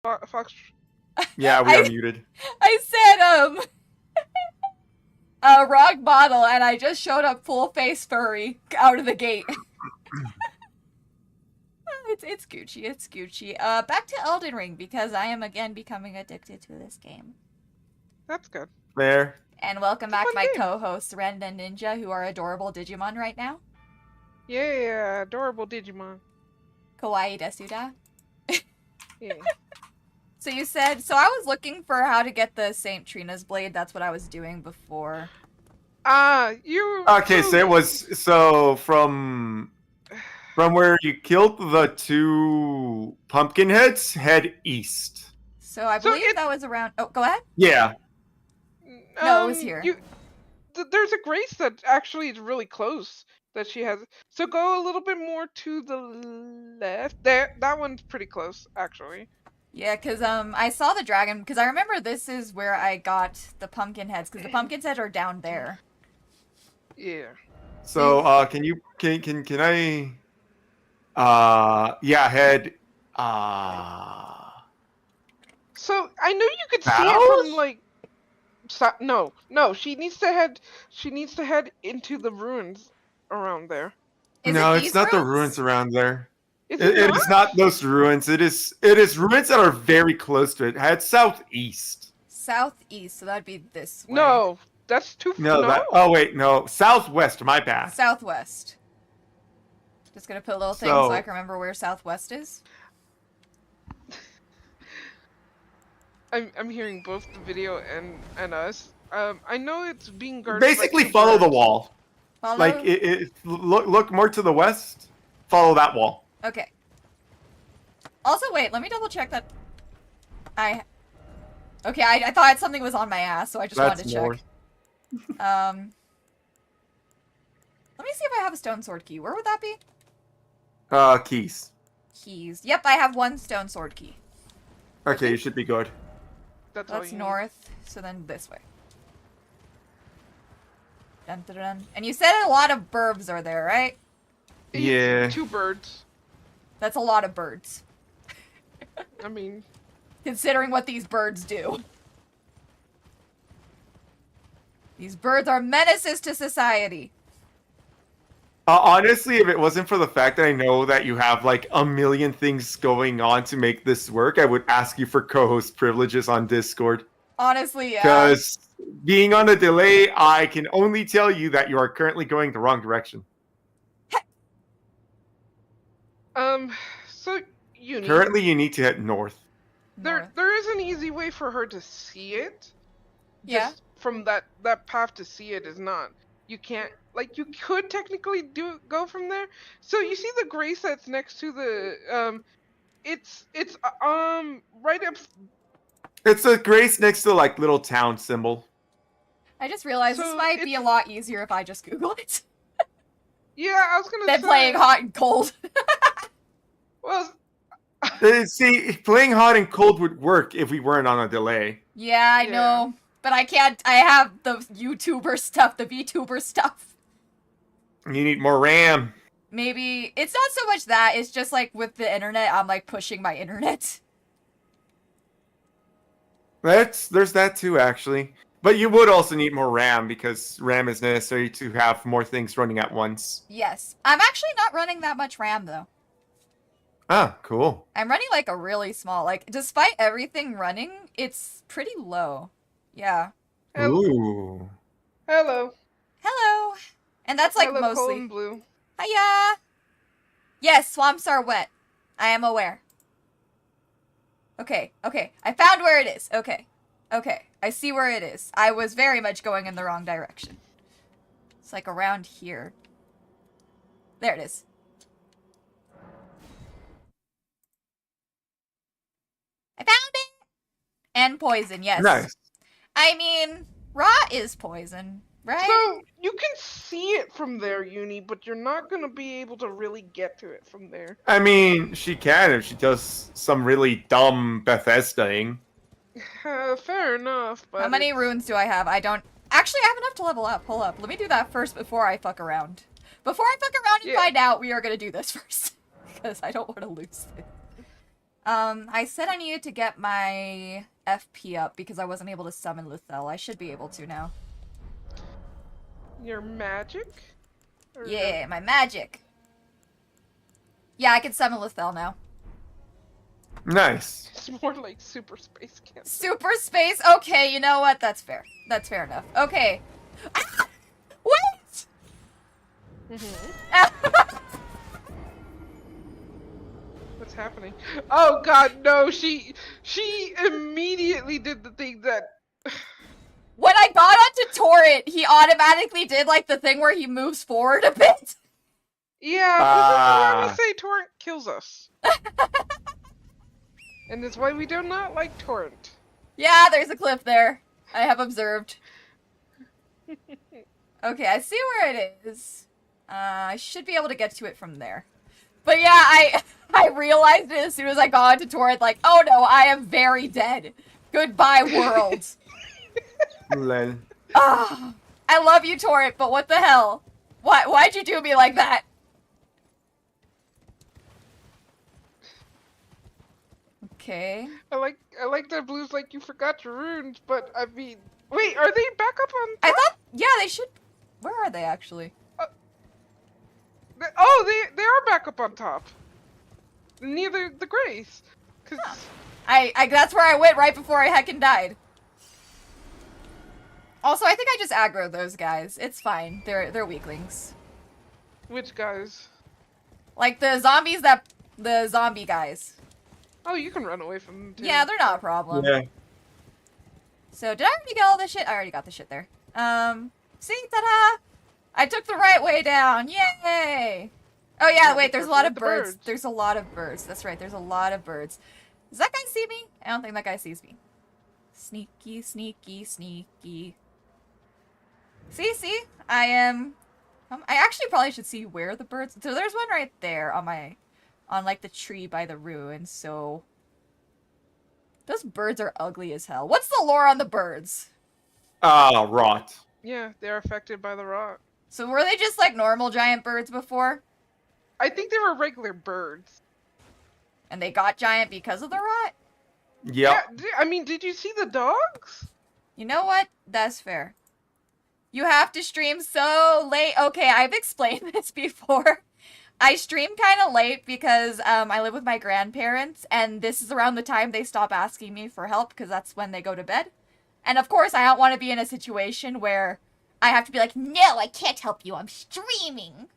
Fox. Yeah, we are muted. I said, a rock bottle, and I just showed up full face furry out of the gate. It's Gucci, it's Gucci. Back to Elden Ring, because I am again becoming addicted to this game. That's good. There. And welcome back my game. co-hosts, Ren and Ninja, who are adorable Digimon right now. Yeah, adorable Digimon. Kawaii desuda. Yeah. So you said, so I was looking for how to get the Saint Trina's blade, that's what I was doing before. You... Okay, so it was, from where you killed the 2 pumpkin heads, head east. So I believe that was around, oh, go ahead? Yeah. No, it was here. There's a grace that actually is really close that she has. So go a little bit more to the left. There, that one's pretty close, actually. Yeah, because I saw the dragon, because I remember this is where I got the pumpkin heads, because the pumpkin heads are down there. Yeah. So, can I, yeah, head, So, I know you could see it from, like, no, she needs to head into the ruins around there. No, it's not the ruins around there. It is not those ruins. It is ruins that are very close to it. Head southeast. Southeast, so that'd be this way. No, that's too far. No, oh wait, no. Southwest, my bad. Southwest. Just gonna put a little thing so I can remember where southwest is. I'm hearing both the video and us. I know it's being guarded. Basically, follow the wall. Follow? Like look more to the west. Follow that wall. Okay. Also, wait. Let me double check that. Okay, I thought something was on my ass, so I just wanted to check. Let me see if I have a stone sword key. Where would that be? Keys. Keys. Yep, I have 1 stone sword key. Okay, you should be good. That's north, so then this way. Dun, dun, dun. And you said a lot of burbs are there, right? Yeah. 2 birds. That's a lot of birds. I mean... Considering what these birds do. These birds are menaces to society. Honestly, if it wasn't for the fact that I know that you have like a million things going on to make this work, I would ask you for co-host privileges on Discord. Honestly, yeah. Because being on a delay, I can only tell you that you are currently going the wrong direction. So you currently you need to head north. There is an easy way for her to see it. Yeah. Just from that path to see it is not. You can't, like, you could technically go from there. So you see the grace that's next to the it's right up. It's a grace next to like little town symbol. I just realized this might be a lot easier if I just Google it. Yeah, I was gonna say. Than playing hot and cold. Well, see, playing hot and cold would work if we weren't on a delay. Yeah, I know. But I can't, I have the YouTuber stuff, the VTuber stuff. You need more RAM. Maybe, it's not so much that, it's just like with the internet, I'm like pushing my internet. There's that too, actually. But you would also need more RAM, because RAM is necessary to have more things running at once. Yes. I'm actually not running that much RAM, though. Ah, cool. I'm running like a really small, like, despite everything running, it's pretty low. Yeah. Ooh. Hello. Hello. And that's like Hello, mostly. Cold blue. Hiya. Yes, swamps are wet. I am aware. Okay, okay. I found where it is. Okay. Okay. I see where it is. I was very much going in the wrong direction. It's like around here. There it is. I found it! And poison, yes. Nice. I mean, rot is poison, right? So, you can see it from there, Uni, but you're not going to be able to really get to it from there. I mean, she can if she does some really dumb Bethesda-ing. Fair enough, but... How many runes do I have? I don't... Actually, I have enough to level up. Hold up. Let me do that first before I fuck around. Before I fuck around and find out, we are going to do this first. Because I don't want to lose it. I said I needed to get my FP up because I wasn't able to summon Luthel. I should be able to now. Your magic? Or Yeah, my magic. Yeah, I can summon Luthel now. Nice. It's more like super space cancer. Super space? Okay, you know what? That's fair. That's fair enough. Okay. Ah! Wait! What's happening? Oh god, no, she immediately did the thing that When I got onto Torrent, he automatically did like the thing where he moves forward a bit. yeah, this is why we say Torrent kills us. And that's why we do not like Torrent. Yeah, there's a cliff there. I have observed. Okay, I see where it is. I should be able to get to it from there. But yeah, I realized it as soon as I got onto Torrent, like, oh no, I am very dead. Goodbye, world. Lol. Ah, I love you, Torrent, but what the hell? Why'd you do me like that? Okay. I like that Blue's like you forgot your runes, but I mean, wait, are they back up on? I thought, yeah, they should. Where are they actually? Oh, they are back up on top. Near the Grace. Cause I that's where I went right before I heckin' died. Also, I think I just aggroed those guys. It's fine. They're weaklings. which guys? Like the zombie guys. Oh, you can run away from them too. Yeah, they're not a problem. Yeah. So did I already get all this shit? I already got the shit there. See, ta-da! I took the right way down. Yay! Oh yeah, wait, there's a lot of birds. There's a lot of birds. That's right, there's a lot of birds. Does that guy see me? I don't think that guy sees me. Sneaky, sneaky, sneaky. See? I am... I actually probably should see where the birds... So there's one right there on like, the tree by the ruins, so... Those birds are ugly as hell. What's the lore on the birds? Rot. Yeah, they're affected by the rot. So were they just, like, normal giant birds before? I think they were regular birds. And they got giant because of the rot? Yep. Yeah, I mean, did you see the dogs? You know what? That's fair. You have to stream so late. Okay, I've explained this before. I stream kind of late because I live with my grandparents, and this is around the time they stop asking me for help because that's when they go to bed. And of course, I don't want to be in a situation where I have to be like, no, I can't help you. I'm streaming.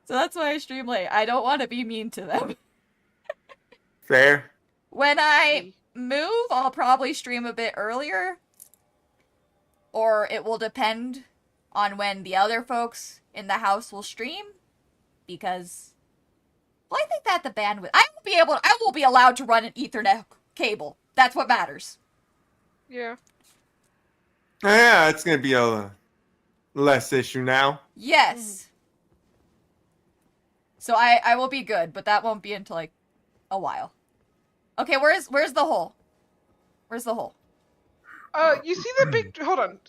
So that's why I stream late. I don't want to be mean to them. Fair. When I move, I'll probably stream a bit earlier. Or it will depend on when the other folks in the house will stream. Because, well, I think that the bandwidth... I will be allowed to run an Ethernet cable. That's what matters. Yeah. Yeah, it's gonna be a less issue now. Yes. So I will be good, but that won't be until, like, a while. Okay, where's the hole? Where's the hole? You see that big... Hold on.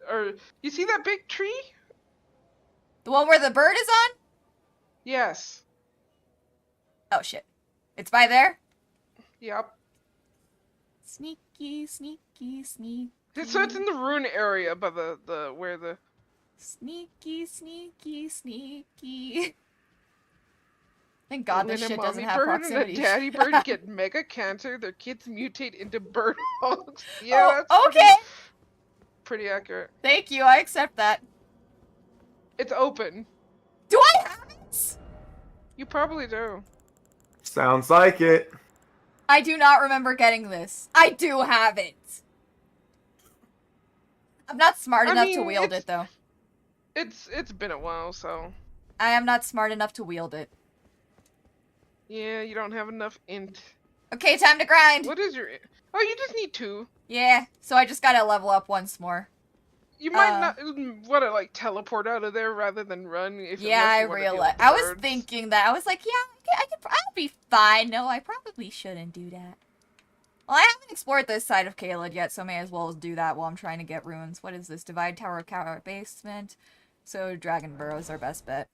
Or you see that big tree? The one where the bird is on? Yes. Oh, shit. It's by there? Yep. Sneaky, sneaky, sneaky. So it's in the rune area, by the where the... Sneaky, sneaky, sneaky. Thank God this when shit a doesn't mommy have bird proximity. and a daddy bird get mega cancer, their kids mutate into bird hogs. Yeah, oh, that's okay. pretty accurate. Thank you, I accept that. It's open. Do I have it? You probably do. Sounds like it. I do not remember getting this. I do have it. I'm not smart enough to wield it, though. It's been a while, so... I am not smart enough to wield it. Yeah, you don't have enough int. Okay, time to grind. What is your... Oh, you just need 2. Yeah, so I just gotta level up once more. You might not want to, like, teleport out of there rather than run. Yeah, I realized. I was thinking that. I was like, yeah, I'll be fine. No, I probably shouldn't do that. Well, I haven't explored this side of Caelid yet, so may as well do that while I'm trying to get runes. What is this? Divide Tower, Basement. So Dragon Burrow's our best bet.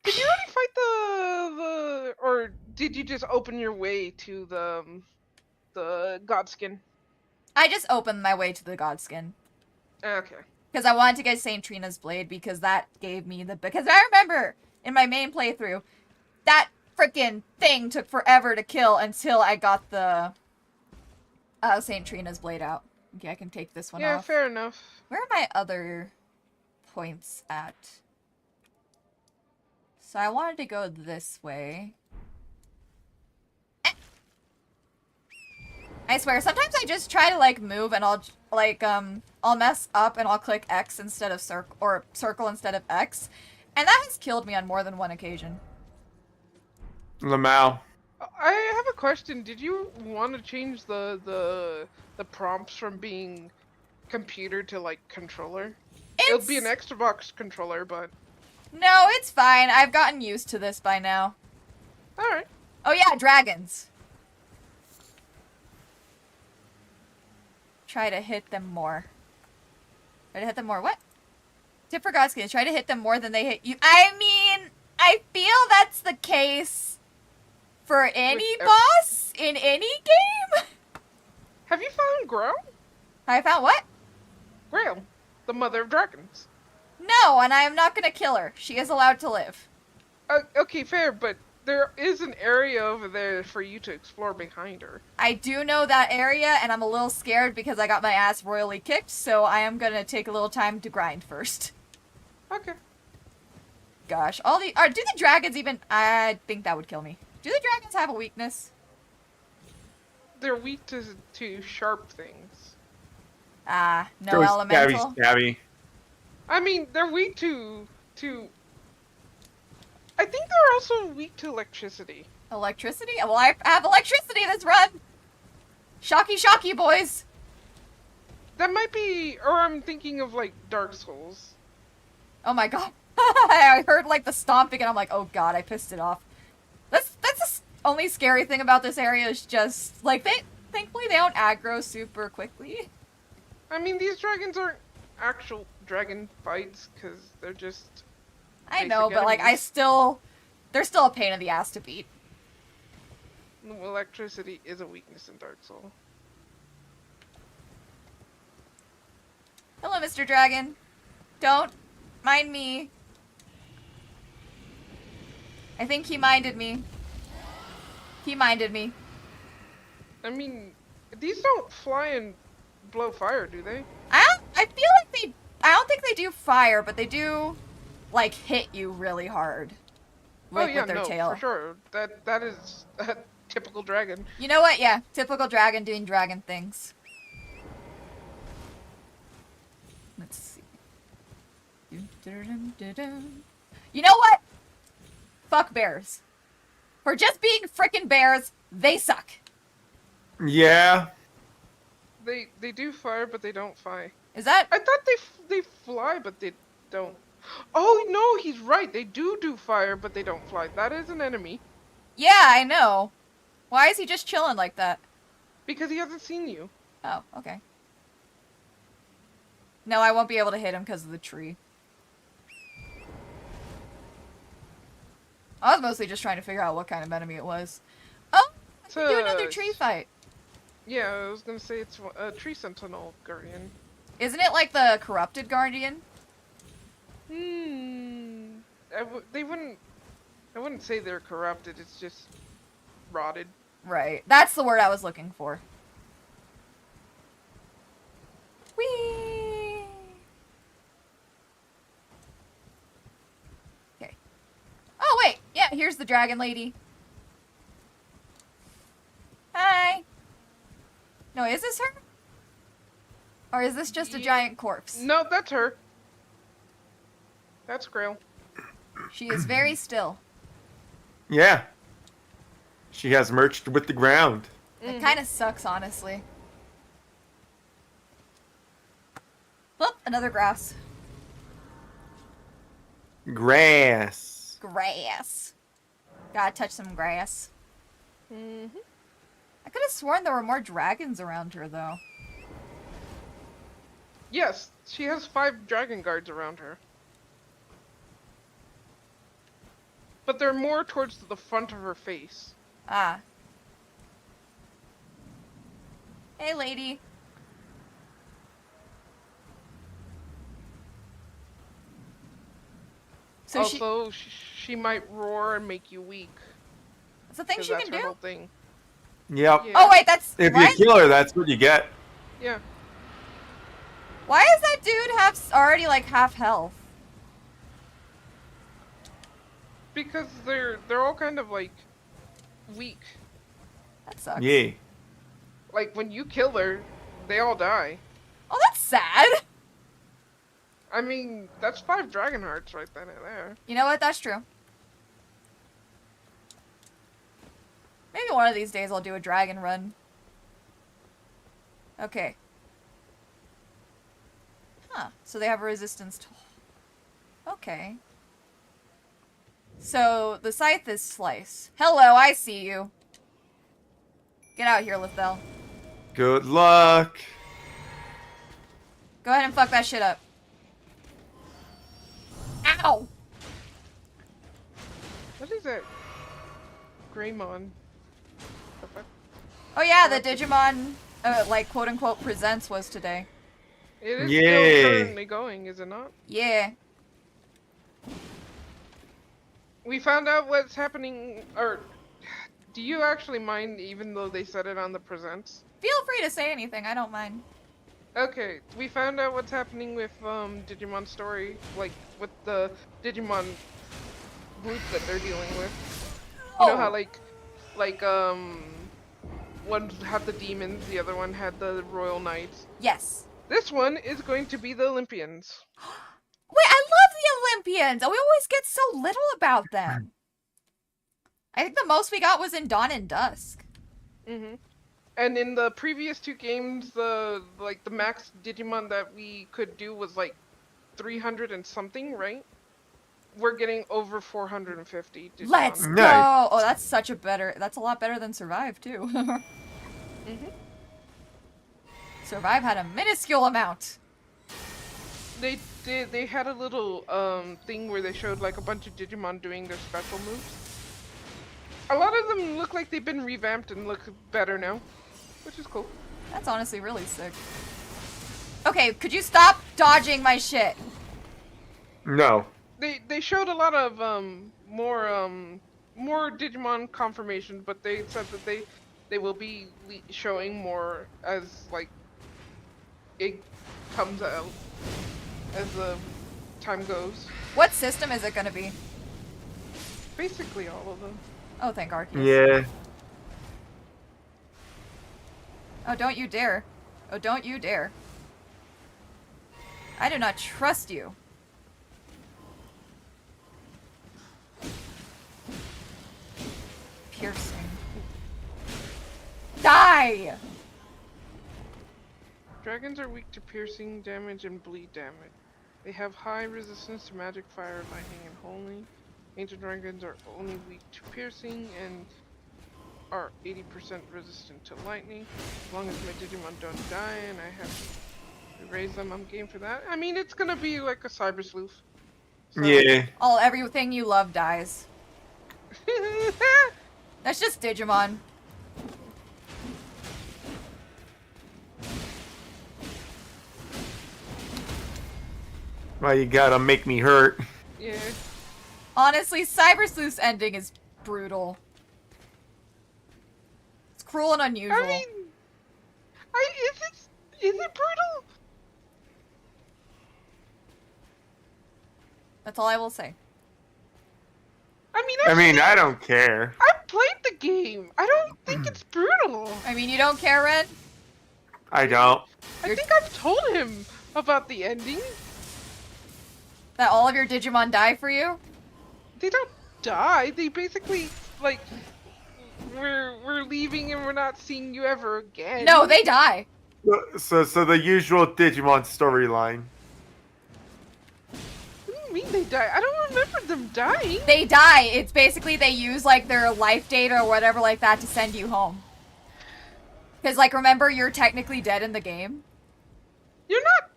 Did you already fight or did you just open your way to the Godskin? I just opened my way to the Godskin. Okay. Because I wanted to get St. Trina's Blade because that gave me the... Because I remember in my main playthrough, that freaking thing took forever to kill until I got the St. Trina's Blade out. Okay, I can take this one Yeah, off. fair enough. Where are my other points at? So I wanted to go this way. I swear, sometimes I just try to, like, move and I'll, like, I'll mess up and I'll click X instead of circle instead of X. And that has killed me on more than one occasion. Lamau. I have a question. Did you want to change the prompts from being computer to like controller? It'll be an extra box controller, but no, it's fine. I've gotten used to this by now. all right. Oh yeah, dragons. Try to hit them more. Try to hit them more. What? Tip for Godskin. Try to hit them more than they hit you. I mean, I feel that's the case for any boss in any game. Have you found Grail? I found what? Grail, the mother of dragons. No, and I am not gonna kill her. She is allowed to live. Okay, fair, but there is an area over there for you to explore behind her. I do know that area, and I'm a little scared because I got my ass royally kicked, so I am gonna take a little time to grind first. Okay. Gosh, all the... do the dragons even... I think that would kill me. Do the dragons have a weakness? They're weak to sharp things. Ah, no Go elemental? Stabby. I mean, they're weak to... I think they're also weak to electricity. Electricity? Well, I have electricity this run! Shocky, shocky, boys! That might be... Or I'm thinking of, like, Dark Souls. Oh my god. I heard, like, the stomping, and I'm like, oh god, I pissed it off. That's the only scary thing about this area is just, like, thankfully they don't aggro super quickly. I mean, these dragons aren't actual dragon fights, because they're just... I know, but, like, they're still a pain in the ass to beat. Electricity is a weakness in Dark Souls. Hello, Mr. Dragon. Don't mind me. I think he minded me. He minded me. I mean, these don't fly and blow fire, do they? I feel like I don't think they do fire, but they do, like, hit you really hard. With their tail. For sure. That is a typical dragon. You know what? Yeah, typical dragon doing dragon things. Let's see. You know what? Fuck bears. For just being frickin' bears, they suck. Yeah. They do fire, but they don't fly. Is that... I thought they fly, but they don't. Oh, no, he's right. They do fire, but they don't fly. That is an enemy. Yeah, I know. Why is he just chilling like that? Because he hasn't seen you. Oh, okay. No, I won't be able to hit him because of the tree. I was mostly just trying to figure out what kind of enemy it was. Oh, I can do another tree fight. Yeah, I was gonna say it's a tree sentinel guardian. Isn't it like the corrupted guardian? I wouldn't say they're corrupted, it's just rotted. Right. That's the word I was looking for. Whee! Okay. Oh, wait. Yeah, here's the dragon lady. Hi. No, is this her? Or is this just a giant corpse? No, that's her. That's Grail. She is very still. Yeah. She has merged with the ground. It kind of sucks, honestly. Look, another grass. Grass. Grass. Gotta touch some grass. Mm-hmm. I could have sworn there were more dragons around her, though. Yes, she has 5 dragon guards around her. but they're more towards the front of her face. Ah. Hey, lady. So also, she might roar and make you weak. That's the thing she can Her do? whole thing. Yep. Yeah. Oh, wait, that's... If what? you kill her, that's what you get. Yeah. Why is that dude already, like, half health? Because they're all kind of, like, weak. That sucks. Yeah. Like, when you kill her, they all die. Oh, that's sad. I mean, that's 5 dragon hearts right then and there. You know what? That's true. Maybe one of these days I'll do a dragon run. Okay. Huh. So they have a resistance to... Okay. So, the scythe is slice. Hello, I see you. Get out here, Lithel. Good luck. Go ahead and fuck that shit up. Ow! What is it? Greymon. The fuck? Oh yeah, the Digimon, like, quote-unquote, presents was today. It is Yay. still currently going, is it not? Yeah. We found out what's happening, or do you actually mind even though they said it on the presents? Feel free to say anything, I don't mind. Okay, we found out what's happening with Digimon Story, like with the Digimon group that they're dealing with. You know how one had the demons, the other one had the royal knights. Yes. This one is going to be the Olympians. Wait, I love the Olympians! We always get so little about them. I think the most we got was in Dawn and Dusk. Mm-hmm. And in the previous 2 games, the max Digimon that we could do was like 300 and something, right? We're getting over 450 Digimon. Let's go! Nice. Oh, that's a lot better than Survive, too. Mm-hmm. Survive had a minuscule amount. They had a little thing where they showed like a bunch of Digimon doing their special moves. A lot of them look like they've been revamped and look better now, which is cool. That's honestly really sick. Okay, could you stop dodging my shit? No. They showed a lot of more Digimon confirmation, but they said that they will be showing more as like it comes out as the time goes. What system is it gonna be? Basically all of them. Oh, thank Arceus. Yeah. Oh, don't you dare. Oh, don't you dare. I do not trust you. Piercing. Die! Dragons are weak to piercing damage and bleed damage. They have high resistance to magic, fire, lightning, and holy. Ancient dragons are only weak to piercing and are 80% resistant to lightning. As long as my Digimon don't die and I have to raise them, I'm game for that. I mean, it's gonna be like a cyber sleuth. So. Yeah. Oh, everything you love dies. That's just Digimon. Well, you gotta make me hurt. Yeah. Honestly, Cyber Sleuth's ending is brutal. It's cruel and unusual. I mean, is it brutal? That's all I will say. I mean, I don't care. I played the game. I don't think it's brutal. I mean, you don't care, Red? I don't. I think I've told him about the ending. That all of your Digimon die for you? They don't die. They basically like we're leaving and we're not seeing you ever again. No, they die. So the usual Digimon storyline. What do you mean they die? I don't remember them dying. They die. It's basically they use like their life data or whatever like that to send you home. Because like remember you're technically dead in the game. You're not.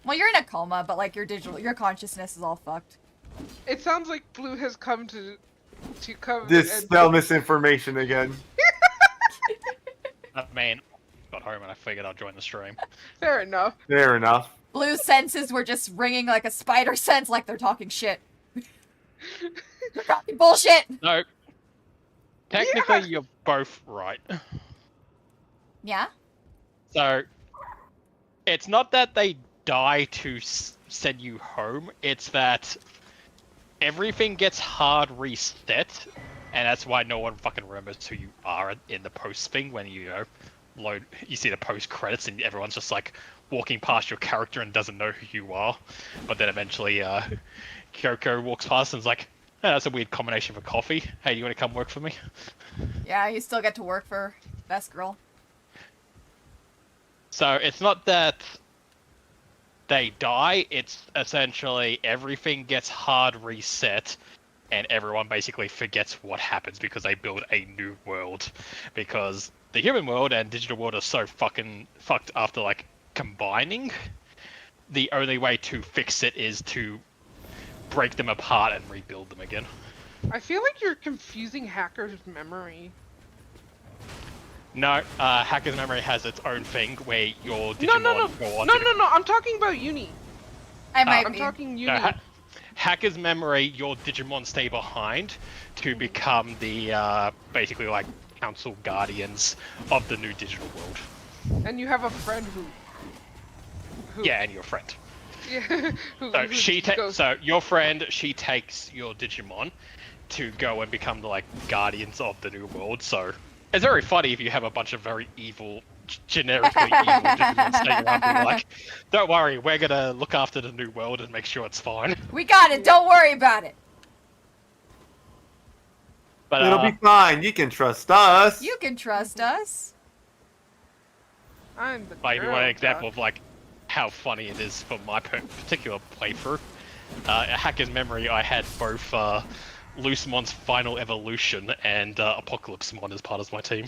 Well, you're in a coma, but like your consciousness is all fucked. It sounds like Blue has come to come. Dispel misinformation again. Man, got home and I figured I'd join the stream. Fair enough. Fair enough. Blue's senses were just ringing like a spider sense, like they're talking shit. They're talking bullshit! No. Technically, you're both right. Yeah? So, it's not that they die to send you home, it's that everything gets hard reset, and that's why no one fucking remembers who you are in the post thing when you know, you see the post credits and everyone's just like walking past your character and doesn't know who you are. But then eventually Kyoko walks past and's like, oh, that's a weird combination for coffee. Hey, you want to come work for me? Yeah, you still get to work for Best Girl. So it's not that they die, it's essentially everything gets hard reset and everyone basically forgets what happens because they build a new world. Because the human world and digital world are so fucking fucked after like combining. The only way to fix it is to break them apart and rebuild them again. I feel like you're confusing Hacker's memory. No, Hacker's Memory has its own thing where your Digimon No. go on No, to... no. I'm talking about Uni. I might I'm be. talking Uni. No, Hacker's Memory, your Digimon stay behind to become the, basically like, council guardians of the new digital world. And you have a friend who... Yeah, and your friend. Yeah. So your friend, she takes your Digimon to go and become the like guardians of the new world. So it's very funny if you have a bunch of very evil, generically evil Digimon staying around being like, don't worry, we're gonna look after the new world and make sure it's fine. We got it, don't worry about it. But It'll be fine. You can trust us. You can trust us. I'm the like, if you girl, want an example Doc. of like how funny it is for my particular playthrough, Hacker's Memory, I had both Loosemon's Final Evolution and Apocalypsemon as part of my team.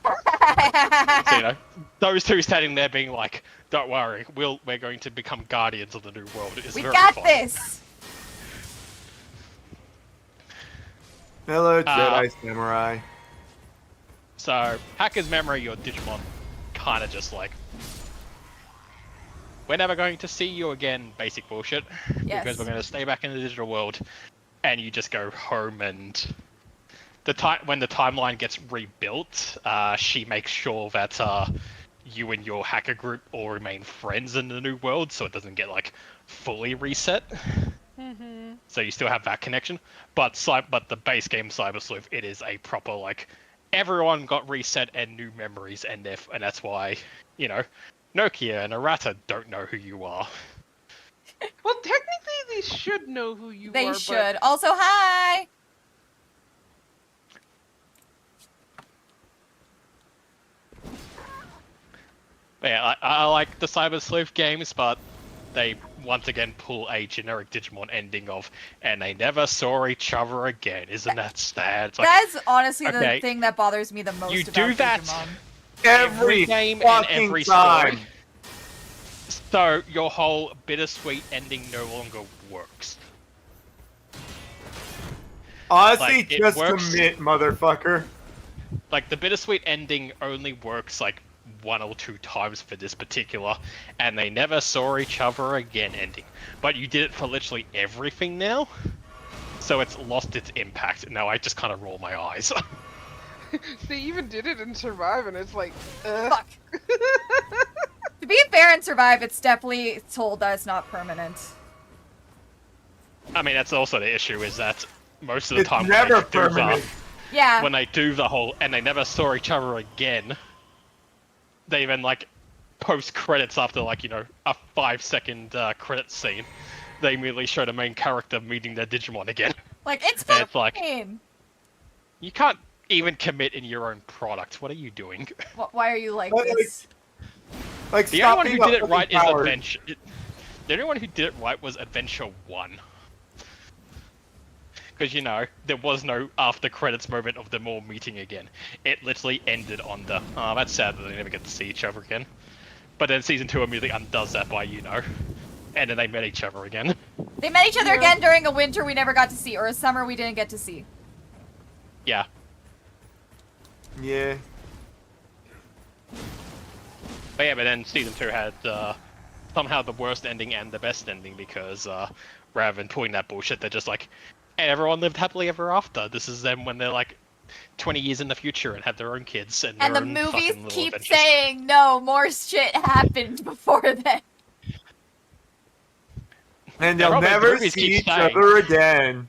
So, you know, those two standing there being like, don't worry, we're going to become guardians of the new world. It's We very got fun. this. Hello, Jedi Samurai. So, Hacker's Memory, your Digimon kind of just like, we're never going to see you again, basic bullshit. Yes. Because we're going to stay back in the digital world. And you just go home and... when the timeline gets rebuilt, she makes sure that you and your hacker group all remain friends in the new world, so it doesn't get, like, fully reset. Mm-hmm. So you still have that connection. But the base game Cyber Sleuth, it is a proper, like, everyone got reset and new memories, and that's why, you know, Nokia and Arata don't know who you are. Well, technically they should know who you are. They should. Also, hi! But yeah, I like the Cyber Sleuth games, but they once again pull a generic Digimon ending of, and they never saw each other again. Isn't that sad? It's like, That's honestly okay, the thing that bothers me the most you about do that Digimon. every game and fucking every time. story. So your whole bittersweet ending no longer works. Honestly, Like, it just works- commit, motherfucker. Like, the bittersweet ending only works like 1 or 2 times for this particular, and they never saw each other again ending. But you did it for literally everything now, so it's lost its impact. Now I just kind of roll my eyes. They even did it in Survive, and it's like, Fuck. To be fair and Survive, it's definitely told that it's not permanent. I mean, that's also the issue, is that most of the It's time never when they do permanent. Yeah. when they do the whole, and they never saw each other again, they even, like, post-credits after, like, you know, a 5-second credit scene, they immediately show the main character meeting their Digimon again. Like, it's And it's like- fine. You can't even commit in your own product. What are you doing? Why are you like But, like, this? Like, The stop only one being who a did it fucking right is coward. Adventure. The only one who did it right was Adventure 1. Because, you know, there was no after credits moment of them all meeting again. It literally ended on the, oh, that's sad that they never get to see each other again. But then Season 2 immediately undoes that by, you know, And then they met each other again. They met each other again during a winter we never got to see, or a summer we didn't get to see. Yeah. Yeah. But yeah, but then season 2 had somehow the worst ending and the best ending because rather than pulling that bullshit, they're just like, and everyone lived happily ever after. This is them when they're like 20 years in the future and have their own kids and And their the own movies fucking little keep adventures. saying, no, more shit happened before then. And Yeah, they'll Robin, the never movies see keep each saying- other again.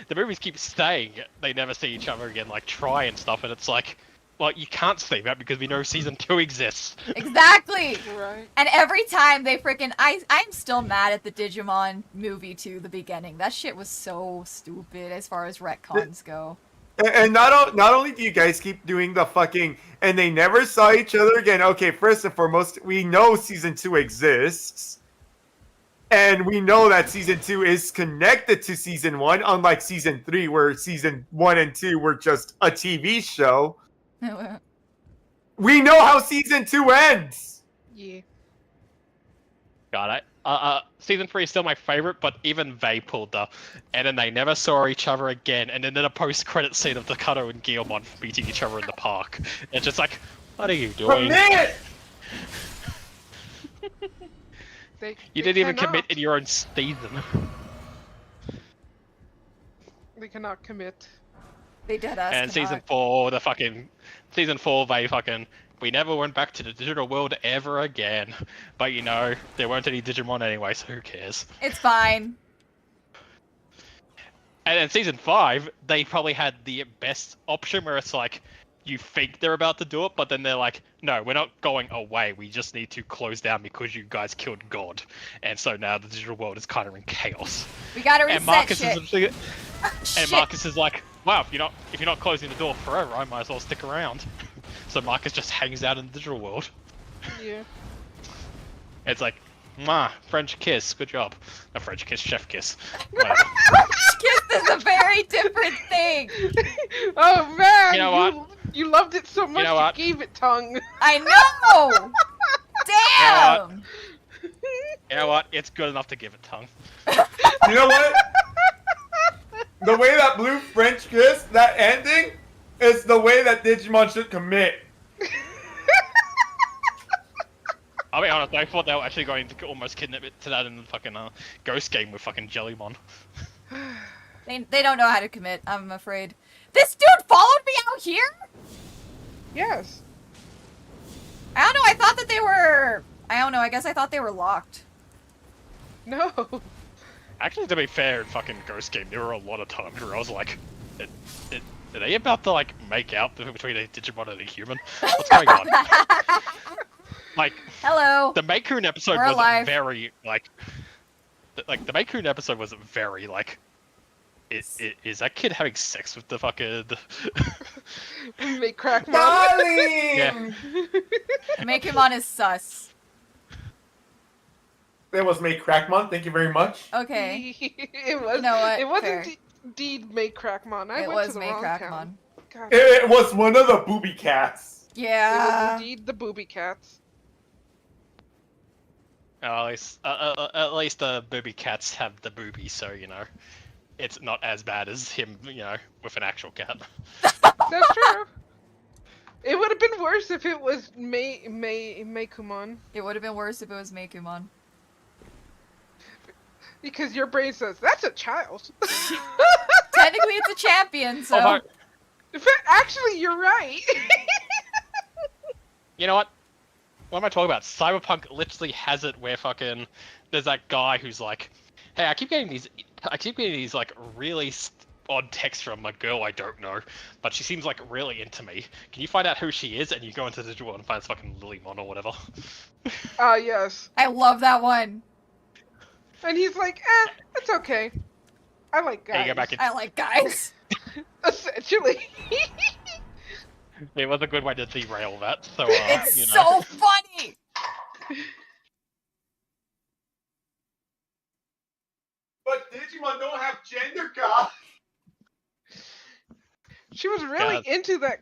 The movies keep saying they never see each other again, like try and stuff, and it's like, well, you can't say that because we know season 2 exists. Exactly! Right. And every time they freaking, I'm still mad at the Digimon movie too, the beginning. That shit was so stupid as far as retcons go. And not only do you guys keep doing the fucking, and they never saw each other again. Okay, first and foremost, we know season 2 exists. And we know that season 2 is connected to season 1, unlike season 3, where season 1 and 2 were just a TV show. We know how season 2 ends. Yeah. Got it. Season 3 is still my favorite, but even they pulled the, and then they never saw each other again, and then in a post-credit scene of Takato and Guillemon meeting each other in the park. It's just like, what are you doing? Commit! You didn't even commit in your own season. They cannot commit. They did us. And season 4, we never went back to the digital world ever again. But you know, there weren't any Digimon anyway, so who cares? It's fine. And then season 5, they probably had the best option where it's like, you think they're about to do it, but then they're like, no, we're not going away. We just need to close down because you guys killed God. And so now the digital world is kind of in chaos. We gotta reset And Marcus shit. and Marcus is like, wow, if you're not closing the door forever, I might as well stick around. So Marcus just hangs out in the digital world. Yeah. It's like, French kiss, good job. A French kiss, chef kiss. Whatever. Kiss is a very different thing. Oh man! You know what? You loved it so much know what? you gave it tongue. I know! Damn! You know what? It's good enough to give it tongue. You know what? The way that Blue French kiss, that ending, is the way that Digimon should commit. I'll be honest, I thought they were actually going to almost kidnap it to that in the fucking Ghost game with fucking Jellymon. They don't know how to commit, I'm afraid. This dude followed me out here? Yes. I don't know, I thought that they were... I don't know, I guess I thought they were locked. No. Actually, to be fair, in fucking Ghost game, there were a lot of times where I was like, are they about to, like, make out between a Digimon and a human? What's going on? Like, Hello. the Meikun episode We're was alive. very, like, the Meikun episode was very, like, is that kid having sex with the fucking... We make crack mom. Darling! Yeah. Make him on his sus. That was May Crackmon, thank you very much. Okay. It was. You know what? It wasn't Fair. indeed May Crackmon. I It went was to the May wrong Crackmon. town. God. It was one of the booby cats. It was Yeah. indeed the booby cats. At least the booby cats have the booby, so, you know, it's not as bad as him, you know, with an actual cat. That's true. It would have been worse if it was Meikumon. It would have been worse if it was Meikumon. Because your brain says, that's a child. Technically, it's a champion, so... Although, Actually, you're right. you know what? What am I talking about? Cyberpunk literally has it where fucking there's that guy who's like, hey, I keep getting these like really odd texts from a girl I don't know, but she seems like really into me. Can you find out who she is? And you go into the digital world and find it's fucking Lilymon or whatever. Yes. I love that one. And he's like, it's okay. I like guys. And you go back in. I like guys. Essentially. It was a good way to derail that. So It's you know. so funny. But Digimon don't have gender, God. She was really God. into that.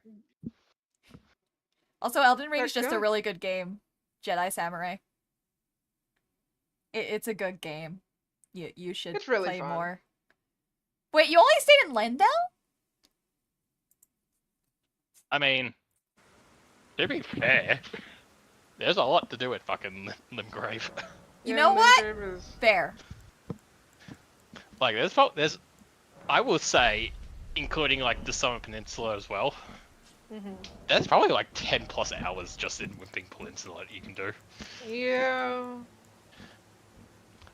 Also, Elden Ring is That just a good. really good game. Jedi Samurai. It's a good game. You should It's really play fun. more. Wait, you only stayed in Lindell? I mean, to be fair, there's a lot to do at fucking Limgrave. You Yeah, know what? Limgrave is- Fair. Like, there's, I will say, including like the Summer Peninsula as well. There's probably like 10 plus hours just in Wimping Peninsula that you can do. Yeah.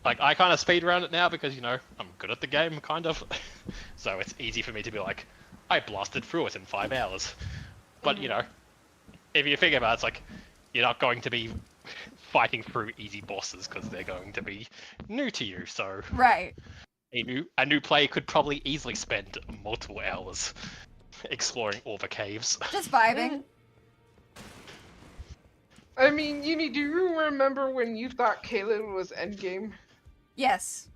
Like, I kind of speed around it now because, you know, I'm good at the game, kind of. So it's easy for me to be like, I blasted through it in 5 hours. But, you know, if you think about it, it's like, you're not going to be fighting through easy bosses because they're going to be new to you. So Right. a new player could probably easily spend multiple hours exploring all the caves. Just vibing. I mean, Uni, do you remember when you thought Caleb was endgame? Yes.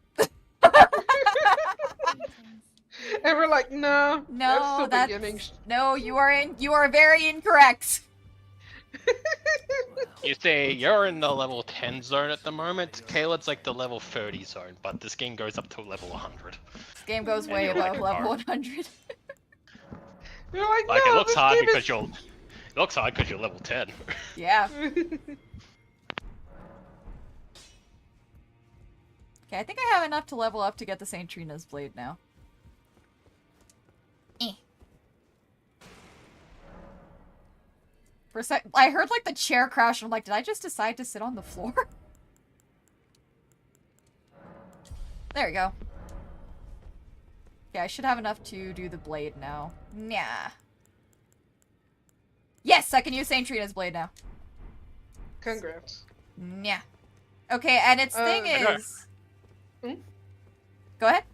And we're like, no, No, that's the beginning. no. You are very incorrect. You see, you're in the level 10 zone at the moment. Caleb's like the level 30 zone, but this game goes up to level 100. This game goes And way you're like above a level bar. 100. You're like, Like, no, it looks this hard game because is... you're... It looks hard because you're level 10. Yeah. Okay, I think I have enough to level up to get the St. Trina's blade now. For a sec, I heard like the chair crash and I'm like, did I just decide to sit on the floor? There we go. Yeah, I should have enough to do the blade now. Nah. Yes, I can use St. Trina's blade now. Congrats. Nah. Okay, and its thing okay. is... Hmm? Go ahead.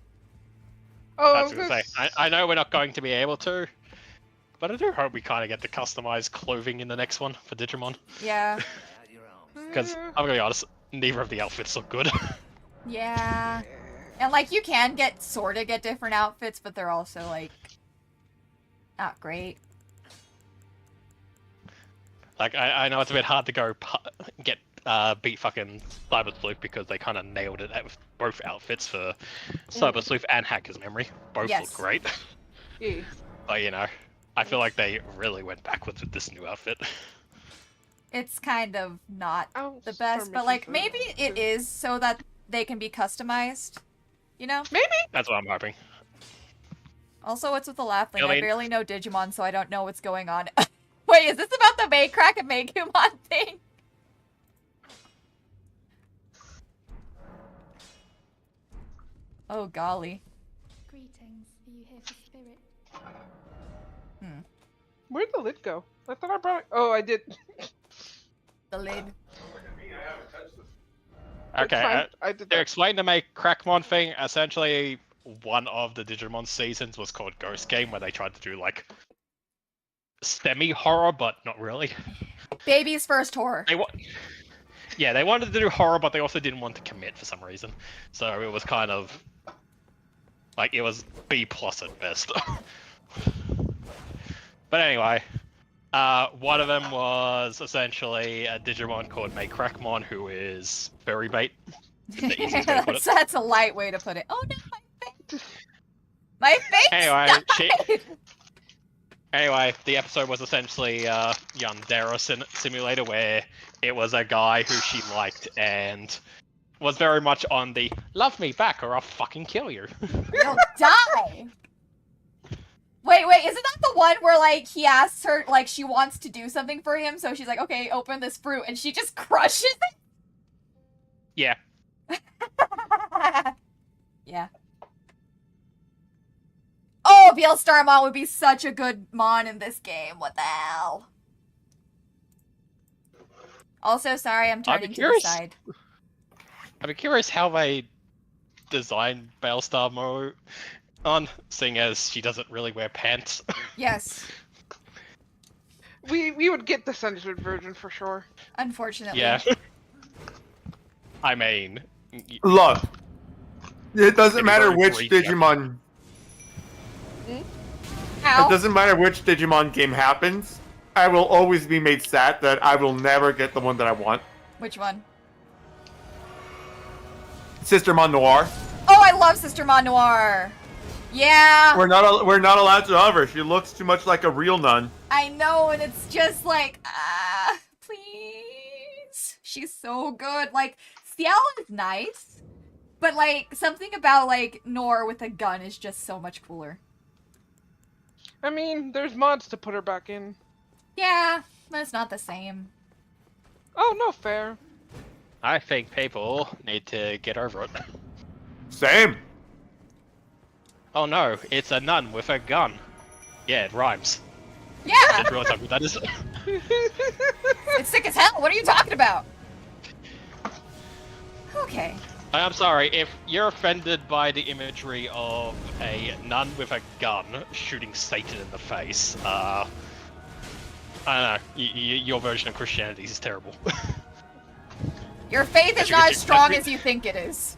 Oh, I was gonna say, I know we're not going to be able to, but I do hope we kind of get the customized clothing in the next one for Digimon. Yeah. Because, I'm gonna be honest, neither of the outfits look good. Yeah. And like you can get different outfits, but they're also like not great. Like, I know it's a bit hard to go get beat fucking Cyber Sleuth because they kind of nailed it with both outfits for Cyber Sleuth and Hacker's Memory. Both Yes. look great. Yeah. But, you know, I feel like they really went backwards with this new outfit. It's kind of not Oh, the best, but like permission maybe it is so that they can be customized. You know? Maybe. That's what I'm hoping. Also, what's with the laughing? I I mean- barely know Digimon, so I don't know what's going on. Wait, is this about the Maycrack and Megumon thing? Oh golly. Greetings. Are you here for spirit? Where'd the lid go? I thought I brought it. Oh, I did. The lid. Okay, Fine, I did to that. explain the make Crackmon thing, essentially one of the Digimon seasons was called Ghost Game, where they tried to do like semi-horror, but not really. Baby's first horror. Yeah, they wanted to do horror, but they also didn't want to commit for some reason. So it was kind of like it was B+ at best. But anyway, one of them was essentially a Digimon called Maycrackmon, who is furry bait. The easiest way to put it. That's a light way to put it. Oh no, my face! My face Anyway, died! Anyway, the episode was essentially Yandere Simulator, where it was a guy who she liked and was very much on the "love me back or I'll fucking kill you." You'll die! Wait, isn't that the one where, like, he asks her, like, she wants to do something for him, so she's like, okay, open this fruit, and she just crushes it? Yeah. Yeah. Oh, Beelstarmon would be such a good mon in this game. What the hell? Also, sorry, I'm turning to the curious. side. I'd be curious how they designed Bailstar Mo on, seeing as she doesn't really wear pants. Yes, We would get the censored version for sure. unfortunately. Yeah. I mean, Look, it doesn't Maybe matter very which brief, yeah. Digimon. Ow. It doesn't matter which Digimon game happens. I will always be made sad that I will never get the one that I want. Which one? Sister Mon Noir. Oh, I love Sister Mon Noir. Yeah. We're not allowed to love her. She looks too much like a real nun. I know, and it's just like, please. She's so good. Like, Ciel is nice, but like something about like Nor with a gun is just so much cooler. I mean, there's mods to put her back in. Yeah, but it's not the same. Oh, no fair. I think people need to get over it. Same. Oh no, it's a nun with a gun. Yeah, it rhymes. I Yeah, didn't realize how good that is. it's sick as hell. What are you talking about? Okay. I'm sorry, if you're offended by the imagery of a nun with a gun shooting Satan in the face, I don't know, your version of Christianity is terrible. Your faith is should not get as you- strong that as you think it is.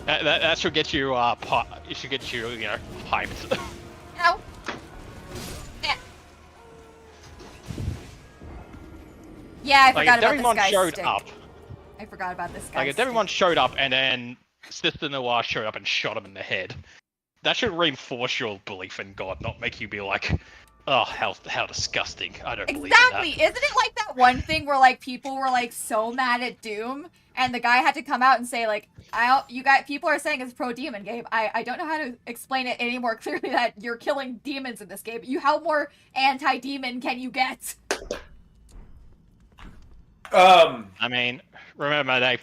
that should get you, it should get you, you know, hyped. Ow. Eh. Yeah, I Like, forgot if about everyone this guy's showed stick. up, I forgot about this guy's like, if stick. everyone showed up and then Sister Noir showed up and shot him in the head, that should reinforce your belief in God, not make you be like, oh, how disgusting. I don't believe in Exactly. that. Isn't it like that one thing where like people were like so mad at Doom and the guy had to come out and say like, people are saying it's pro demon game. I don't know how to explain it any more clearly that you're killing demons in this game. How more anti-demon can you get? I mean, remember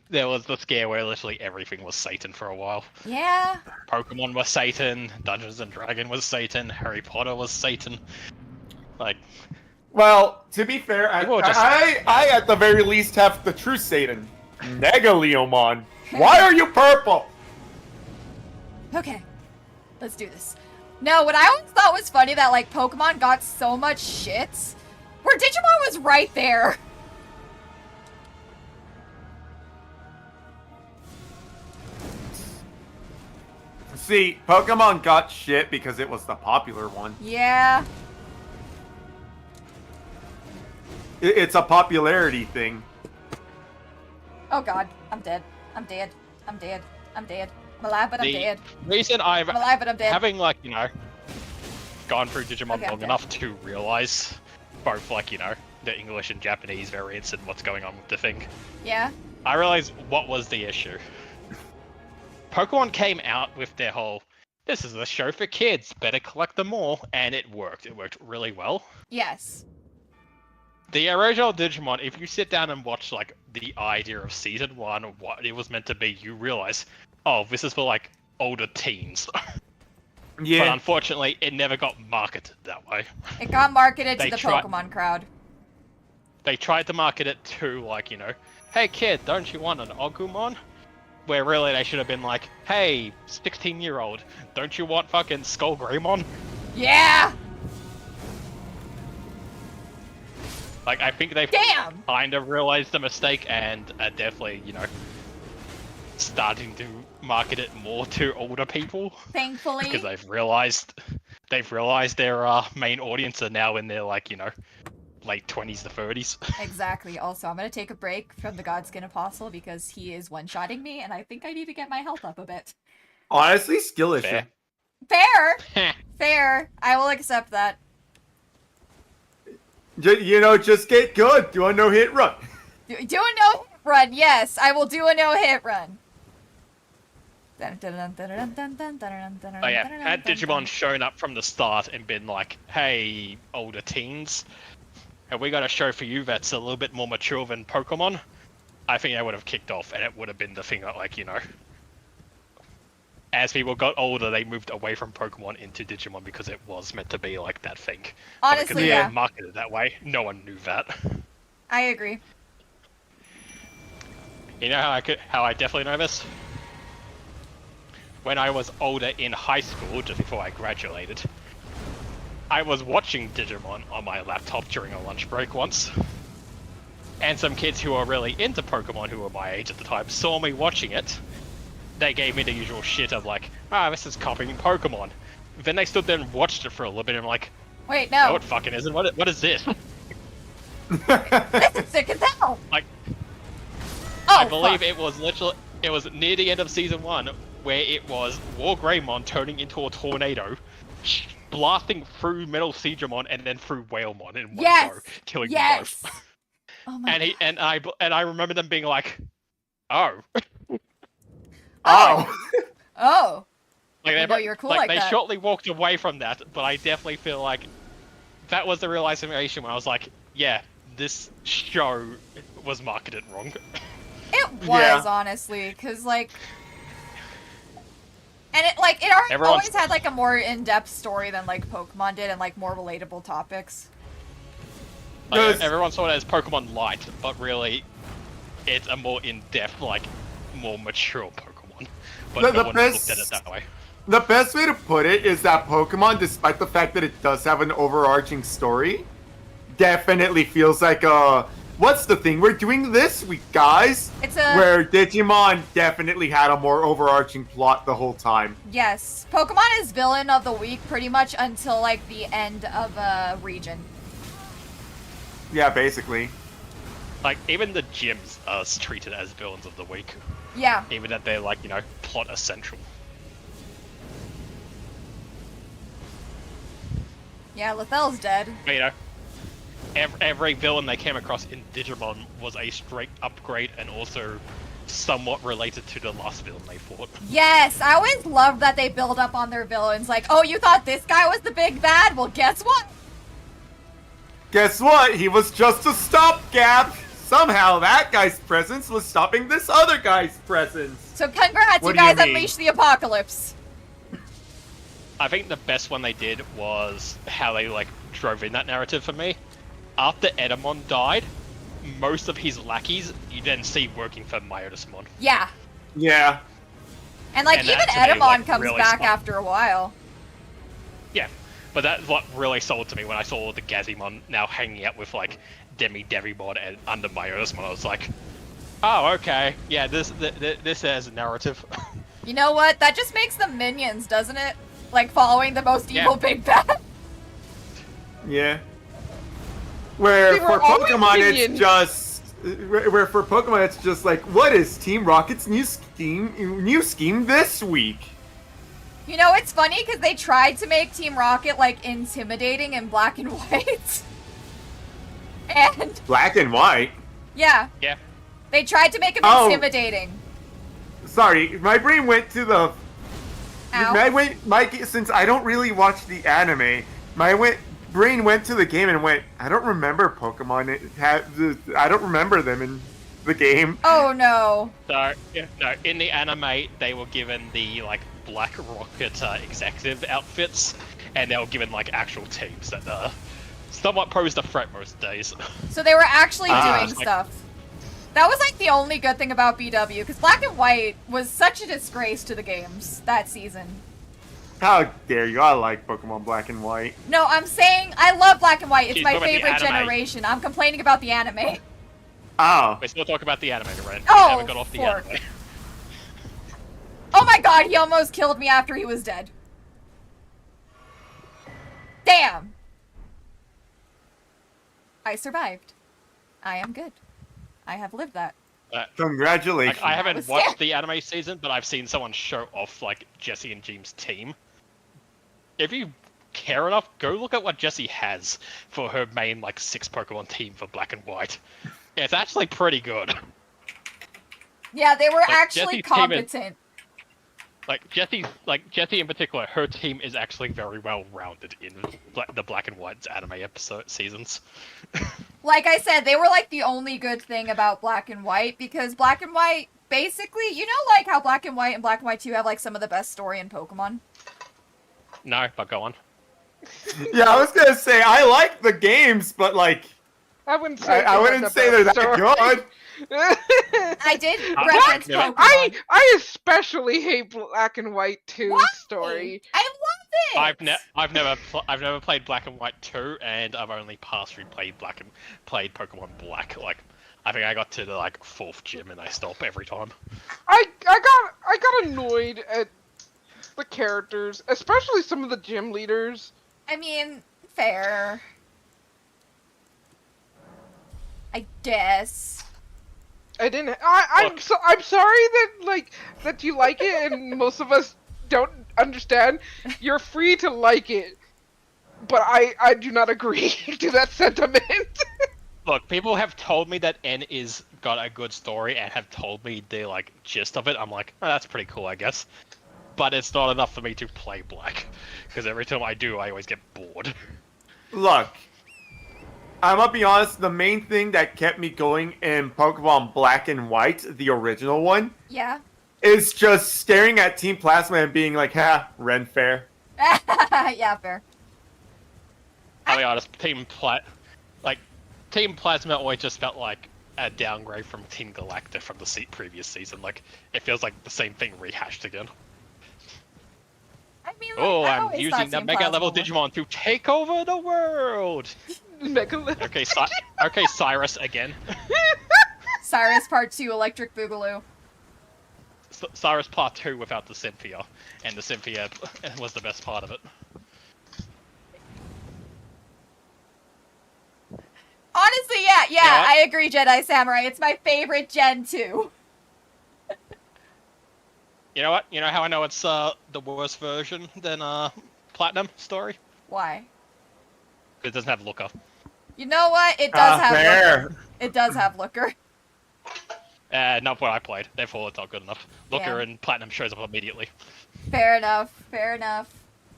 there was the scare where literally everything was Satan for a while. Yeah. Pokemon was Satan, Dungeons and Dragons was Satan, Harry Potter was Satan. Like, Well, to be fair, People just- I at the very least have the true Satan, Negaleomon. Why are you purple? Okay. Let's do this. No, what I always thought was funny that like Pokemon got so much shit where Digimon was right there. See, Pokemon got shit because it was the popular one. Yeah. It's a popularity thing. Oh god, I'm dead. I'm dead. I'm dead. I'm dead. I'm alive, but I'm the dead. reason I'm alive, but I'm dead. having, like, you know, gone through Digimon Okay, I'm long dead. enough to realize both, like, you know, the English and Japanese variants and what's going on with the thing, Yeah. I realized what was the issue. Pokemon came out with their whole, this is a show for kids, better collect them all, and it worked. It worked really well. Yes. The original Digimon, if you sit down and watch, like, the idea of Season 1, what it was meant to be, you realize, oh, this is for, like, older teens. But Yeah. unfortunately, it never got marketed that way. It got marketed to They the try- Pokemon crowd. They tried to market it to, like, you know, hey kid, don't you want an Agumon? Where really they should have been like, hey, 16-year-old, don't you want fucking Skullgreymon? Yeah! Like, I think they've Damn! kind of realized the mistake and are definitely, you know, starting to market it more to older people. Thankfully. Because they've realized their main audience are now in their, like, you know, late 20s to 30s. Exactly. Also, I'm gonna take a break from the Godskin Apostle because he is one-shotting me, and I think I need to get my health up a bit. Honestly, skill issue. Fair. Fair! Fair. I will accept that. Just get good. Do a no-hit run. Do a no-hit run, yes. I will do a no-hit run. Oh yeah, had Digimon shown up from the start and been like, hey, older teens, have we got a show for you that's a little bit more mature than Pokemon? I think they would have kicked off, and it would have been the thing that, like, you know, as people got older, they moved away from Pokemon into Digimon because it was meant to be like that thing. But because Honestly, they yeah. weren't marketed that way, no one knew that. I agree. You know how I definitely know this? When I was older in high school, just before I graduated, I was watching Digimon on my laptop during a lunch break once. And some kids who were really into Pokemon, who were my age at the time, saw me watching it. They gave me the usual shit of like, this is copying Pokemon. Then they stood there and watched it for a little bit and I'm like, Wait, no, no. it fucking isn't. What is this? This is sick as hell! Like, Oh, I believe fuck. it was literally... it was near the end of season 1 where it was War Greymon turning into a tornado, blasting through Metal Siegramon and then through Whalemon in one go, killing them both. Oh my god. And I remember them being like, oh. Oh. Oh. Like I know you're cool like they that. shortly walked away from that, but I definitely feel like that was the realization when I was like, yeah, this show was marketed wrong. It was, Yeah. honestly, because, like... And it, like, it already Everyone's- always had, like, a more in-depth story than, like, Pokemon did, and, like, more relatable topics. Like, Yes. everyone saw it as Pokemon Light, but really, it's a more in-depth, like, more mature Pokemon. But The no one best- looked at it that way. The best way to put it is that Pokemon, despite the fact that it does have an overarching story, definitely feels like a... What's the thing we're doing this week, guys? It's a... Where Digimon definitely had a more overarching plot the whole time. Yes. Pokemon is villain of the week pretty much until, like, the end of a region. Yeah, basically. Like, even the gyms are treated as villains of the week. Yeah. Even if they're, like, plot essential. Yeah, Lethel's dead. But, every villain they came across in Digimon was a straight upgrade and also somewhat related to the last villain they fought. Yes, I always loved that they build up on their villains. Like, oh, you thought this guy was the big bad? Well, guess what? Guess what? He was just a stopgap. Somehow that guy's presence was stopping this other guy's presence. So congrats, What you do you guys mean? unleashed the apocalypse. I think the best one they did was how they, like, drove in that narrative for me. After Edamon died, most of his lackeys you then see working for Myotismon. Yeah. Yeah. And, like, And even that to me, Edamon like, comes really back smart. after a while. Yeah, but that's what really sold to me when I saw the Gazimon now hanging out with, like, Devimon and under Myotismon. I was like, oh, okay, yeah, this has a narrative. You know what? That just makes them minions, doesn't it? Like, following the most Yeah. evil big bad. Yeah. Where They were for always Pokemon minions. it's just where for Pokemon it's just like, what is Team Rocket's new scheme this week? You know, it's funny because they tried to make Team Rocket, like, intimidating in black and white. And, Black and white. yeah, Yeah, they tried to make him Oh. intimidating. Sorry, my brain went to the Ow. since I don't really watch the anime, brain went to the game and went, I don't remember Pokemon. I don't remember them in the game. Oh, no. so, no, in the anime, they were given the, like, Black Rocket executive outfits, and they were given, like, actual teams that somewhat posed a threat most days. So they were actually doing like- stuff. That was, like, the only good thing about BW, because Black and White was such a disgrace to the games that season. How dare you? I like Pokemon Black and White. No, I'm saying I love Black and White. It's She's my talking about the favorite anime. generation. I'm complaining about the anime. Oh. We still talk about the anime, right? Oh, We haven't got off the fork. anime. Oh my god, he almost killed me after he was dead. Damn. I survived. I am good. I have lived that. Congratulations. Like, I was haven't scared. watched the anime season, but I've seen someone show off, like, Jesse and Jean's team. If you care enough, go look at what Jessie has for her main, like, 6 Pokemon team for Black and White. It's actually pretty good. Yeah, they were actually Jesse's team is- competent. Like, Jessie in particular, her team is actually very well rounded in the Black and White's anime episode seasons. Like I said, they were like the only good thing about Black and White, because Black and White, basically, you know, like how Black and White and Black and White 2 have like some of the best story in Pokemon? No, but go on. Yeah, I was gonna say I like the games, but like I wouldn't say. I wouldn't say they're that good. I did What? reference Never- Pokemon. I especially hate Black and White 2 Why? story. I love it! I've never played Black and White 2, and I've only passed through played Pokemon Black. Like, I think I got to the like 4th gym and I stop every time. I got annoyed at the characters, especially some of the gym leaders. I mean, fair. I guess. I didn't. I'm sorry that you like it, and most of us don't understand. You're free to like it, but I do not agree to that sentiment. Look, people have told me that N is got a good story and have told me the like gist of it. I'm like, oh, that's pretty cool, I guess. But it's not enough for me to play Black, because every time I do, I always get bored. Look, I'm gonna be honest, the main thing that kept me going in Pokemon Black and White, the original one, Yeah. is just staring at Team Plasma and being like, ha, Ren fair. Yeah, fair. I'll be honest, Team Plasma always just felt like a downgrade from Team Galactic from the previous season. Like, it feels like the same thing rehashed again. I mean, like, Oh, I I'm always using thought the Team Mega Plasma level was- Digimon to take over the world! Mega Okay, okay, Cyrus again. Cyrus Part 2 Electric Boogaloo. Cyrus Part 2 without the Cynthia, and the Cynthia was the best part of it. Honestly, yeah, You know what? I agree, Jedi Samurai. It's my favorite Gen 2. You know what? You know how I know it's the worst version than Platinum story? Why? Because it doesn't have Looker. You know what? It does have fair. Looker. It does have Looker. Not what I played. Therefore, it's not good enough. Looker Yeah. and Platinum shows up immediately. Fair enough. Fair enough.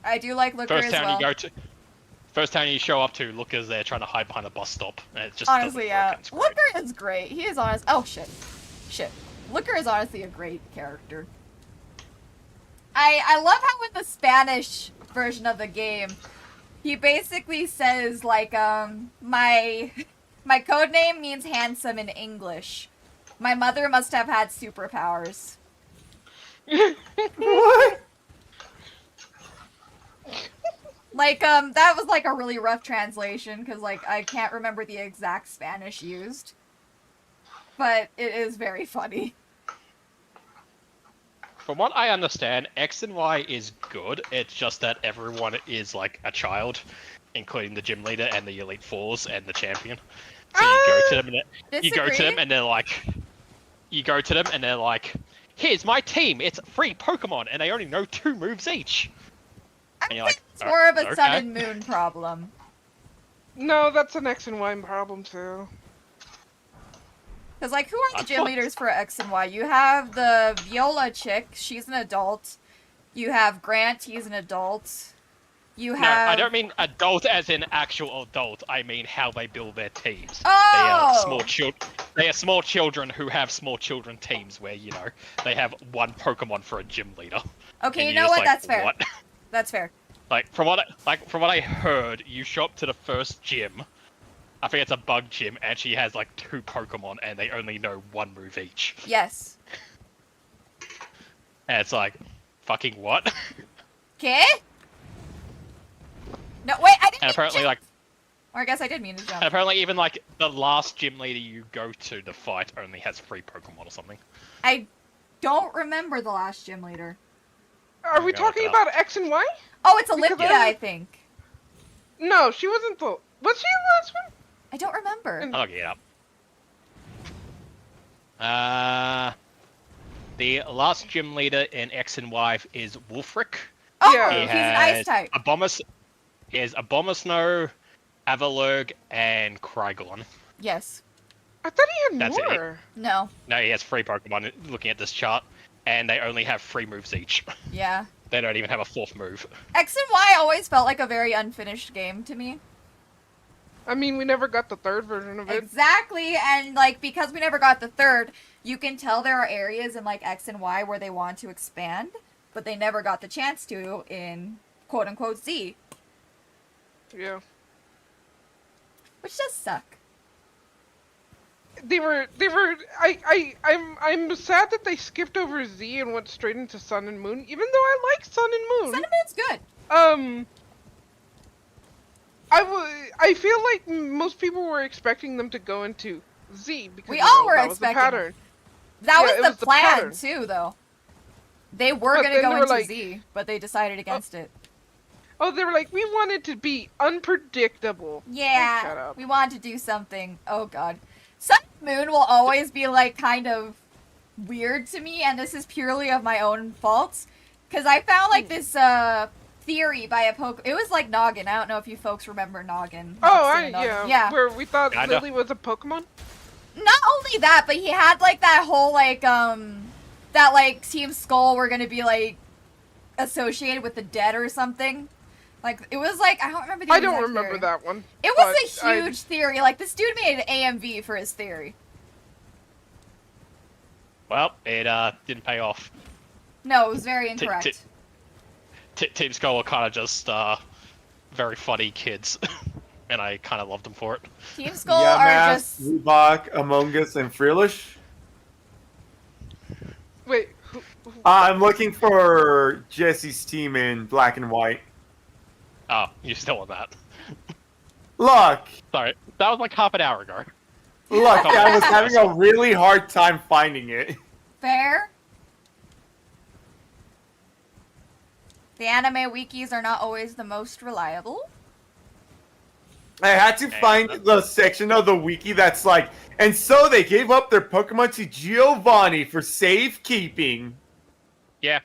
I do like Looker First as town well. you go to, first town you show up to, Looker's there trying to hide behind a bus stop, and it just doesn't Honestly, work, yeah. and it's great. Looker is great. He is honest. Oh shit. Shit. Looker is honestly a great character. I love how in the Spanish version of the game, he basically says like my code name means handsome in English. My mother must have had superpowers. What? Like that was like a really rough translation because like I can't remember the exact Spanish used. But it is very funny. From what I understand, X and Y is good. It's just that everyone is like a child, including the gym leader and the Elite Fours and the champion. So you go to them and you go to Disagree. them and they're like, "Here's my team. It's free Pokemon, and they only know 2 moves each." I And you're think like, it's more of a okay. Sun and Moon problem. No, that's an X and Y problem too. Because, like, who are the I gym thought- leaders for X and Y? You have the Viola chick, she's an adult. You have Grant, he's an adult. You No, have... I don't mean adult as in actual adult. I mean how they build their teams. Oh! They are small They are small children who have small children teams where they have 1 Pokemon for a gym leader. Okay, And you you're know just what? like, That's fair. What? That's fair. From what I heard, you show up to the first gym. I think it's a bug gym, and she has like 2 Pokemon, and they only know 1 move each. Yes. And it's like, fucking what? Okay? No, wait, I didn't And mean to apparently, jump. like, Or I guess I did mean to and jump. apparently, even like the last gym leader you go to the fight only has 3 Pokemon or something. I don't remember the last gym leader. Are we gotta look talking it up. about X and Y? Oh, it's Because Olympia, I think. No, she wasn't the. Was she the last one? I don't remember. And- I'll look it up. The last gym leader in X and Y is Wolfric. Oh, Yeah. he's an ice type. He has Abomasnow, Avalurg, and Krygon. Yes. I thought he had That's it. more. No. No, he has 3 Pokemon looking at this chart, and they only have 3 moves each. Yeah. They don't even have a 4th move. X and Y always felt like a very unfinished game to me. I mean, we never got the 3rd version of it. Exactly, and like because we never got the 3rd, you can tell there are areas in like X and Y where they want to expand, but they never got the chance to in quote unquote Z, Yeah. which does suck. I'm sad that they skipped over Z and went straight into Sun and Moon, even though I like Sun and Moon. Sun and Moon's good. I feel like most people were expecting them to go into Z because We all were that was the expecting. pattern. That Yeah, it was was the the plan pattern. too, though. They were But gonna then go they were into like- Z, but they decided against it. Oh, they were like, we want it to be unpredictable. Shut Yeah, up. we wanted to do something. Oh god. Sun and Moon will always be like kind of weird to me, and this is purely of my own faults. Because I found like this theory by a It was like Noggin. I don't know if you folks remember Noggin. Oh, Noggin. yeah. Where we thought Kinda. Lily was a Pokemon? Not only that, but he had like that whole like that like Team Skull were gonna be like associated with the dead or something. Like it was like I don't remember the I don't exact remember theory. that one. It was but a huge theory. Like this dude made an AMV for his theory. Well, it didn't pay off. No, it was very incorrect. Team Skull were kind of just very funny kids, and I kind of loved them for it. Team Skull are just Rubok, Among Us, and Freelish. Wait, who I'm looking for Jesse's team in black and white. Oh, you're still on that. Look! Sorry, that was like half an hour ago. Look, I was having a really hard time finding it. fair. The anime wikis are not always the most reliable. I had to find the section of the wiki that's like, and so they gave up their Pokemon to Giovanni for safekeeping. Yeah.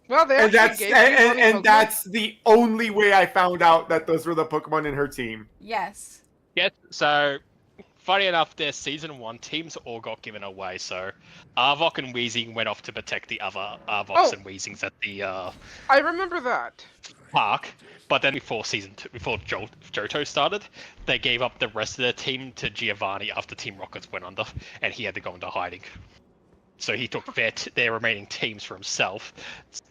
Well, they And actually that's gave me one Pokemon. that's the only way I found out that those were the Pokemon in her team. Yes. Yeah, so, funny enough, their Season 1 teams all got given away, so Arbok and Weezing went off to protect the other Arboks and Weezings at the I remember that. park, but then before Season 2, before Johto started, they gave up the rest of their team to Giovanni after Team Rockets went under, and he had to go into hiding. So he took their remaining teams for himself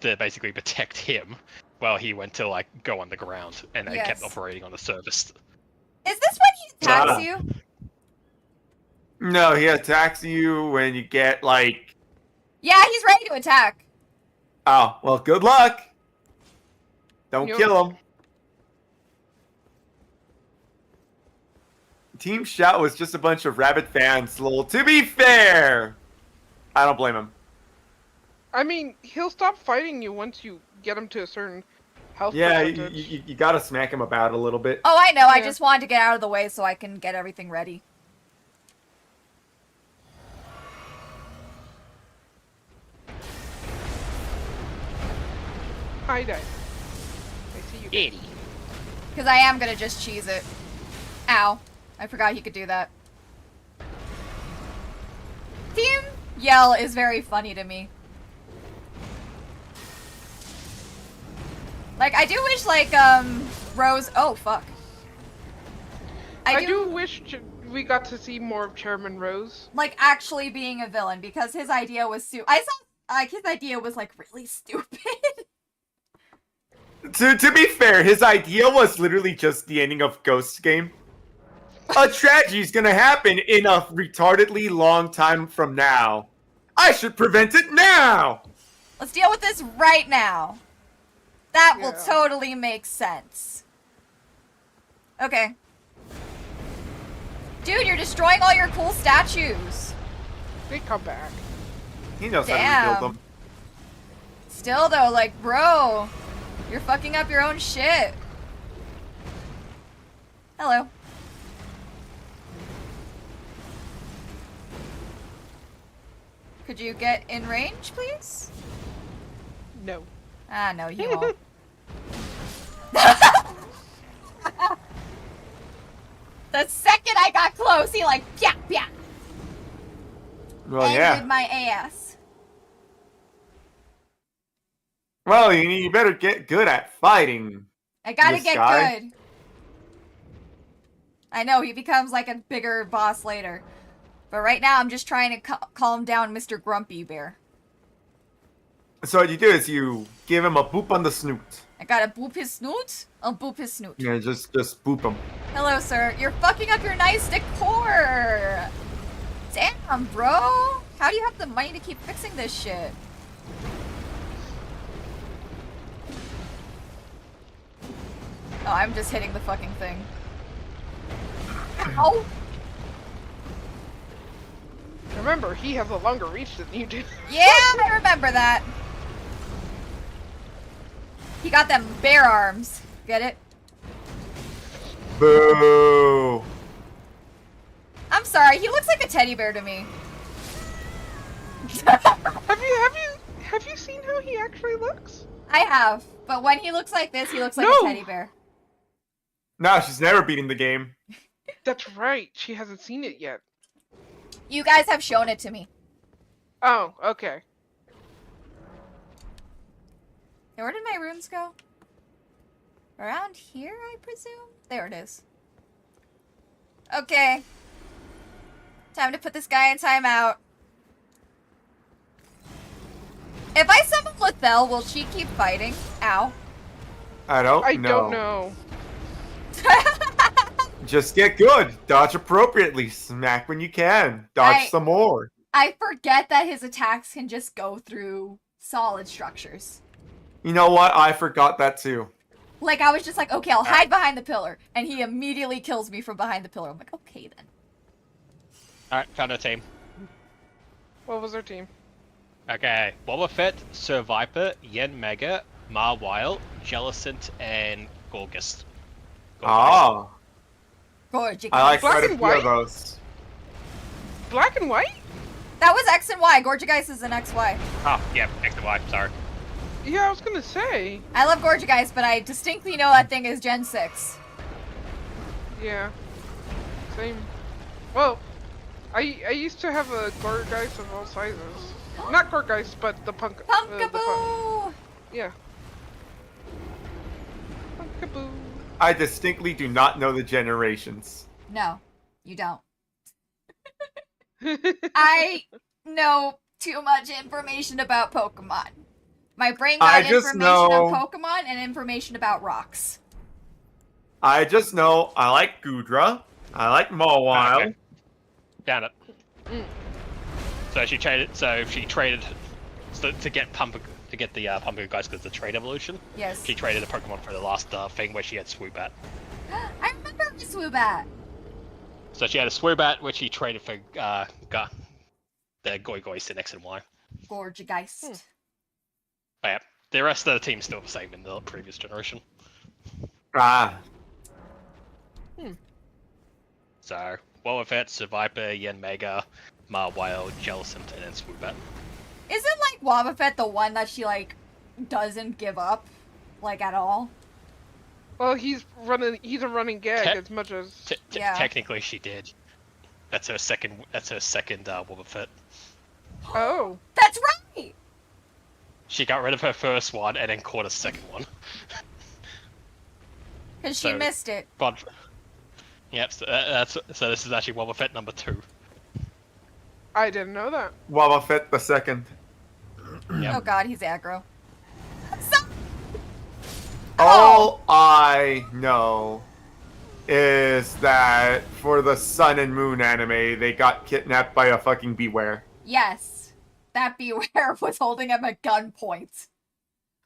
to basically protect him, while he went to, like, go underground, and they kept operating on the surface. Is this when he attacks you? No, he attacks you when you get like. Yeah, he's ready to attack. Oh, well, good luck. Don't Yep. kill him. Team Shout was just a bunch of Rabbit fans, lol. To be fair, I don't blame him. I mean, he'll stop fighting you once you get him to a certain health Yeah, percentage. you gotta smack him about a little bit. Oh, I know. I Yeah. just wanted to get out of the way so I can get everything ready. Hi, Dad. I see you. Eddie. Because I am going to just cheese it. Ow. I forgot he could do that. Team Yell is very funny to me. Like, I do wish, like, Rose... Oh, fuck. I do wish we got to see more of Chairman Rose. Like, actually being a villain, because his idea was I saw, like, his idea was, like, really stupid. To be fair, his idea was literally just the ending of Ghost Game. A tragedy's gonna happen in a retardedly long time from now. I should prevent it now! Let's deal with this right now. That will Yeah. totally make sense. Okay. Dude, you're destroying all your cool statues. They come back. He knows how to Damn. rebuild them. Still, though, like, bro, you're fucking up your own shit. Hello. Could you get in range, please? No. Ah, no, you won't. The second I got close, he like, yeah, yeah. Well, Ended yeah. my ass. Well, you better get good at fighting. I gotta This get guy? good. I know, he becomes like a bigger boss later. But right now, I'm just trying to calm down Mr. Grumpy Bear. So what you do is you give him a boop on the snoot. I gotta boop his snoot? I'll boop his snoot. Yeah, just boop him. Hello, sir. You're fucking up your nice decor! Damn, bro! How do you have the money to keep fixing this shit? Oh, I'm just hitting the fucking thing. Ow! Remember, he has a longer reach than you do. Yeah, I remember that. He got them bear arms. Get it? Boo! I sorry. He looks like a teddy bear to me. Have you seen how he actually looks? I have, but when he looks like this, he looks like No. a teddy bear. No, she's never beating the game. That's right. She hasn't seen it yet. You guys have shown it to me. Oh, okay. Hey, where did my runes go? Around here, I presume? There it is. Okay. Time to put this guy in timeout. If I summon Lethel, will she keep fighting? Ow. I don't I know. don't know. Just get good. Dodge appropriately. Smack when you can. Dodge some more. I forget that his attacks can just go through solid structures. You know what? I forgot that too. Like, I was just like, okay, I'll hide behind the pillar. And he immediately kills me from behind the pillar. I'm like, okay then. Alright, found a team. What was our team? Okay, Boba Fett, Sir Viper, Yen Mega, Marwile, Jellicent, and Gorgus. Ah. Gorgeous. I like Black quite a and few of white? those. Black and white? That was X and Y. Gorgeous is an XY. Oh, yeah, X and Y, sorry. Yeah, I was gonna say. I love Gorgeous, but I distinctly know that thing is Gen 6. Yeah. Same. Well, I used to have a Gorgeist of all sizes. Not Gorgeist, but the punk. Punkaboo! Yeah. Punkaboo. I distinctly do not know the generations. No, you don't. I know too much information about Pokemon. My brain got I just information know- of Pokemon and information about rocks. I just know I like Goodra. I like Mawile. Okay. Down it. So she traded. To get the Pumpkin guys because the trade evolution. Yes. She traded a Pokemon for the last thing where she had Swoobat. I remember the Swoobat. So she had a Swoobat which she traded for the Goygoist in X and Y. Gorgegeist. But yeah, the rest of the team's still the same in the previous generation. Ah. So Boba Fett, Sir Viper, Yen Mega, Marwile, Jellicent, and then Swoobat. Isn't like Wobbuffet the one that she like doesn't give up, like at all? Well, he's a running gag Te- as much as. Yeah. Technically, she did. That's her second. Boba Fett. Oh. That's right. She got rid of her first one and then caught a second one. Because she So- missed it. But yep. So this is actually Boba Fett number 2. I didn't know that. Wobbuffet the second. Yep. Oh god, he's aggro. So- All I know is that for the Sun and Moon anime, they got kidnapped by a fucking Beware. Yes. That Beware was holding him at gunpoint.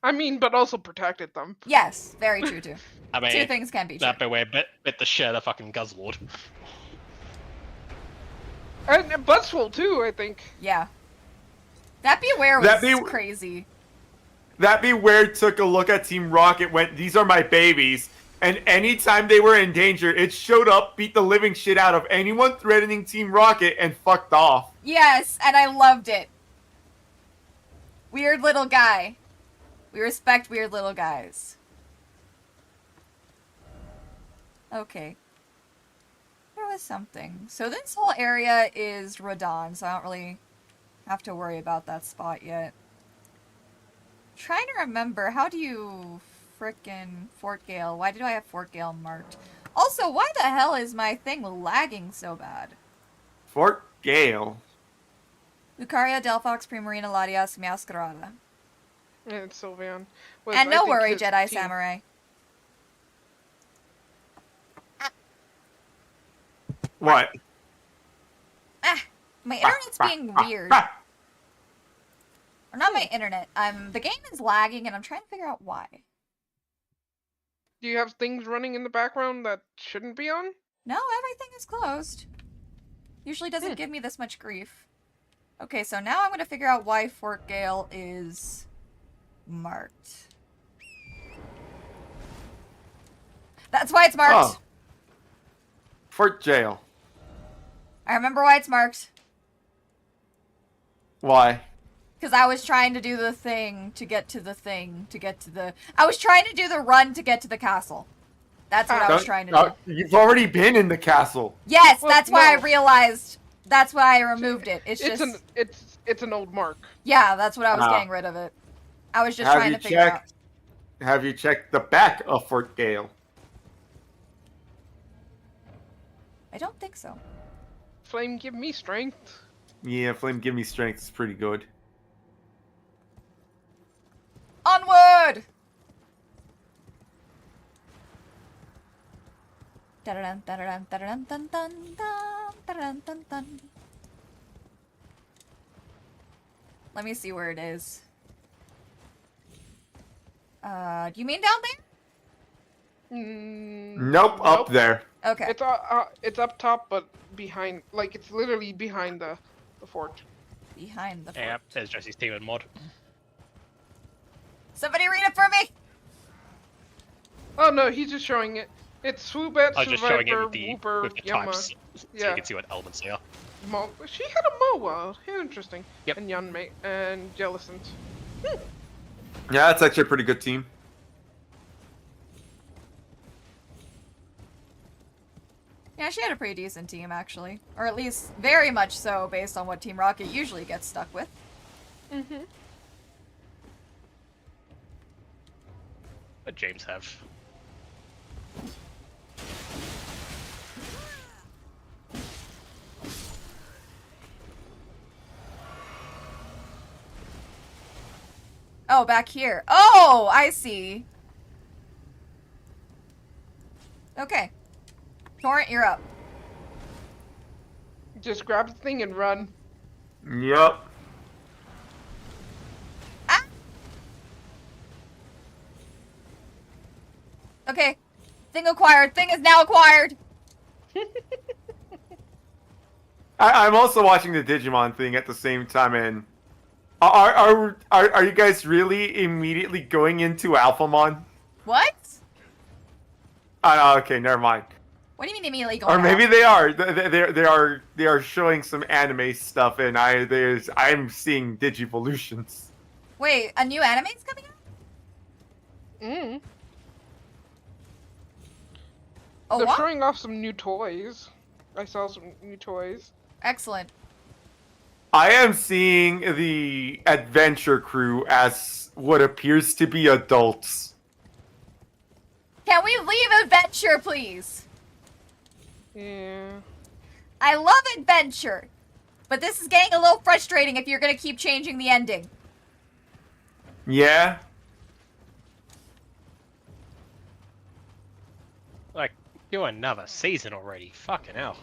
I mean, but also protected them. Yes, very true too. I mean, Two things can be true. that Beware bit the shit out of fucking Guzzlord. And Buzzwole too, I think. Yeah. That Beware was That Be- crazy. That Beware took a look at Team Rocket, went, "These are my babies." And anytime they were in danger, it showed up, beat the living shit out of anyone threatening Team Rocket, and fucked off. Yes, and I loved it. Weird little guy. We respect weird little guys. Okay. There was something. So this whole area is Radon, so I don't really have to worry about that spot yet. Trying to remember, how do you frickin' Fort Gale? Why do I have Fort Gale marked? Also, why the hell is my thing lagging so bad? Fort Gale. Lucaria, Delphox, Primarina, Latias, Meowscarada. And Sylveon. was, And I no think, worry, his Jedi team. Samurai. What? Ah, my internet's being weird. Or not my internet. The game is lagging and I'm trying to figure out why. Do you have things running in the background that shouldn't be on? No, everything is closed. Usually doesn't give me this much grief. Okay, so now I'm going to figure out why Fort Gale is marked. That's why it's marked. Oh. Fort Jail. I remember why it's marked. Why? Because I was trying to do the thing to get to the thing to get to the... I was trying to do the run to get to the castle. That's what I was trying to do. You've already been in the castle. Yes, Well, that's why I no. realized. That's why I removed it. It's It's just... it's an old mark. Yeah, that's what I was Ah. getting rid of it. I was just Have trying you to figure out. Have you checked the back of Fort Gale? I don't think so. Flame, give me strength. Yeah, Flame Give Me Strength is pretty good. Onward! Da-da-dun, da-da-dun, da-da-dun, dun, dun, dun, da-da-dun, dun, dun. Let me see where it is. Do you mean down there? Nope, up there. Okay. It's up top, but behind, like it's literally behind the fort. Behind the fort. Yep, there's Jesse's team and mod. Somebody read it for me! Oh no, he's just showing it. It's Swoobat, I was just showing Survivor, it Wooper, with the Yama. types, so Yeah. you can see what elements they are. She had a Moa. Interesting. Yep. And Yanmei and Jellicent. Yeah, that's actually a pretty good team. Yeah, she had a pretty decent team, actually. Or at least very much so, based on what Team Rocket usually gets stuck with. Mm-hmm. But James have. Oh, back here. Oh, I see. Okay. Torrent, you're up. Just grab the thing and run. Yup. Ah! Okay. Thing acquired. Thing is now acquired. I'm also watching the Digimon thing at the same time, and are you guys really immediately going into Alphamon? What? Okay, never mind. What do you mean immediately going Or maybe out? they are. They are showing some anime stuff, and I'm seeing Digivolutions. Wait, a new anime's coming out? Mm. Oh, They're what? showing off some new toys. I saw some new toys. Excellent. I am seeing the adventure crew as what appears to be adults. Can we leave adventure, please? Yeah. I love adventure. But this is getting a little frustrating if you're gonna keep changing the ending. Yeah. Like, do another season already. Fucking hell.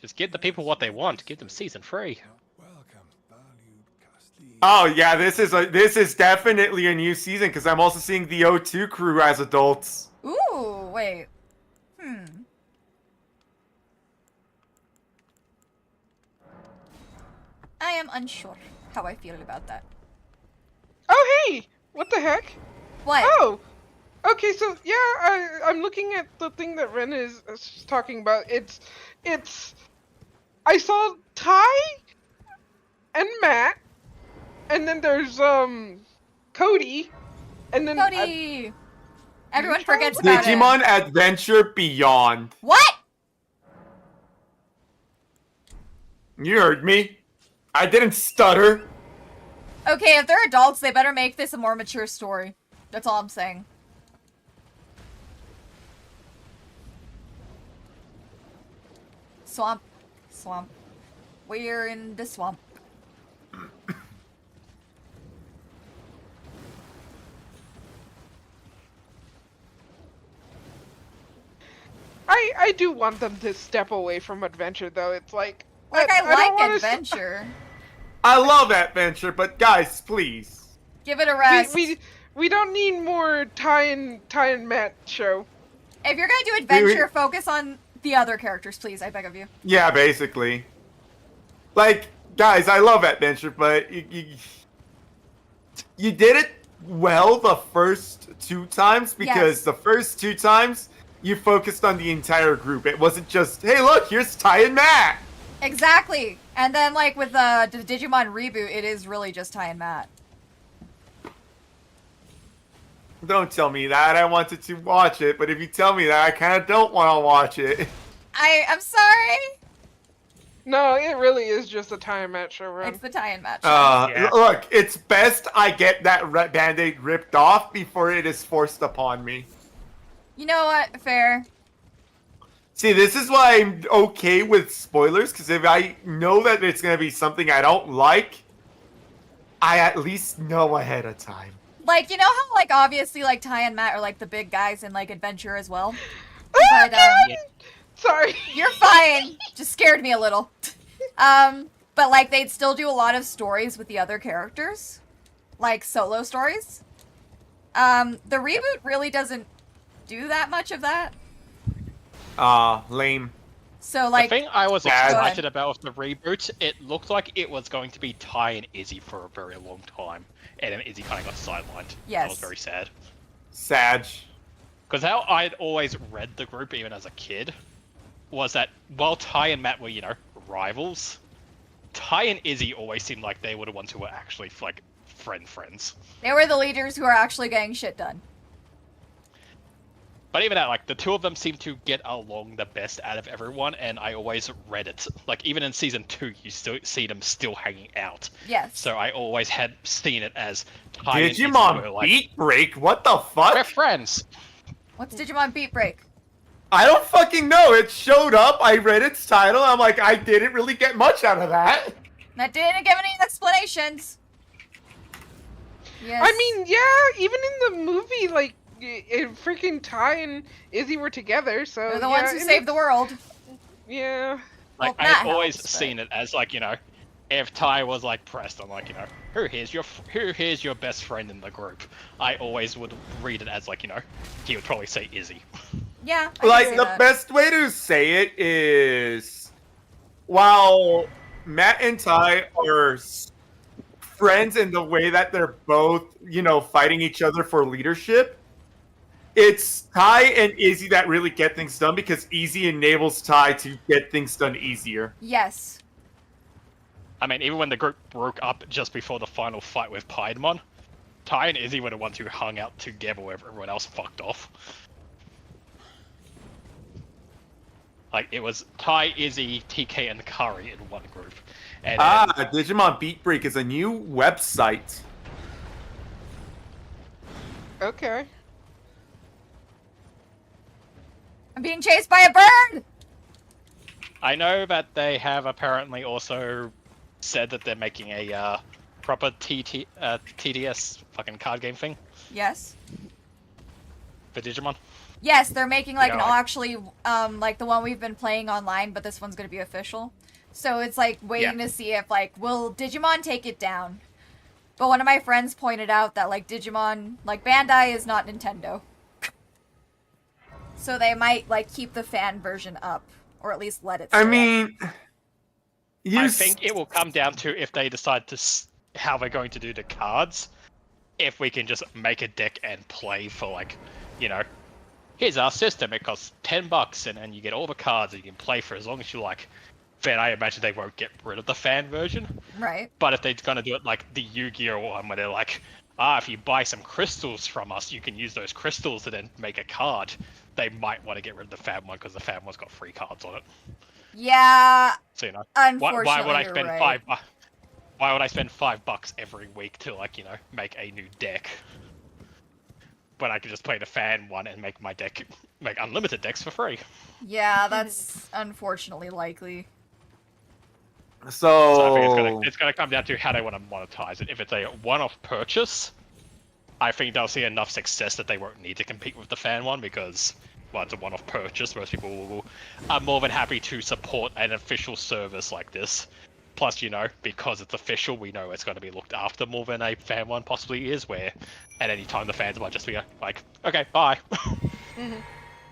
Just give the people what they want. Give them season 3. Oh yeah, this is definitely a new season because I'm also seeing the O2 crew as adults. Ooh, wait. I am unsure how I feel about that. Oh hey! What the heck? What? Oh! Okay, so yeah, I'm looking at the thing that Ren is talking about. It's I saw Ty and Matt, and then there's Cody, and then Cody! Everyone Child? forgets about it. Digimon Adventure Beyond. What? You heard me. I didn't stutter. Okay, if they're adults, they better make this a more mature story. That's all I'm saying. Swamp. Swamp. We're in the swamp. I do want them to step away from adventure though. It's like Like, I don't like wanna adventure. I love Adventure, but guys, please. Give it a rest. We don't need more Ty and Matt show. If you're gonna do adventure, focus on the other characters, please. I beg of you. Yeah, basically. Like, guys, I love Adventure, but you did it well the first 2 times because Yes. the first 2 times you focused on the entire group. It wasn't just, hey, look, here's Ty and Matt. Exactly. And then, like, with the Digimon reboot, it is really just Ty and Matt. Don't tell me that. I wanted to watch it, but if you tell me that, I kind of don't want to watch it. I'm sorry. No, it really is just a time match show run. It's the Ty and Matt show. Yeah. Look, it's best I get that Band-Aid ripped off before it is forced upon me. You know what? Fair. See, this is why I'm okay with spoilers, because if I know that it's going to be something I don't like, I at least know ahead of time. Like, you know how, like, obviously, like, Ty and Matt are, like, the big guys in, like, Adventure as well? But, Sorry. you're fine. Just scared me a little. But, like, they'd still do a lot of stories with the other characters. Like, solo stories. The reboot really doesn't do that much of that. Lame. So, like... The thing I was Bad. excited about with the reboot, it looked like it was going to be Ty and Izzy for a very long time. And then Izzy kind of got sidelined. Yes. I was very sad. Sag. Because how I'd always read the group, even as a kid, was that while Ty and Matt were, you know, rivals, Ty and Izzy always seemed like they were the ones who were actually, like, friends. They were the leaders who are actually getting shit done. But even that, like, the two of them seem to get along the best out of everyone, and I always read it. Like, even in Season 2, you still see them still hanging out. Yes. So I always had seen it as Ty and Izzy were, Digimon like, Beat Break? What the we're fuck? friends! What's Digimon Beat Break? I don't fucking know. It showed up. I read its title. I'm like, I didn't really get much out of that. That didn't give any explanations. Yes. I mean, yeah, even in the movie, like, freaking Ty and Izzy were together, so they're the yeah, ones who saved the world. Yeah. Like, Well, I that had always helps, but- seen it as, like, you know, if Ty was, like, pressed on, like, you know, who here's your best friend in the group, I always would read it as, like, you know, he would probably say Izzy. Yeah. I Like, can see the that. best way to say it is, while Matt and Ty are friends in the way that they're both, you know, fighting each other for leadership, it's Ty and Izzy that really get things done because Izzy enables Ty to get things done easier. Yes. I mean, even when the group broke up just before the final fight with Piedmon, Ty and Izzy were the ones who hung out together where everyone else fucked off. Like, it was Ty, Izzy, TK, and Kari in one group. And then- Digimon Beat Break is a new website. Okay. I'm being chased by a bird! I know that they have apparently also said that they're making a proper TDS fucking card game thing Yes. for Digimon. Yes, they're making like You an know, like- actually like the one we've been playing online, but this one's gonna be official. So it's like waiting to see if like will Digimon take it down. But one of my friends pointed out that like Digimon, like Bandai is not Nintendo. So they might like keep the fan version up, or at least let it. I stay up. mean, I think it will come down to if they decide to how they're going to do the cards. If we can just make a deck and play for like, you know, here's our system. It costs $10, and then you get all the cards, and you can play for as long as you like. Then I imagine they won't get rid of the fan version. Right. But if they're gonna do it like the Yu-Gi-Oh one, where they're like, if you buy some crystals from us, you can use those crystals to then make a card. They might want to get rid of the fan one because the fan one's got free cards on it. Yeah. So you know, Unfortunately, why would I you're spend right. Why would I spend $5 every week to like you know make a new deck? But I could just play the fan one and make my deck, make unlimited decks for free. Yeah, that's unfortunately likely. So I think it's gonna come down to how they want to monetize it. If it's a one-off purchase, I think they'll see enough success that they won't need to compete with the fan one because, well, it's a one-off purchase. Most people are more than happy to support an official service like this. Plus, you know, because it's official, we know it's going to be looked after more than a fan one possibly is, where at any time the fans might just be like, okay, bye.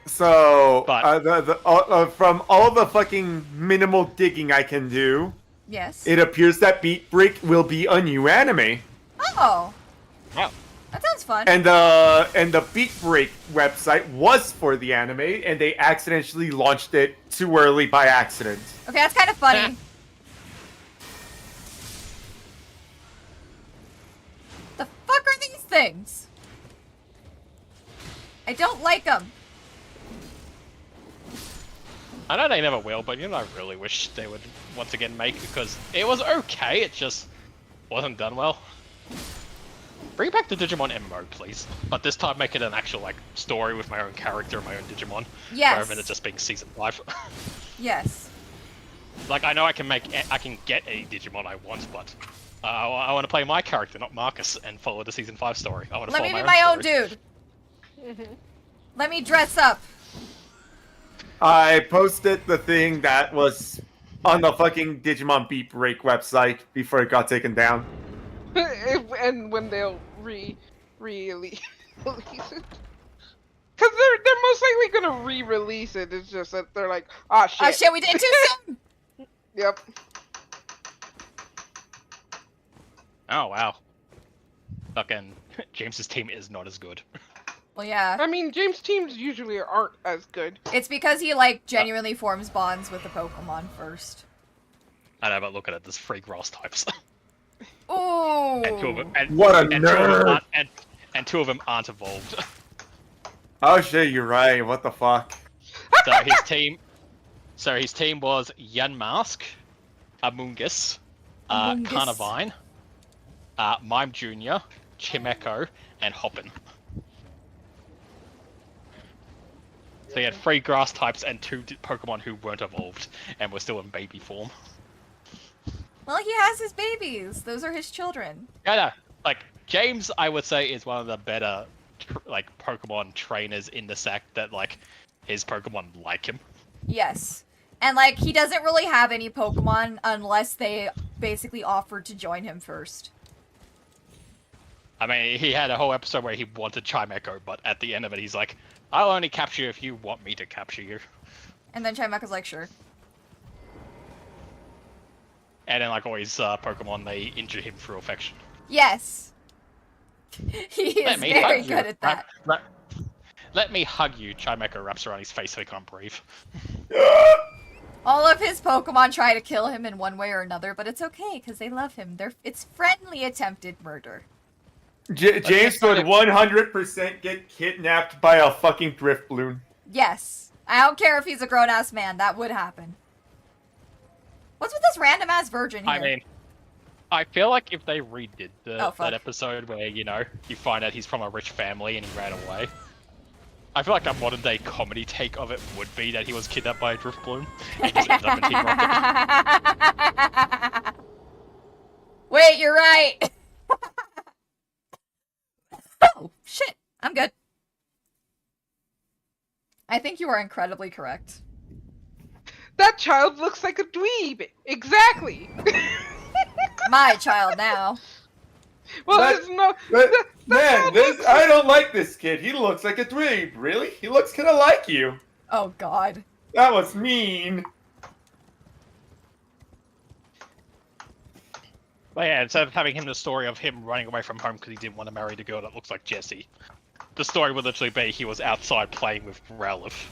So, But- from all the fucking minimal digging I can do, Yes. it appears that Beat Break will be a new anime. Oh. Wow. That sounds fun. And the Beat Break website was for the anime, and they accidentally launched it too early by accident. Okay, that's kind of funny. The fuck are these things? I don't like them. I know they never will, but you know, I really wish they would once again make, because it was okay, it just wasn't done well. Bring back the Digimon MMO, please. But this time make it an actual, like, story with my own character and my own Digimon. Yes. Rather than it just being Season 5. Yes. Like, I know I can get any Digimon I want, but I want to play my character, not Marcus, and follow the Season 5 story. I want to Let follow me be my my own own story. dude. Let me dress up. I posted the thing that was on the fucking Digimon Beat Break website before it got taken down. And when they'll release it, because they're most likely gonna re-release it. It's just that they're like, ah, shit. Oh shit, we did it too soon. Yep. Oh, wow. Fucking James's team is not as good. Well, yeah. I mean, James' teams usually aren't as good. It's because he, like, genuinely forms bonds with the Pokemon first. I know, but look at it, there's 3 grass types. Ooh. And 2 of them, What a and 2 of them nerd! aren't, and 2 of them aren't evolved. Oh shit, you're right. What the fuck? So his team was Yanmask, Amoonguss, Carnivine, Mime Jr., Chimecho, and Hoppin. So he had 3 grass types and 2 Pokemon who weren't evolved and were still in baby form. Well, he has his babies. Those are his children. Yeah, like James, I would say is one of the better like Pokemon trainers in the sack that like his Pokemon like him. Yes. And, like, he doesn't really have any Pokemon unless they basically offered to join him first. I mean, he had a whole episode where he wanted Chimecho, but at the end of it, he's like, I'll only capture you if you want me to capture you. And then Chimecho's like, sure. And then, like always, Pokemon, they injure him through affection. Yes. He is very good at that. Let me hug you. Chimecho wraps around his face so he can't breathe. All of his Pokemon try to kill him in one way or another, but it's okay, because they love him. It's friendly attempted murder. James would 100% get kidnapped by a fucking drift balloon. Yes. I don't care if he's a grown-ass man. That would happen. What's with this random-ass virgin here? I mean, I feel like if they redid Oh, fuck. that episode where, you know, you find out he's from a rich family and he ran away, I feel like a modern day comedy take of it would be that he was kidnapped by a drift balloon. He just ended up in Team Rocket. Wait, you're right. Oh, shit. I'm good. I think you are incredibly correct. That child looks like a dweeb. Exactly. My child now. Well, That- there's no. Man, I don't like this kid. He looks like a dweeb. Really? He looks kind of like you. Oh, God. That was mean. But yeah, instead of having him the story of him running away from home because he didn't want to marry the girl that looks like Jessie, the story would literally be he was outside playing with Rowlif.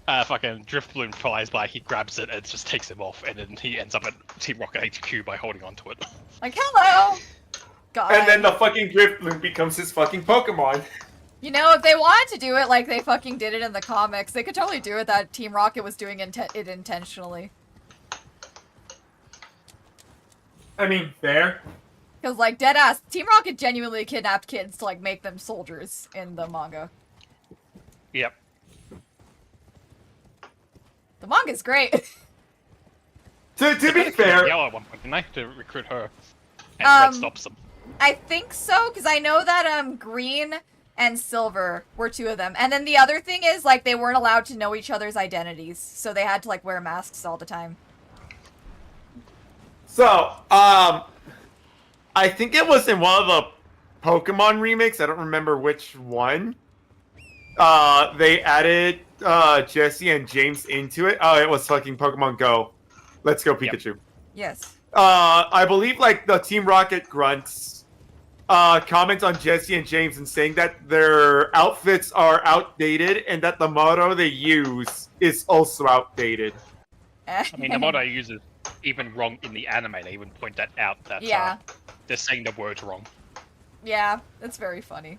Fucking drift balloon flies by, he grabs it and it just takes him off, and then he ends up at Team Rocket HQ by holding onto it. Like, hello! God. And then the fucking drift balloon becomes his fucking Pokemon. You know, if they wanted to do it like they fucking did it in the comics, they could totally do it that Team Rocket was doing it intentionally. I mean, fair. Because, like, deadass, Team Rocket genuinely kidnapped kids to, like, make them soldiers in the manga. Yep. The manga's great. To be fair, Yellow at one point, didn't they? To recruit her. And Red stops them. I think so, because I know that, Green and Silver were 2 of them. And then the other thing is, like, they weren't allowed to know each other's identities, so they had to, like, wear masks all the time. so, I think it was in one of the Pokemon remakes, I don't remember which one. They added, Jesse and James into it. Oh, it was fucking Pokemon Go. Let's go, Pikachu. Yes. I believe, like, the Team Rocket grunts, comment on Jesse and James and saying that their outfits are outdated and that the motto they use is also outdated. I mean, the motto uses even wrong in the anime. They even point that out that Yeah. they're saying the words wrong. Yeah, that's very funny.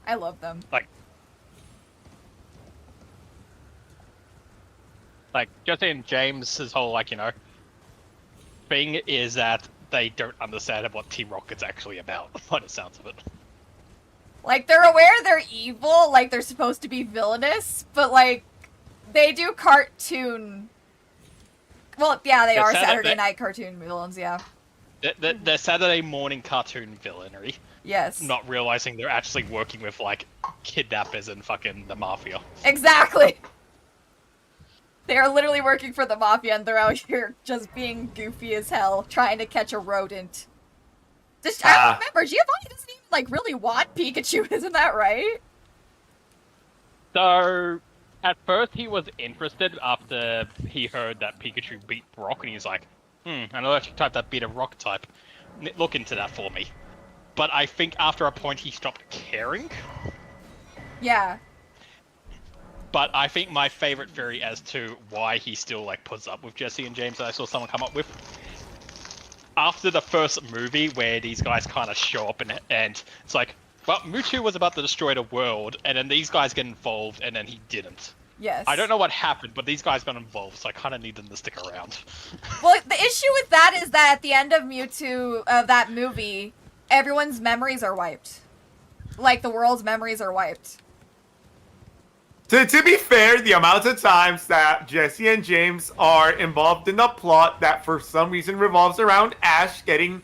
I love them. Like Jesse and James's whole thing is that they don't understand what Team Rocket's actually about, by the sounds of it. Like, they're aware they're evil, like, they're supposed to be villainous, but, like, they do cartoon... Well, yeah, they are Saturday night cartoon villains, yeah. They're Saturday morning cartoon villainy. Yes. Not realizing they're actually working with, like, kidnappers and fucking the mafia. Exactly! They are literally working for the mafia and they're out here just being goofy as hell, trying to catch a rodent. I don't remember, Giovanni doesn't even, like, really want Pikachu, isn't that right? So, at first he was interested after he heard that Pikachu beat Brock, and he's like, I know that type that beat a rock type. Look into that for me. But I think after a point he stopped caring. Yeah. But I think my favorite theory as to why he still, like, puts up with Jesse and James that I saw someone come up with, after the first movie where these guys kind of show up and it's like, well, Mewtwo was about to destroy the world, and then these guys get involved, and then he didn't. Yes. I don't know what happened, but these guys got involved, so I kind of need them to stick around. Well, the issue with that is that at the end of Mewtwo, of that movie, everyone's memories are wiped. Like, the world's memories are wiped. To be fair, the amount of times that Jesse and James are involved in the plot that for some reason revolves around Ash getting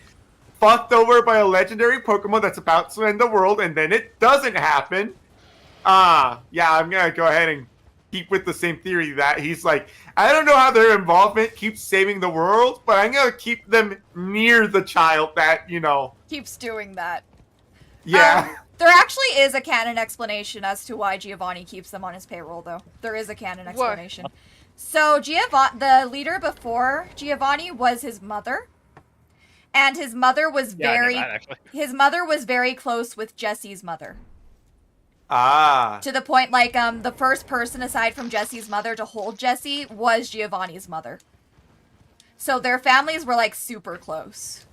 fucked over by a legendary Pokemon that's about to end the world, and then it doesn't happen. Yeah, I'm gonna go ahead and keep with the same theory that he's like, I don't know how their involvement keeps saving the world, but I'm gonna keep them near the child that, Keeps doing that. Yeah. There actually is a canon explanation as to why Giovanni keeps them on his payroll, though. There is a canon explanation. What? So, the leader before Giovanni was his mother. And his mother was his mother was very close with Jesse's mother. To the point, like, the first person aside from Jesse's mother to hold Jesse was Giovanni's mother. So their families were, like, super close.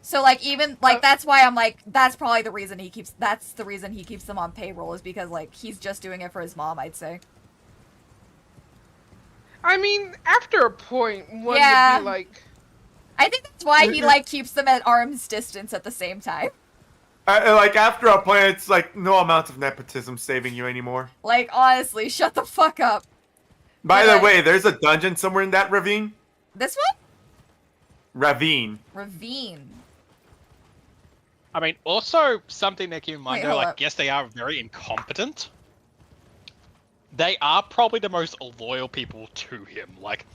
So, like, even, like, that's why I'm like, that's probably the reason he keeps them on payroll, is because, like, he's just doing it for his mom, I'd say. I mean, after a point, one would be like... I think that's why he, like, keeps them at arm's distance at the same time. Like, after a point, it's like, no amount of nepotism saving you anymore. Like, honestly, shut the fuck up. By the way, there's a dungeon somewhere in that ravine. This one? Ravine. Ravine. I mean, also, something to keep in mind, though, up. yes, they are very incompetent. They are probably the most loyal people to him. Like,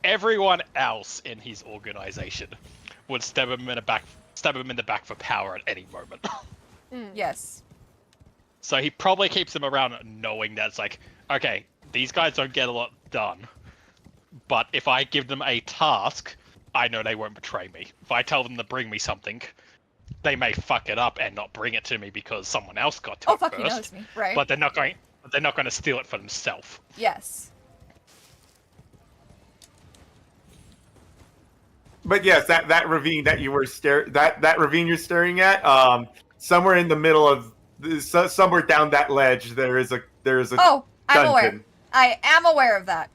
everyone else in his organization would stab him in the back for power at any moment. Yes. So he probably keeps them around knowing that it's like, okay, these guys don't get a lot done, but if I give them a task, I know they won't betray me. If I tell them to bring me something, they may fuck it up and not bring it to me because someone else got to it fuck, first. he knows me, right? But they're not going to steal it for themselves. Yes. But yes, that ravine that you were that ravine you're staring at, somewhere in the middle of somewhere down that ledge, there is a Oh, I'm dungeon. aware. I am aware of that.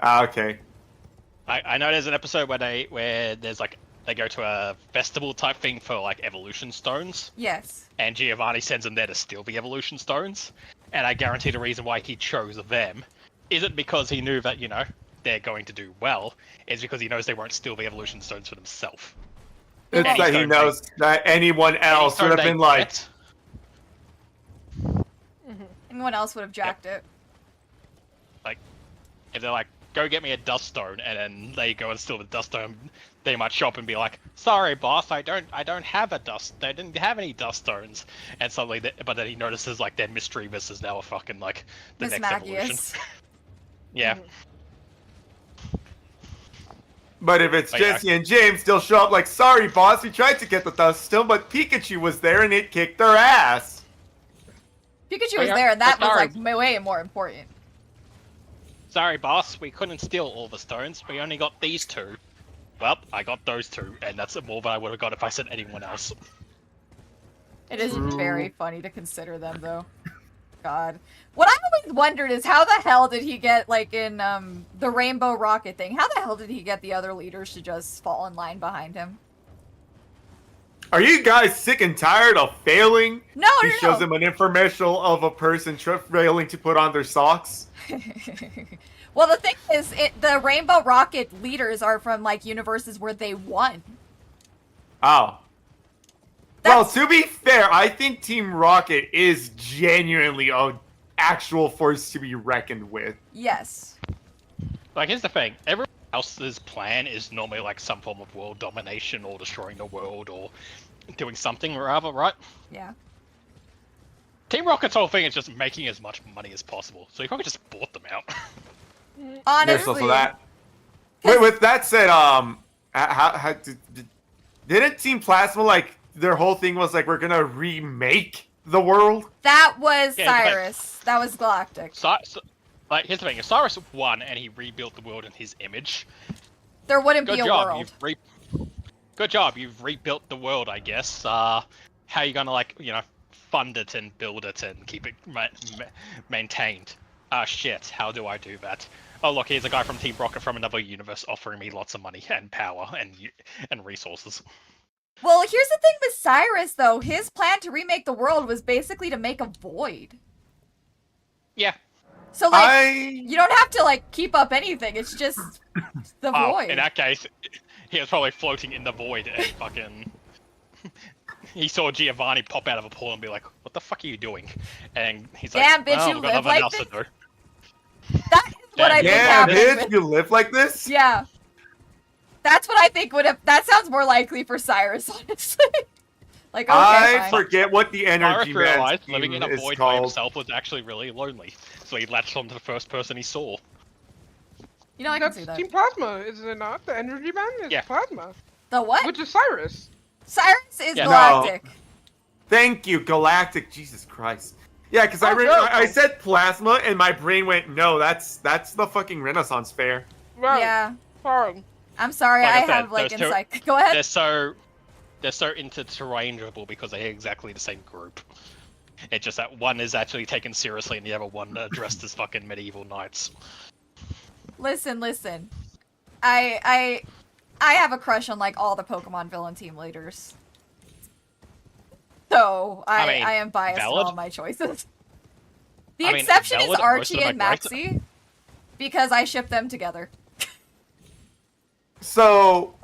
Okay. I know there's an episode where there's like they go to a festival type thing for like evolution stones. Yes. And Giovanni sends them there to steal the evolution stones. And I guarantee the reason why he chose them isn't because he knew that, they're going to do well. It's because he knows they won't steal the evolution stones for themselves. It's that he knows that anyone else would have been like... Anyone else would have jacked it. Like, if they're like, go get me a dust stone, and then they go and steal the dust stone, they might shop and be like, sorry boss, I don't have I didn't have any dust stones. And suddenly, but then he notices like their mystery miss is now a fucking like the Miss next Magius. evolution. Yeah. But if it's Oh, yeah. Jesse and James, they'll show up like, sorry, boss, we tried to get the dust still, but Pikachu was there and it kicked their ass. Pikachu Oh, was yeah. there, and that was Sorry. like way more important. Sorry, boss, we couldn't steal all the stones. We only got these 2. Well, I got those 2, and that's more than I would have got if I sent anyone else. It is very funny to consider them, though. God. What I always wondered is how the hell did he get, like, in the Rainbow Rocket thing, how the hell did he get the other leaders to just fall in line behind him? Are you guys sick and tired of failing? No, He no, shows no. him an infomercial of a person failing to put on their socks. Well, the thing is, the Rainbow Rocket leaders are from, like, universes where they won. Oh. That's- Well, to be fair, I think Team Rocket is genuinely an actual force to be reckoned with. Yes. Like, here's the thing. Everyone else's plan is normally like some form of world domination or destroying the world or doing something rather, right? Yeah. Team Rocket's whole thing is just making as much money as possible. So you probably just bought them out. Honestly. There's also that. Wait, with that said, didn't Team Plasma, like, their whole thing was like, we're gonna remake the world? That was Yeah, Cyrus. That was Galactic. Like, here's the thing. If Cyrus won and he rebuilt the world in his image, There wouldn't good be a job. world. Good job. You've rebuilt the world, I guess. How are you gonna, like, fund it and build it and keep it maintained? Shit. How do I do that? Oh, look, here's a guy from Team Rocket from another universe offering me lots of money and power and resources. Well, here's the thing with Cyrus, though. His plan to remake the world was basically to make a void. Yeah. So, like, you don't have to, like, keep up anything. It's just the void. In that case, he was probably floating in the void and fucking... He saw Giovanni pop out of a pool and be like, what the fuck are you doing? And he's like, Damn, bitch, well, you I've got live nothing like else this? to do. That is what I think Yeah, happened bitch, with- you live like this? Yeah. That's what I think would have... That sounds more likely for Cyrus, honestly. Like, okay, I fine. forget what the Cyrus energy man realized living in a is void by called. himself was actually really lonely. So he latched onto the first person he saw. You know, I can That's see that. Team Plasma, is it not? The energy band is Yeah. Plasma, The what? which is Cyrus. Cyrus is Yeah. Galactic. Thank you, Galactic. Jesus Christ. Yeah, because Oh, no. I said plasma and my brain went, no, that's the fucking Renaissance Fair. Right. Yeah. Sorry. I'm sorry, Like I I said, have, like, those two- insight. Go ahead. They're so interchangeable because they're exactly the same group. It's just that one is actually taken seriously and the other one dressed as fucking medieval knights. Listen. I have a crush on, like, all the Pokemon villain team leaders. So, I am biased in valid. all my choices. The I mean, exception is valid, most Archie of them and are great. Maxie, because I ship them together. So,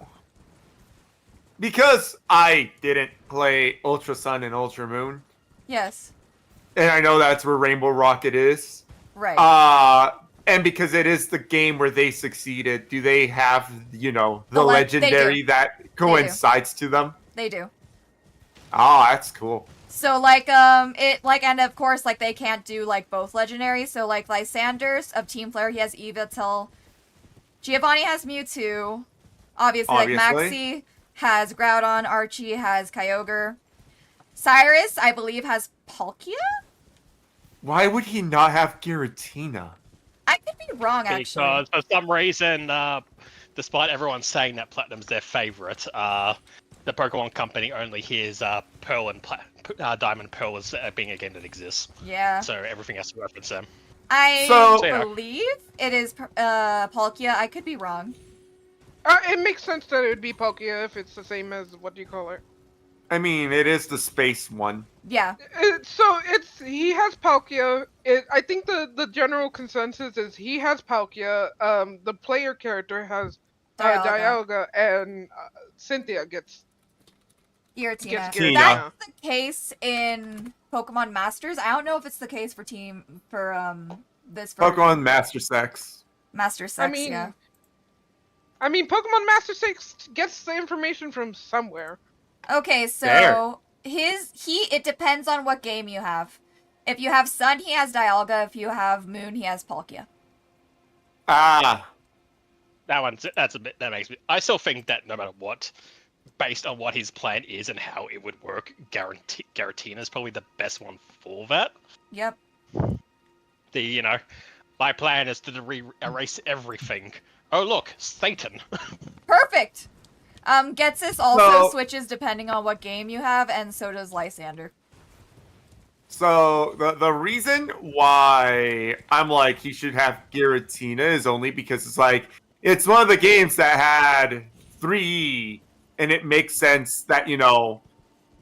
because I didn't play Ultra Sun and Ultra Moon, Yes. and I know that's where Rainbow Rocket is, Right. and because it is the game where they succeeded, do they have, the They legendary do. that coincides to them? They do. Oh, that's cool. So, like, and of course, like, they can't do, like, both legendaries. So, like, Lysander's of Team Flare, he has Yveltal. Giovanni has Mewtwo. Obviously, like, Maxie has Groudon. Archie has Kyogre. Cyrus, I believe, has Palkia? Why would he not have Giratina? I could be wrong, actually. Because for some reason, despite everyone saying that Platinum's their favorite, the Pokemon Company only hears Pearl and Diamond Pearl as being a game that exists. Yeah. So everything has to reference them. I So- believe it is Palkia. I could be wrong. It makes sense that it would be Palkia if it's the same as what do you call it? I mean, it is the space one. Yeah. So he has Palkia. I think the general consensus is he has Palkia. The player character has Dialga, and Cynthia gets Giratina. Giratina. Tina. That's the case in Pokemon Masters. I don't know if it's the case for this version. Pokemon Master Sex. Master Sex, yeah. I mean, Pokemon Master 6 gets the information from somewhere. Okay, so There. it depends on what game you have. If you have Sun, he has Dialga. If you have Moon, he has Palkia. Ah. that's a bit that makes me. I still think that no matter what, based on what his plan is and how it would work, Garatina is probably the best one for that. Yep. My plan is to erase everything. Oh look, Satan. Perfect. Getsis also So- switches depending on what game you have, and so does Lysander. So the reason why I'm like he should have Giratina is only because it's like it's one of the games that had 3E, and it makes sense that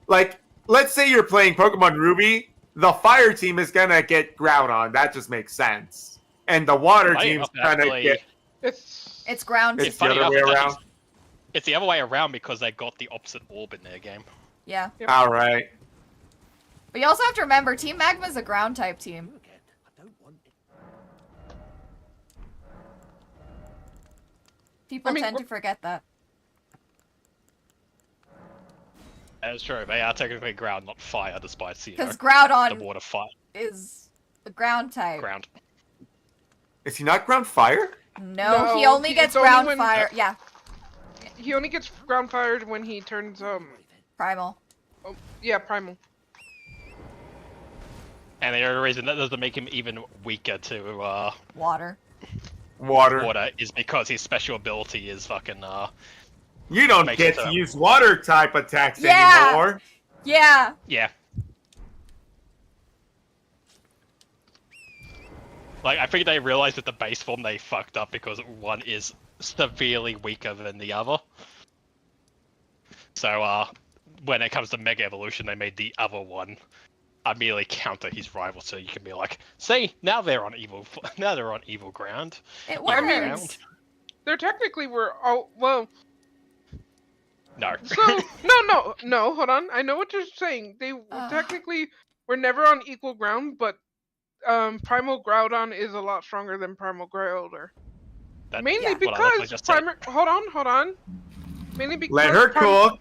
like let's say you're playing Pokemon Ruby, the fire team is gonna get Groudon. That just makes sense, and the water Funny team's enough, gonna actually, get. It's ground. It's the funny other enough, way it's around. It's the other way around because they got the opposite orb in their game. Yeah. All right. But you also have to remember, Team Magma's a ground type team. People tend to forget that. That's true. They are technically ground, not fire, despite Because the Groudon water fire is the ground type. ground. Is he not ground fire? No, he No, only it's gets only ground when- fire. Yeah, He only gets ground fired when he turns primal. primal. And the only reason that doesn't make him even weaker to Water. Water. water is because his special ability is fucking You don't Makes get it to up. use water type attacks Yeah. anymore. Yeah. yeah. Like I think they realized with the base form they fucked up because one is severely weaker than the other. So when it comes to Mega Evolution, they made the other one immediately counter his rival, so you can be like, see, now they're on evil ground. It Evil works. ground. There technically were well. No. So no. Hold on. I know what you're saying. They technically were never on equal ground, but Primal Groudon is a lot stronger than Primal Groudon. That's Mainly Yeah. what I literally because just said. Hold on. Mainly because Let her cook.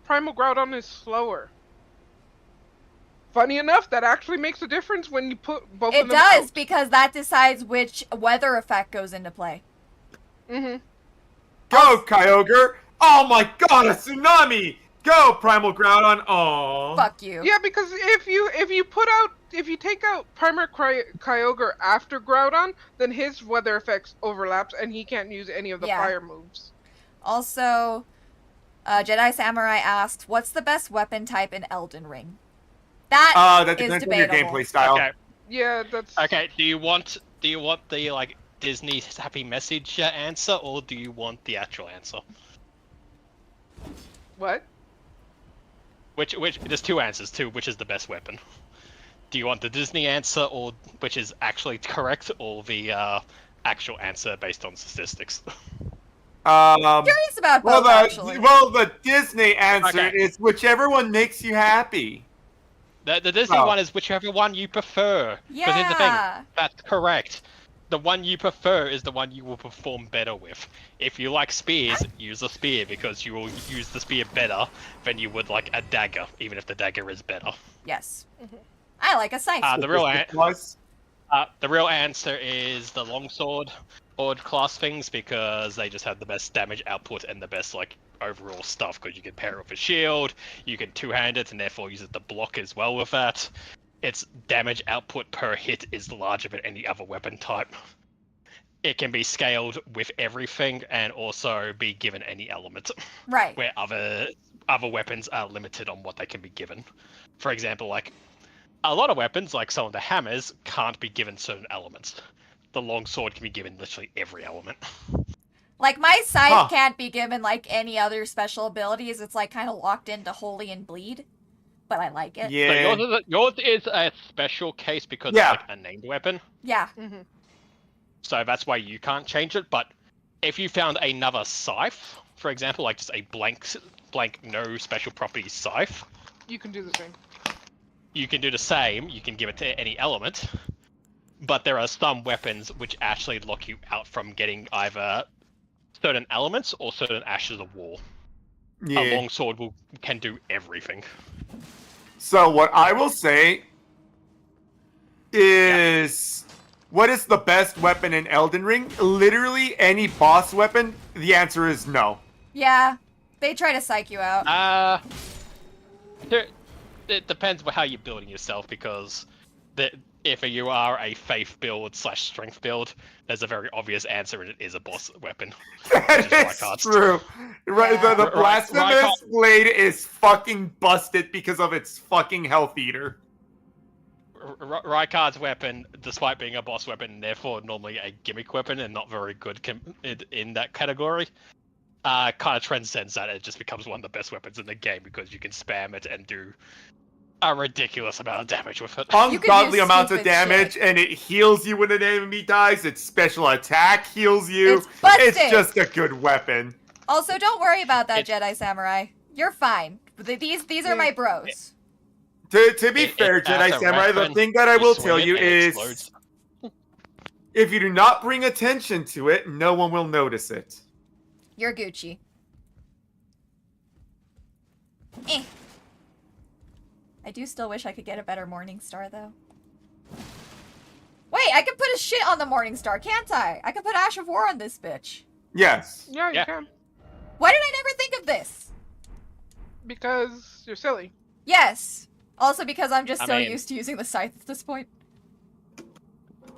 Primal Groudon is slower. Funny enough, that actually makes a difference when you put both It of them does, out. because that decides which weather effect goes into play. Mm-hmm. Go, Kyogre! Oh my god, a tsunami! Go, Primal Groudon! Aww. Fuck you. Yeah, because if you take out Primal Kyogre after Groudon, then his weather effects overlaps and he can't use any of the Yeah. fire moves. Also, Jedi Samurai asks, what's the best weapon type in Elden Ring? That That is depends on your debatable. gameplay style. Okay. Yeah, that's Okay. Do you want the like Disney happy message answer, or do you want the actual answer? what? Which there's two answers to which is the best weapon. Do you want the Disney answer, or which is actually correct, or the actual answer based on statistics? Curious about both, actually. The Disney answer Okay. is whichever one makes you happy. The Disney Oh. one is whichever one you prefer. Because here's the thing, Yeah. that's correct. The one you prefer is the one you will perform better with. If you like spears, use a spear because you will use the spear better than you would like a dagger, even if the dagger is better. Yes. I like a scythe. The real Was The real answer is the longsword or class things because they just have the best damage output and the best like overall stuff because you can pair it with a shield, you can two-hand it and therefore use it to block as well with that. Its damage output per hit is larger than any other weapon type. It can be scaled with everything and also be given any element, Right. where other weapons are limited on what they can be given. For example, like a lot of weapons, like some of the hammers, can't be given certain elements. The longsword can be given literally every element. Like, my scythe Huh. can't be given, like, any other special abilities. It's, like, kind of locked into Holy and Bleed. But I like it. So yeah. yours is a special case because Yeah. it's like a named weapon. Yeah. Mm-hmm. So that's why you can't change it. But if you found another scythe, for example, like just a blank no special property scythe, You can do the same. you can do the same. You can give it to any element. But there are some weapons which actually lock you out from getting either certain elements or certain ashes of war. A Yeah. longsword can do everything. So what I will say is what is the best weapon in Elden Ring? Literally any boss weapon, the answer is no. Yeah, they try to psych you out. It depends on how you're building yourself, because if you are a faith build / strength build, there's a very obvious answer, and it is a boss weapon. That is true. Right, Yeah. the blasphemous blade is fucking busted because of its fucking health eater. Rykard's weapon, despite being a boss weapon, and therefore normally a gimmick weapon and not very good in that category, kind of transcends that. It just becomes one of the best weapons in the game because you can spam it and do a ridiculous amount of damage with it. Ungodly amounts of damage, shit. and it heals you when an enemy dies. Its special attack heals you. It's busted. It's just a good weapon. Also, don't worry about that, Jedi Samurai. You're fine. These are my bros. To be fair, Jedi Samurai, the thing that I will tell you is, if you do not bring attention to it, no one will notice it. You're Gucci. Eh. I do still wish I could get a better Morning Star, though. Wait, I can put a shit on the Morning Star, can't I? I can put Ash of War on this bitch. Yes. Yeah, you can. Why did I never think of this? Because you're silly. Yes. Also because I'm just I so mean- used to using the scythe at this point.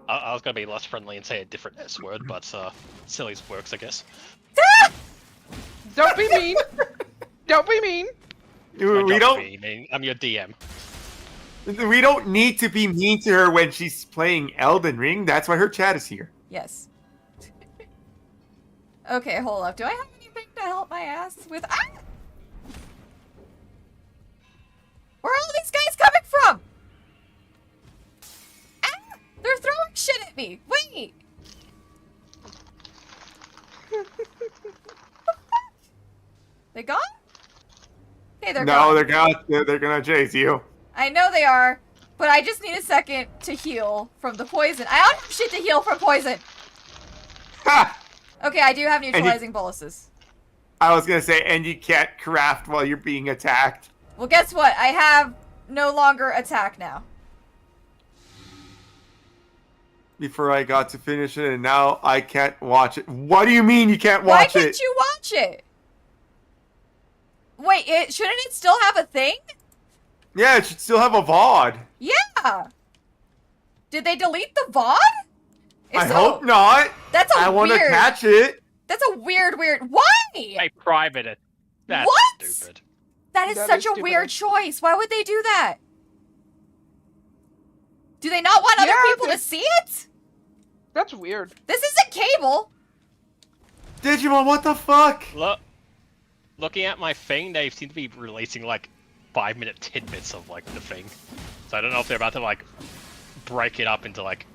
I was gonna be less friendly and say a different S word, but silly's works, I guess. Don't be mean. Don't be mean. We don't. I'm your DM. We don't need to be mean to her when she's playing Elden Ring. That's why her chat is here. Yes. Okay, hold up. Do I have anything to help my ass with? Ah! Where are all these guys coming from? Ah! They're throwing shit at me. Wait. They gone? Hey, they're gone. No, they're gonna chase you. I know they are, but I just need a second to heal from the poison. I don't have shit to heal from poison. Ha! Okay, I do have neutralizing boluses. I was gonna say, and you can't craft while you're being attacked. Well, guess what? I have no longer attack now. Before I got to finish it, and now I can't watch it. What do you mean you can't watch Why it? can't you watch it? Wait, shouldn't it still have a thing? Yeah, it should still have a VOD. Yeah. Did they delete the VOD? If I so, hope not. That's I want to weird. catch it. That's a weird. Why? I private it. That's What? stupid. That is That such is a stupid. weird choice. Why would they do that? Do they not want other Yeah, people they- to see it? That's weird. This isn't cable. Digimon, what the fuck? Looking at my thing, they seem to be releasing like 5-minute tidbits of like the thing. So I don't know if they're about to like break it up into like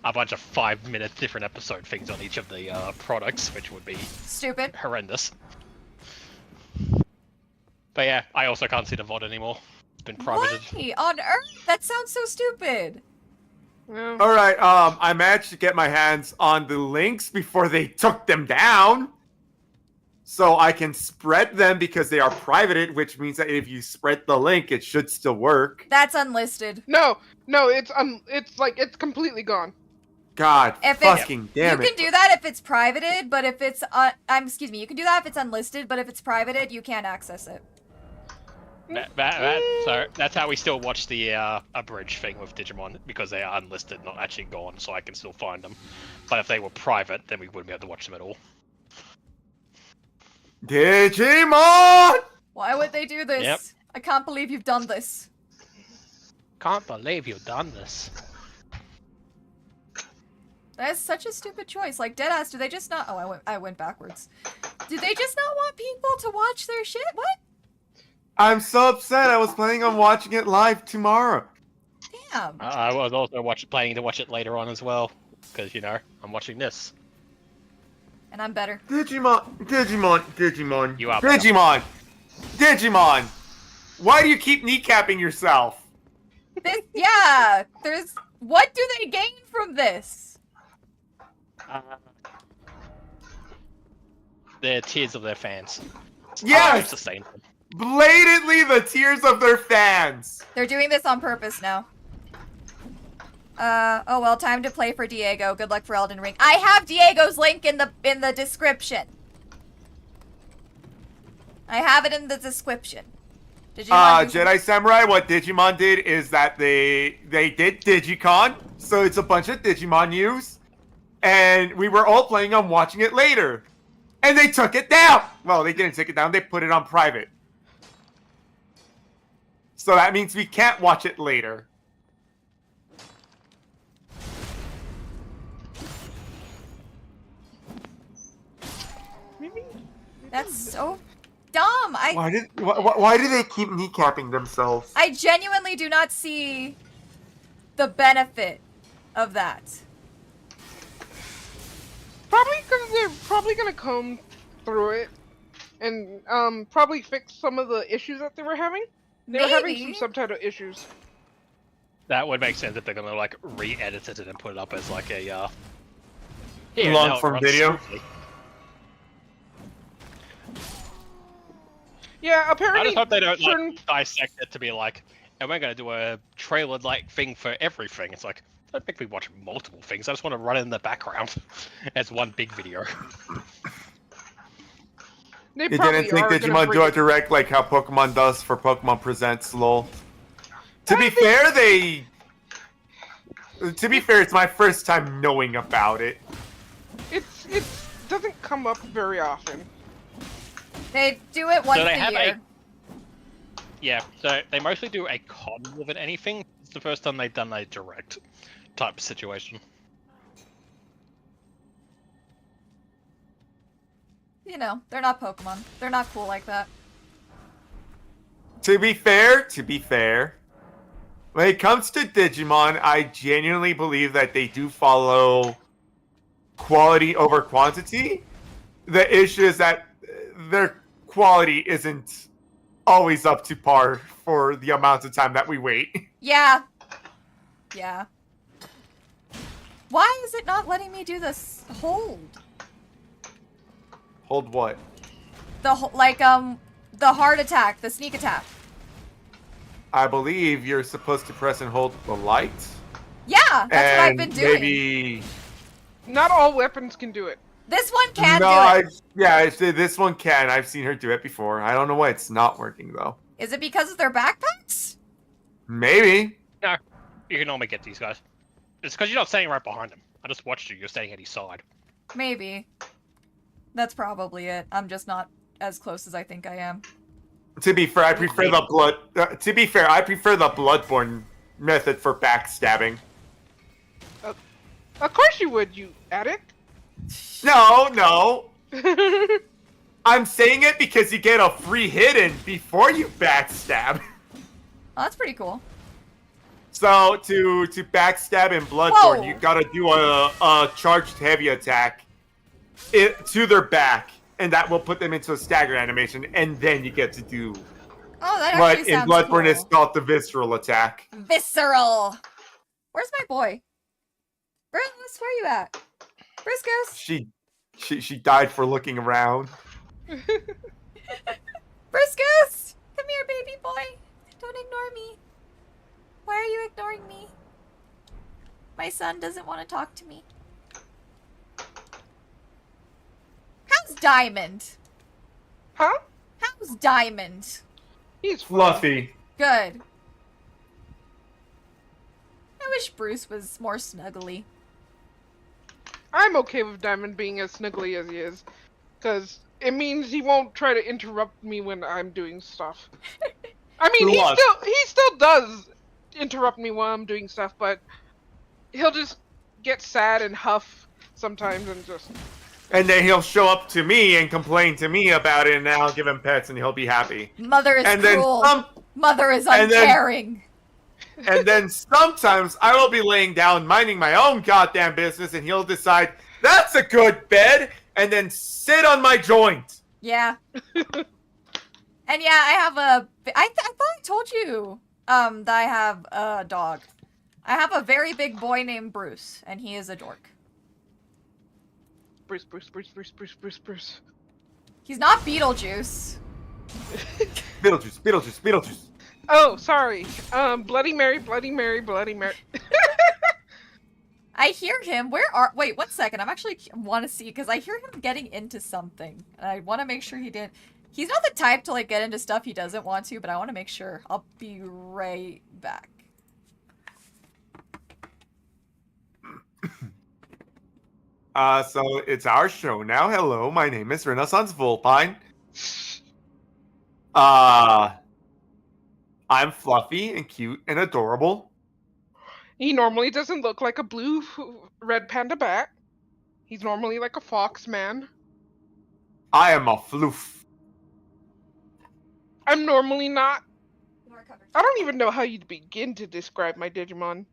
a bunch of 5-minute different episode things on each of the products, which would be Stupid. horrendous. But yeah, I also can't see the VOD anymore. It's been privated. Why on earth? That sounds so stupid. Yeah. All right, I managed to get my hands on the links before they took them down. So I can spread them because they are privated, which means that if you spread the link, it should still work. That's unlisted. No, it's like it's completely gone. God If it's- fucking damn You it. can do that if it's privated, but if it's excuse me, you can do that if it's unlisted, but if it's privated, you can't access it. So that's how we still watch the abridged thing with Digimon, because they are unlisted, not actually gone, so I can still find them. But if they were private, then we wouldn't be able to watch them at all. Digimon! Why would they do this? Yep. I can't believe you've done this. Can't believe you've done this. That is such a stupid choice. Like, deadass, do they just not... Oh, I went backwards. Do they just not want people to watch their shit? What? I'm so upset. I was planning on watching it live tomorrow. Damn. I was also planning to watch it later on as well, because, you know, I'm watching this. And I'm better. Digimon. You are Digimon! Why do you keep kneecapping yourself? Yeah, there's... What do they gain from this? The tears of their fans. Yes! Sustain them. Blatantly the tears of their fans. They're doing this on purpose now. Oh well, time to play for Diego. Good luck for Elden Ring. I have Diego's link in the description. I have it in the description. Jedi Samurai, what Digimon did is that they did Digicon, so it's a bunch of Digimon news, and we were all planning on watching it later, and they took it down. Well, they didn't take it down; they put it on private. So that means we can't watch it later. That's so dumb. Why do they keep kneecapping themselves? I genuinely do not see the benefit of that. Probably because they're probably gonna comb through it and probably fix some of the issues that they were having. They were having some subtitle issues. That would make sense if they're gonna like re-edit it and put it up as like a long form video. Smoothly. Yeah, apparently. I just hope they don't like dissect it to be like, and we're gonna do a trailer like thing for everything. It's like, don't make me watch multiple things. I just want to run it in the background as one big video. You didn't think Digimon do a direct like how Pokemon does for Pokemon Presents, lol. To be fair, it's my first time knowing about it. It doesn't come up very often. They do it once a year. Yeah, so they mostly do a con more than anything. It's the first time they've done a direct type situation. You know, they're not Pokemon. They're not cool like that. To be fair, when it comes to Digimon, I genuinely believe that they do follow quality over quantity. The issue is that their quality isn't always up to par for the amount of time that we wait. Yeah. Yeah. Why is it not letting me do this hold? Hold what? The heart attack, the sneak attack. I believe you're supposed to press and hold the light. Yeah, that's what I've been doing. Maybe not all weapons can do it. This one can do it. This one can. I've seen her do it before. I don't know why it's not working though. Is it because of their backpacks? Maybe. No, you can normally get these guys. It's because you're not standing right behind them. I just watched you. You're standing at his side. Maybe. That's probably it. I'm just not as close as I think I am. To be fair, I prefer the Bloodborne method for backstabbing. Of course you would, you addict. No. I'm saying it because you get a free hit in before you backstab. Oh, that's pretty cool. So to backstab in Bloodborne, you gotta do a charged heavy attack to their back, and that will put them into a stagger animation, and then you get to do what in Bloodborne cool. is called the visceral attack. Visceral. Where's my boy? Bruce, where you at? Briscoes? She died for looking around. Briscoes! Come here, baby boy. Don't ignore me. Why are you ignoring me? My son doesn't want to talk to me. How's Diamond? Huh? How's Diamond? He's fluffy. Good. I wish Bruce was more snuggly. I'm okay with Diamond being as snuggly as he is, because it means he won't try to interrupt me when I'm doing stuff. I mean, he still does interrupt me while I'm doing stuff, but he'll just get sad and huff sometimes and just... And then he'll show up to me and complain to me about it, and then I'll give him pets and he'll be happy. Mother is cruel. Mother is uncaring. And then sometimes I will be laying down minding my own goddamn business, and he'll decide, that's a good bed, and then sit on my joint. Yeah. And yeah, I have I thought I told you that I have a dog. I have a very big boy named Bruce, and he is a dork. Bruce. He's not Beetlejuice. Beetlejuice. Oh, sorry. Bloody Mary. I hear him. Wait, 1 second. I'm actually want to see because I hear him getting into something. And I want to make sure he didn't. He's not the type to like get into stuff he doesn't want to, but I want to make sure. I'll be right back. So it's our show now. Hello, my name is Renaissance Vulpine. I'm fluffy and cute and adorable. He normally doesn't look like a blue red panda bat. He's normally like a fox man. I am a floof. I'm normally not. I don't even know how you'd begin to describe my Digimon.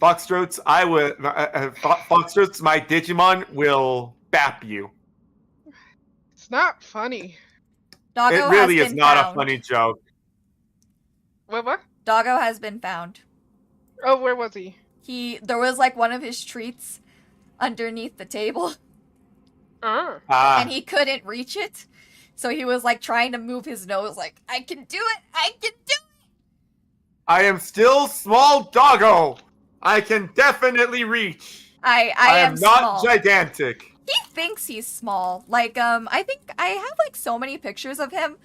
Foxtrots, Foxtrots, my Digimon will bap you. It's not funny. Doggo It really has is been not found. a funny joke. What? Doggo has been found. Oh, where was he? There was like one of his treats underneath the table, and he couldn't reach it. So he was like trying to move his nose like, I can do it! I can do it! I am still small doggo. I can definitely reach. I am not small. gigantic. He thinks he's small. Like, I think I have like so many pictures of him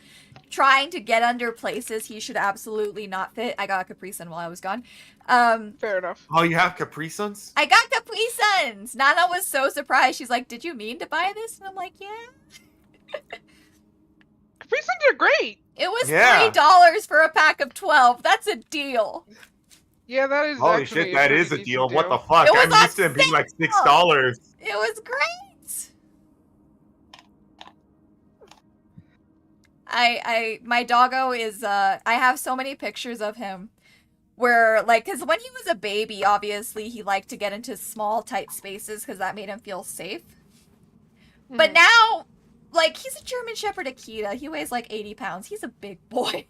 trying to get under places he should absolutely not fit. I got a Capri Sun while I was gone. Fair enough. Oh, you have Capri Suns? I got Capri Suns! Nana was so surprised. She's like, did you mean to buy this? And I'm like, yeah. Capri Suns are great. It was Yeah. $3 for a pack of 12. That's a deal. Yeah, that is Holy actually shit, that pretty is a decent deal. What the deal. fuck? It was I'm on used to it being like sale. $6. It was great. My doggo is, I have so many pictures of him where, like, because when he was a baby, obviously, he liked to get into small, tight spaces because that made him feel safe. But now, like, he's a German Shepherd Akita. He weighs like 80 pounds. He's a big boy.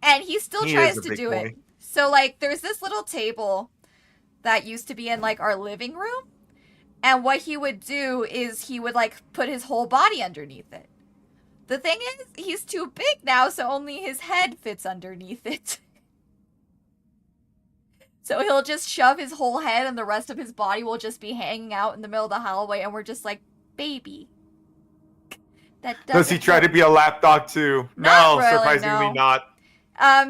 And he still He tries is a to big do boy. it. So, like, there's this little table that used to be in, like, our living room. And what he would do is he would, like, put his whole body underneath it. The thing is, he's too big now, so only his head fits underneath it. So he'll just shove his whole head and the rest of his body will just be hanging out in the middle of the hallway, and we're just like, baby. That Does he doesn't try to work. be a lapdog too? Not No, really, surprisingly no. not.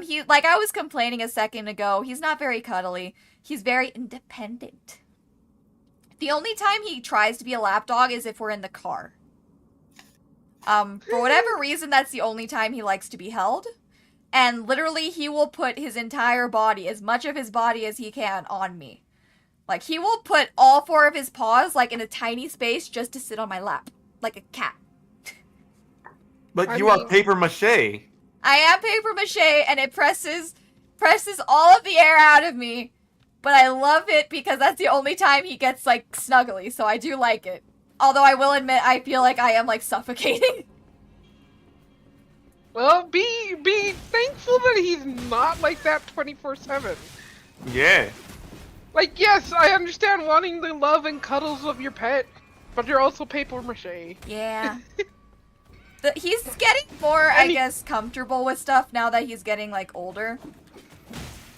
He, like I was complaining a second ago, he's not very cuddly. He's very independent. The only time he tries to be a lapdog is if we're in the car. For whatever reason, that's the only time he likes to be held. And literally, he will put his entire body, as much of his body as he can, on me. Like, he will put all 4 of his paws, like, in a tiny space just to sit on my lap. Like a cat. But I you are mean- paper mache. I am paper mache, and it presses all of the air out of me. But I love it because that's the only time he gets, like, snuggly, so I do like it. Although I will admit, I feel like I am, like, suffocating. Well, be thankful that he's not like that 24/7. Yeah. Like, yes, I understand wanting the love and cuddles of your pet, but you're also paper mache. Yeah. He's getting more, I guess, comfortable with stuff now that he's getting, like, older.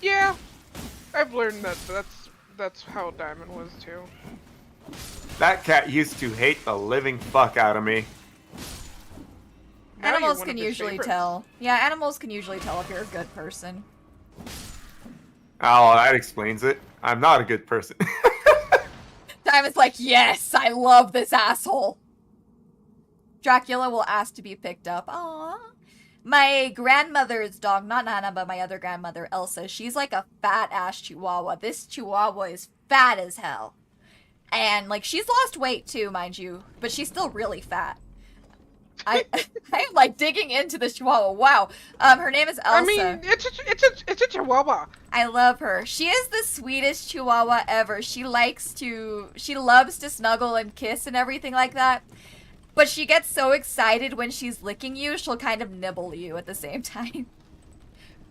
Yeah, I've learned that that's how Diamond was too. That cat used to hate the living fuck out of me. Now you're Animals one can of his usually favorites. tell. Yeah, animals can usually tell if you're a good person. Oh, that explains it. I'm not a good person. Diamond's like, yes, I love this asshole. Dracula will ask to be picked up. Aww. My grandmother's dog, not Nana, but my other grandmother, Elsa, she's like a fat-ass chihuahua. This chihuahua is fat as hell. And, like, she's lost weight too, mind you, but she's still really fat. I'm like digging into this chihuahua. Wow. Her name is Elsa. I mean, it's a chihuahua. I love her. She is the sweetest chihuahua ever. She loves to snuggle and kiss and everything like that. But she gets so excited when she's licking you, she'll kind of nibble you at the same time.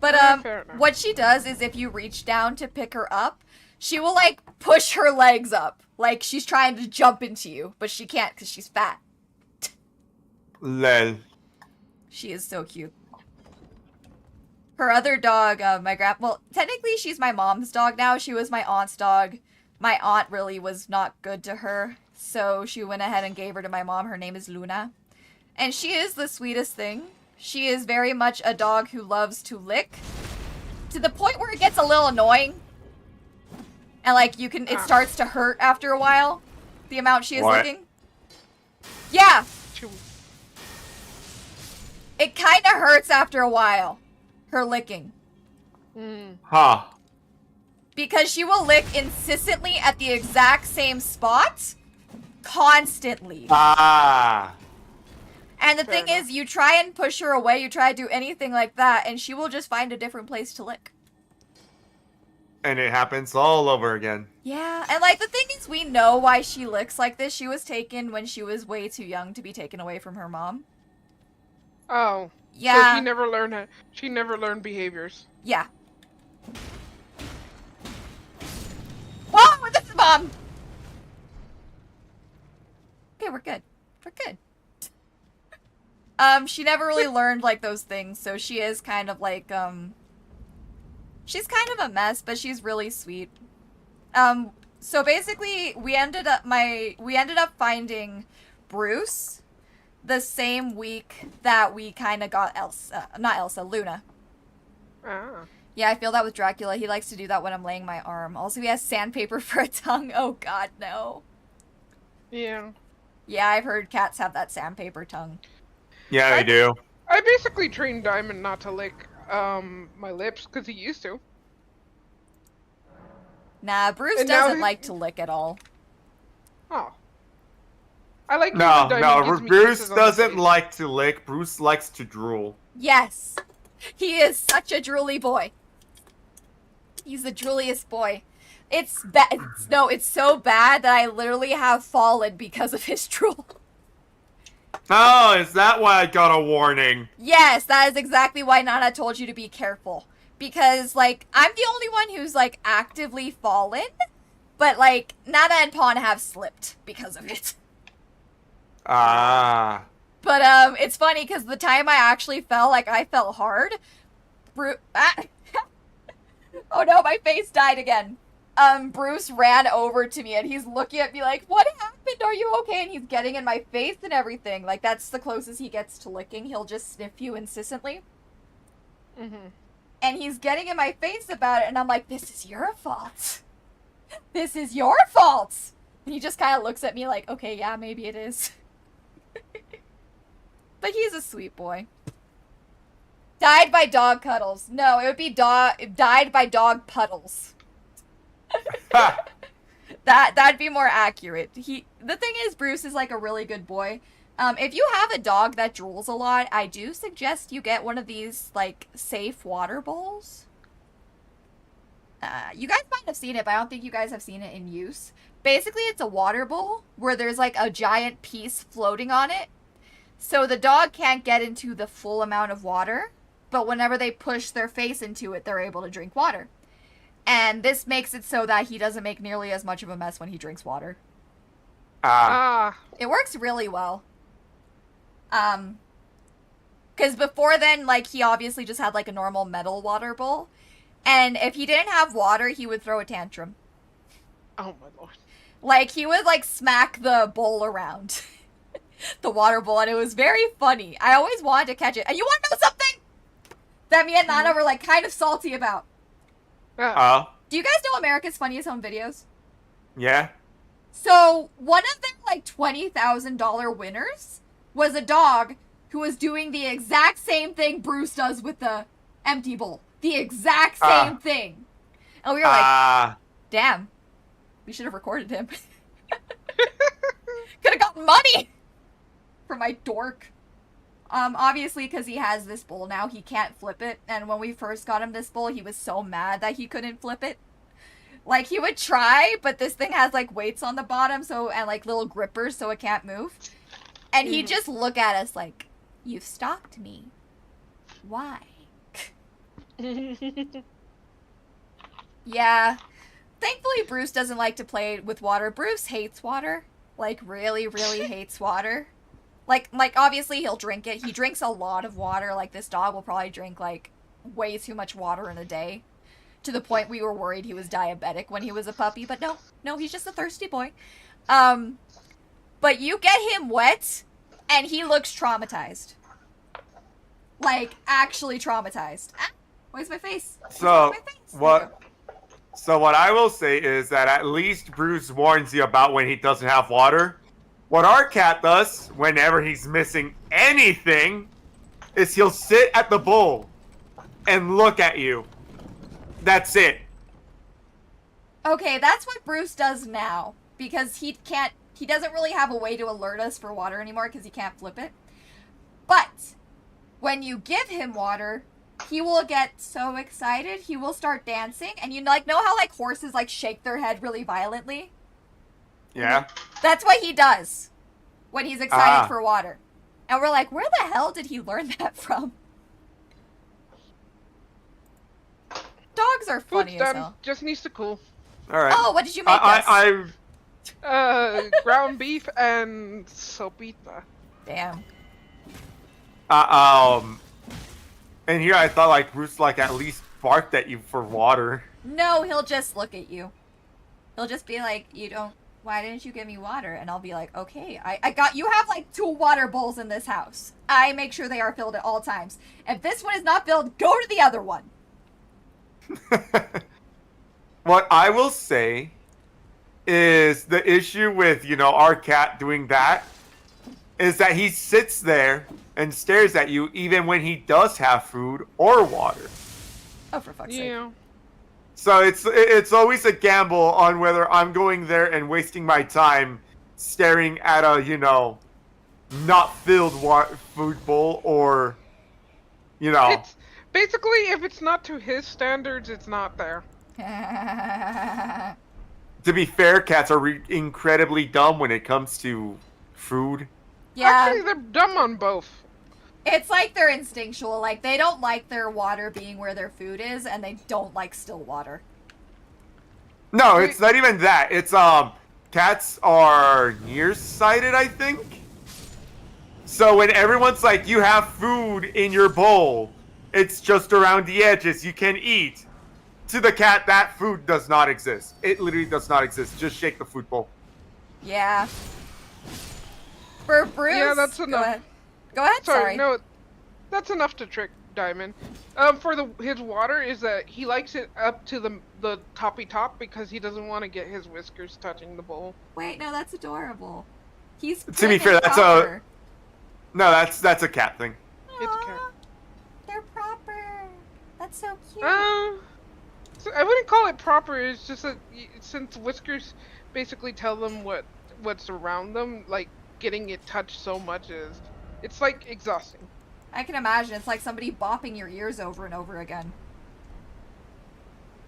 But Fair enough. what she does is if you reach down to pick her up, she will like push her legs up. Like she's trying to jump into you, but she can't because she's fat. Lel. She is so cute. Her other dog, well, technically she's my mom's dog now. She was my aunt's dog. My aunt really was not good to her, so she went ahead and gave her to my mom. Her name is Luna. And she is the sweetest thing. She is very much a dog who loves to lick, to the point where it gets a little annoying. And, like, it starts to hurt after a while, the amount she is licking. Yeah! It kind of hurts after a while, her licking. Huh. Because she will lick insistently at the exact same spot, constantly. Ah. And the thing is, you try and push her away, you try to do anything like that, and she will just find a different place to lick. And it happens all over again. Yeah, and like the thing is, we know why she licks like this. She was taken when she was way too young to be taken away from her mom. Oh. Yeah. So she never learned behaviors. Yeah. Whoa, this is Mom! Okay, we're good. We're good. She never really learned, like, those things, so she is kind of, like, she's kind of a mess, but she's really sweet. So basically, we ended up finding Bruce the same week that we kind of got Luna. Ah. Yeah, I feel that with Dracula. He likes to do that when I'm laying my arm. Also, he has sandpaper for a tongue. Oh god, no. Yeah. Yeah, I've heard cats have that sandpaper tongue. Yeah, they do. I basically trained Diamond not to lick my lips because he used to. Nah, Bruce And now doesn't like to lick at all. Oh. I like No, when Diamond gives me Bruce kisses on the doesn't face. like to lick. Bruce likes to drool. Yes! He is such a drooly boy. He's the drooliest boy. It's bad. No, it's so bad that I literally have fallen because of his drool. Oh, is that why I got a warning? Yes, that is exactly why Nana told you to be careful. Because, like, I'm the only one who's, like, actively fallen. But, like, Nana and Pawn have slipped because of it. Ah. But, it's funny because the time I actually fell, like, I fell hard. Oh no, my face died again. Bruce ran over to me and he's looking at me like, what happened? Are you okay? And he's getting in my face and everything. Like, that's the closest he gets to licking. He'll just sniff you insistently. Mm-hmm. And he's getting in my face about it, and I'm like, this is your fault. This is your fault! And he just kind of looks at me like, okay, yeah, maybe it is. But he's a sweet boy. Died by dog cuddles. No, it would be died by dog puddles. That'd be more accurate. The thing is, Bruce is like a really good boy. If you have a dog that drools a lot, I do suggest you get one of these, like, safe water bowls. You guys might have seen it, but I don't think you guys have seen it in use. Basically, it's a water bowl where there's, like, a giant piece floating on it. So the dog can't get into the full amount of water, but whenever they push their face into it, they're able to drink water. And this makes it so that he doesn't make nearly as much of a mess when he drinks water. It works really well. Because before then, like, he obviously just had, like, a normal metal water bowl. And if he didn't have water, he would throw a tantrum. Oh my lord. Like, he would, like, smack the bowl around. The water bowl, and it was very funny. I always wanted to catch it. And you want to know something? That me and Nana were, like, kind of salty about. Do you guys know America's Funniest Home Videos? Yeah. So, one of their, like, $20,000 winners was a dog who was doing the exact same thing Bruce does with the empty bowl. The exact same thing. And we were like, damn, we should have recorded him. Could have gotten money for my dork. Obviously, because he has this bowl now, he can't flip it. And when we first got him this bowl, he was so mad that he couldn't flip it. Like, he would try, but this thing has, like, weights on the bottom, and, like, little grippers, so it can't move. And he'd just look at us like, you've stalked me. Why? Yeah. Thankfully, Bruce doesn't like to play with water. Bruce hates water. Like, really, really hates water. Like, obviously, he'll drink it. He drinks a lot of water. Like, this dog will probably drink, like, way too much water in a day. To the point we were worried he was diabetic when he was a puppy, but no, he's just a thirsty boy. But you get him wet, and he looks traumatized. Like, actually traumatized. Ah, where's my face? So, Where's my face? what? So what I will say is that at least Bruce warns you about when he doesn't have water. What our cat does, whenever he's missing anything, is he'll sit at the bowl and look at you. That's it. Okay, that's what Bruce does now. Because he doesn't really have a way to alert us for water anymore because he can't flip it. But, when you give him water, he will get so excited, he will start dancing, and you like know how like horses like shake their head really violently? Yeah. That's what he does when he's excited for water. And we're like, where the hell did he learn that from? Dogs are funny Food's as done. hell. Just needs to cool. All right. Oh, what did you make us? Ground beef and sopita. Damn. And here I thought like Bruce like at least barked at you for water. No, he'll just look at you. He'll just be like, why didn't you give me water? And I'll be like, okay, you have like 2 water bowls in this house. I make sure they are filled at all times. If this one is not filled, go to the other one. What I will say is the issue with, our cat doing that is that he sits there and stares at you even when he does have food or water. Oh, for fuck's Yeah. sake. So it's always a gamble on whether I'm going there and wasting my time staring at a, not filled food bowl or, It's basically if it's not to his standards, it's not there. To be fair, cats are incredibly dumb when it comes to food. Yeah. Actually, they're dumb on both. It's like they're instinctual. Like, they don't like their water being where their food is, and they don't like still water. No, it's not even that. It's, cats are nearsighted, I think. So when everyone's like, you have food in your bowl, it's just around the edges, you can eat. To the cat, that food does not exist. It literally does not exist. Just shake the food bowl. Yeah. For Bruce... Yeah, that's enough. Go ahead, sorry. No, that's enough to trick Diamond. For his water is that he likes it up to the toppy top because he doesn't want to get his whiskers touching the bowl. Wait, no, that's adorable. He's To be fair, that's proper. No, that's a cat thing. It's a cat. Aw, they're proper. That's so cute. So I wouldn't call it proper. It's just that since whiskers basically tell them what's around them, like getting it touched so much it's like exhausting. I can imagine. It's like somebody bopping your ears over and over again.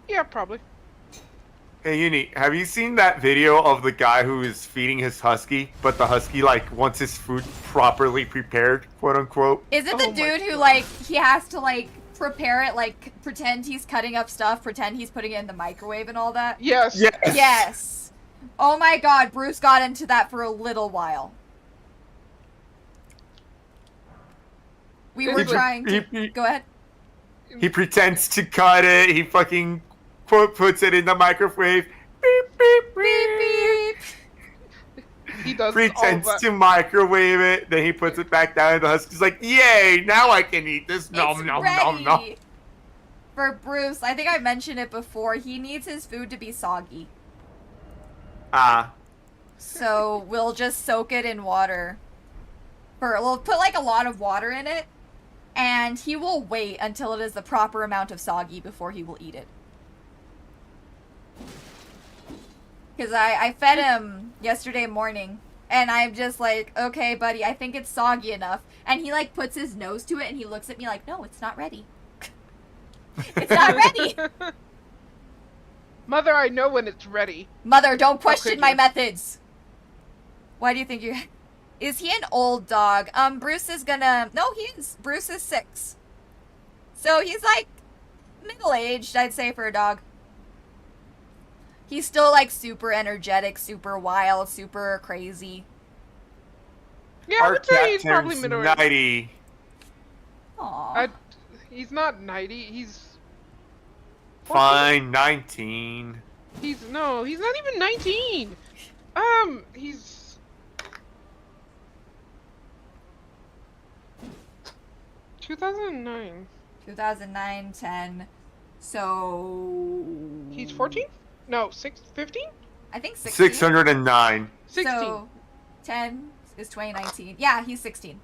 Yeah, probably. Hey, Uni, have you seen that video of the guy who is feeding his husky, but the husky, like, wants his food properly prepared, quote unquote? Is it the Oh my dude who, God. like, he has to, like, prepare it, like, pretend he's cutting up stuff, pretend he's putting it in the microwave and all that? Yes. Yes. Yes. Oh my god, Bruce got into that for a little while. We were trying to... Go ahead. He pretends to cut it, he fucking puts it in the microwave, beep, beep, beep, Beep, beep. He does pretends all that. to microwave it, then he puts it back down, and the husky's like, yay, now I can eat this, nom, It's nom, ready. nom, nom. For Bruce, I think I mentioned it before, he needs his food to be soggy. So we'll just soak it in water. We'll put like a lot of water in it, and he will wait until it is the proper amount of soggy before he will eat it. Because I fed him yesterday morning, and I'm just like, okay, buddy, I think it's soggy enough. And he like puts his nose to it, and he looks at me like, no, it's not ready. It's not ready. Mother, I know when it's ready. Mother, don't question could my you? methods. Why do you think you... Is he an old dog? Bruce is gonna... No, he is. Bruce is 6. So he's like middle-aged, I'd say, for a dog. He's still like super energetic, super wild, super crazy. Yeah, I Our would say cat he's probably turns middle-aged. 90. Aww. He's not 90. He's Fine, 19. he's not even 19. He's 2009. 2009, 10. So He's 14? No, 15? I think 16. 609. 16. So 10 is 2019. Yeah, he's 16.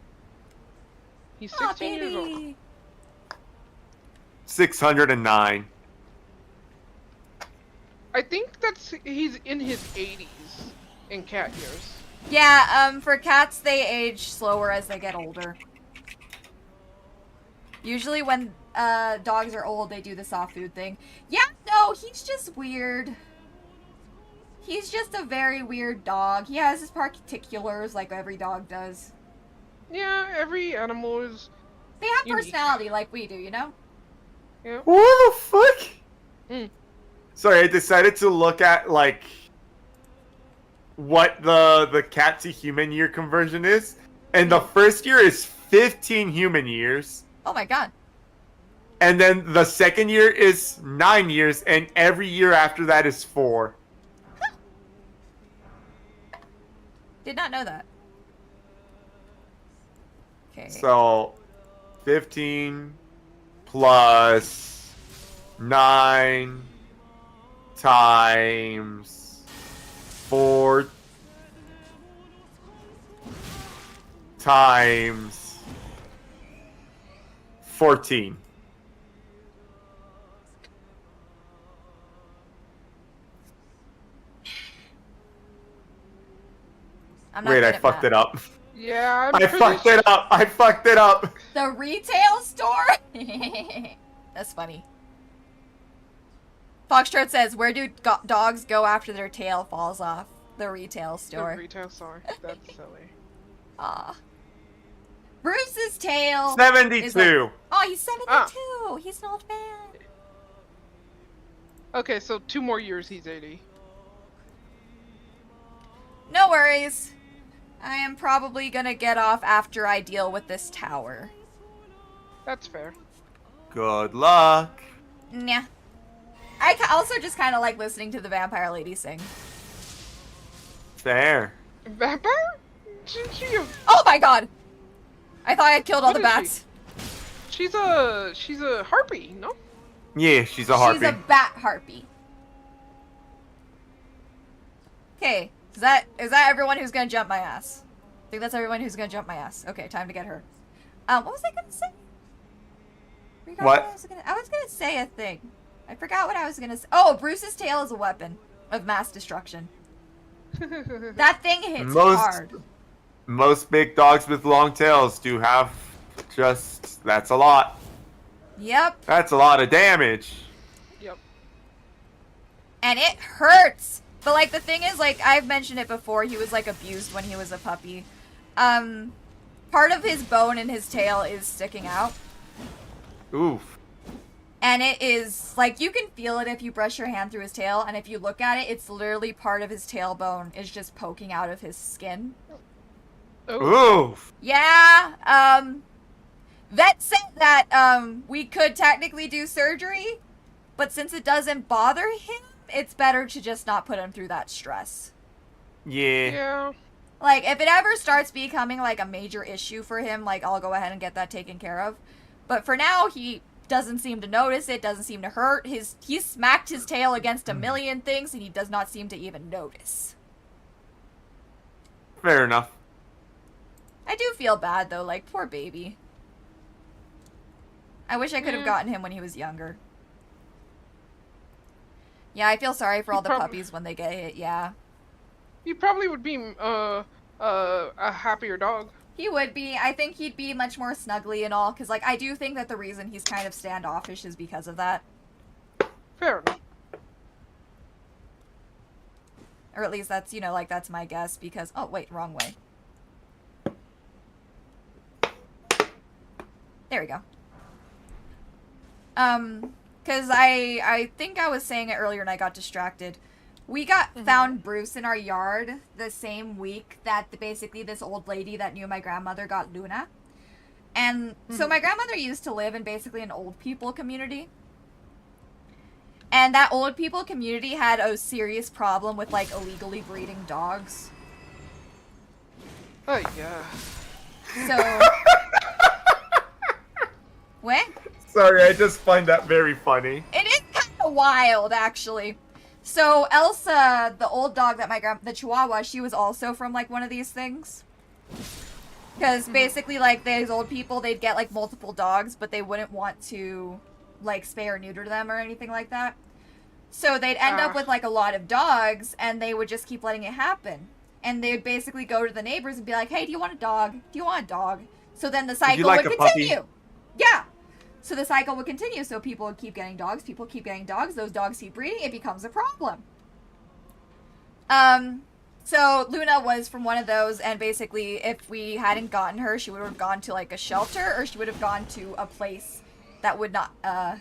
He's Aw, 16 years old. baby. 609. I think he's in his 80s in cat years. Yeah, for cats, they age slower as they get older. Usually when dogs are old, they do the soft food thing. Yeah, no, he's just weird. He's just a very weird dog. He has his particulars like every dog does. Yeah, every animal is. They have Unique. personality like we do, you know? Yeah. What the fuck? Mm. Sorry, I decided to look at, like, what the cat to human year conversion is. And the first year is 15 human years. Oh my god. And then the second year is 9 years. And every year after that is 4. Did not know that. Okay. So, 15 plus 9 times 4 times 14. I'm not Wait, good I at fucked math. it up. Yeah, I fucked it up. I fucked it up. The retail store? That's funny. Foxtrot says, where do dogs go after their tail falls off? The retail The store. retail store. That's silly. Aw. Bruce's tail. 72. is like- oh, he's 72. He's an old man. Okay, so 2 more years he's 80. No worries. I am probably gonna get off after I deal with this tower. That's fair. Good luck. Nah. I also just kind of like listening to the vampire lady sing. Fair. Vampire? Oh my god! I thought I had killed all What the is bats. She's a harpy, no? Yeah, she's a harpy. She's a bat harpy. Okay, is that everyone who's gonna jump my ass? I think that's everyone who's gonna jump my ass. Okay, time to get her. What was I gonna say? Forgot What? I was gonna say a thing. I forgot what I was gonna say. Oh, Bruce's tail is a weapon of mass destruction. That thing hits hard. Most big dogs with long tails do have that's a lot. Yep. That's a lot of damage. Yep. And it hurts. But like the thing is, like I've mentioned it before, he was like abused when he was a puppy. Part of his bone in his tail is sticking out. Oof. And it is, like, you can feel it if you brush your hand through his tail, and if you look at it, it's literally part of his tailbone is just poking out of his skin. Oh. Oof. Yeah, vet said that, we could technically do surgery, but since it doesn't bother him, it's better to just not put him through that stress. Yeah. Yeah. Like, if it ever starts becoming, like, a major issue for him, like, I'll go ahead and get that taken care of. But for now, he doesn't seem to notice it, doesn't seem to hurt. He smacked his tail against a million things, and he does not seem to even notice. Fair enough. I do feel bad, though, like, poor baby. I wish I could have gotten him when he was younger. Yeah, I feel sorry for all the puppies when they get hit, yeah. He probably would be a happier dog. He would be. I think he'd be much more snuggly and all, because, like, I do think that the reason he's kind of standoffish is because of that. Fair enough. Or at least that's, you know, like, that's my guess, because... Oh, wait, wrong way. There we go. Because I think I was saying it earlier and I got distracted. We found Bruce in our yard the same week that basically this old lady that knew my grandmother got Luna. And so my grandmother used to live in basically an old people community. And that old people community had a serious problem with, like, illegally breeding dogs. Oh, yeah. So... What? Sorry, I just find that very funny. It is kind of wild, actually. So Elsa, the old dog that the Chihuahua, she was also from, like, one of these things. Because basically, like, these old people, they'd get, like, multiple dogs, but they wouldn't want to, like, spay or neuter them or anything like that. So they'd end up with, like, a lot of dogs, and they would just keep letting it happen. And they would basically go to the neighbors and be like, hey, do you want a dog? Do you want a dog? So then the cycle would continue. Yeah. So the cycle would continue. So people would keep getting dogs. People keep getting dogs. Those dogs keep breeding. It becomes a problem. So Luna was from one of those, and basically if we hadn't gotten her, she would have gone to, like, a shelter, or she would have gone to a place that would not, a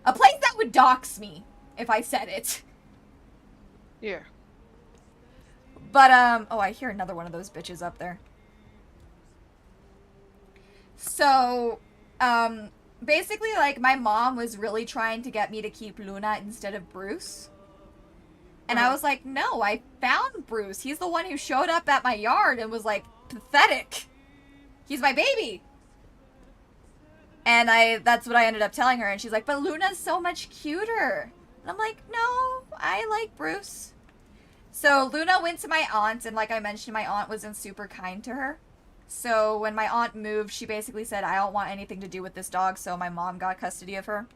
place that would dox me if I said it. Yeah. But, oh, I hear another one of those bitches up there. So, basically, like, my mom was really trying to get me to keep Luna instead of Bruce. And I was like, no, I found Bruce. He's the one who showed up at my yard and was, like, pathetic. He's my baby. And that's what I ended up telling her. And she's like, but Luna's so much cuter. And I'm like, no, I like Bruce. So Luna went to my aunt, and like I mentioned, my aunt wasn't super kind to her. So when my aunt moved, she basically said, I don't want anything to do with this dog, so my mom got custody of her.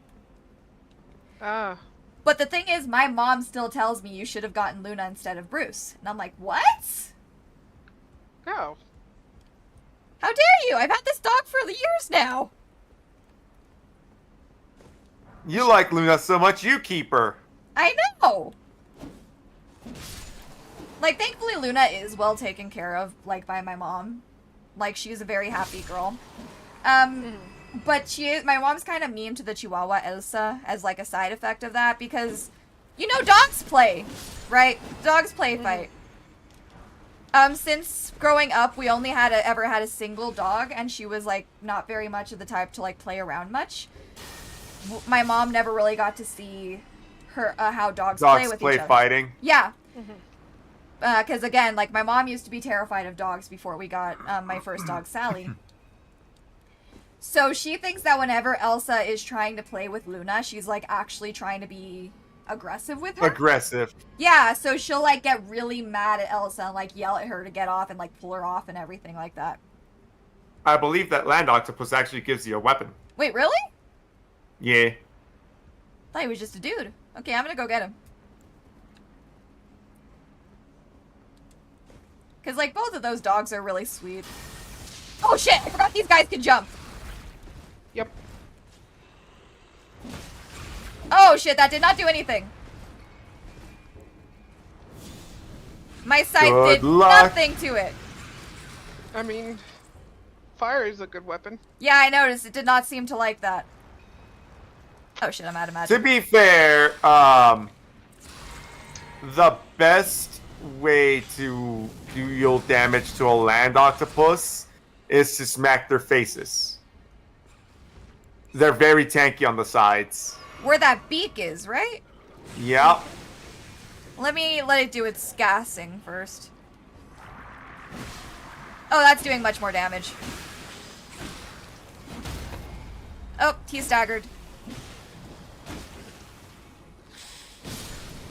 Ah. But the thing is, my mom still tells me you should have gotten Luna instead of Bruce. And I'm like, what? Oh. How dare you? I've had this dog for years now. You like Luna so much, you keep her. I know. Like, thankfully Luna is well taken care of, like, by my mom. Like, she's a very happy girl. But my mom's kind of mean to the Chihuahua Elsa as, like, a side effect of that, because, you know, dogs play, right? Dogs play fight. Since growing up, we only ever had a single dog, and she was, like, not very much of the type to, like, play around much. My mom never really got to see her, how dogs play with each other. Fighting? Yeah. Because, again, like, my mom used to be terrified of dogs before we got my first dog, Sally. So she thinks that whenever Elsa is trying to play with Luna, she's, like, actually trying to be aggressive with her. Aggressive. Yeah, so she'll, like, get really mad at Elsa and, like, yell at her to get off and, like, pull her off and everything like that. I believe that land octopus actually gives you a weapon. Wait, really? Yeah. I thought he was just a dude. Okay, I'm gonna go get him. Because, like, both of those dogs are really sweet. Oh, shit! I forgot these guys can jump! Yep. Oh, shit, that did not do anything. My scythe did nothing to it. I mean, fire is a good weapon. Yeah, I noticed. It did not seem to like that. Oh, shit, I'm out of magic. To be fair, the best way to deal damage to a land octopus is to smack their faces. They're very tanky on the sides. Where that beak is, right? Yep. Let it do its gassing first. Oh, that's doing much more damage. Oh, he's staggered.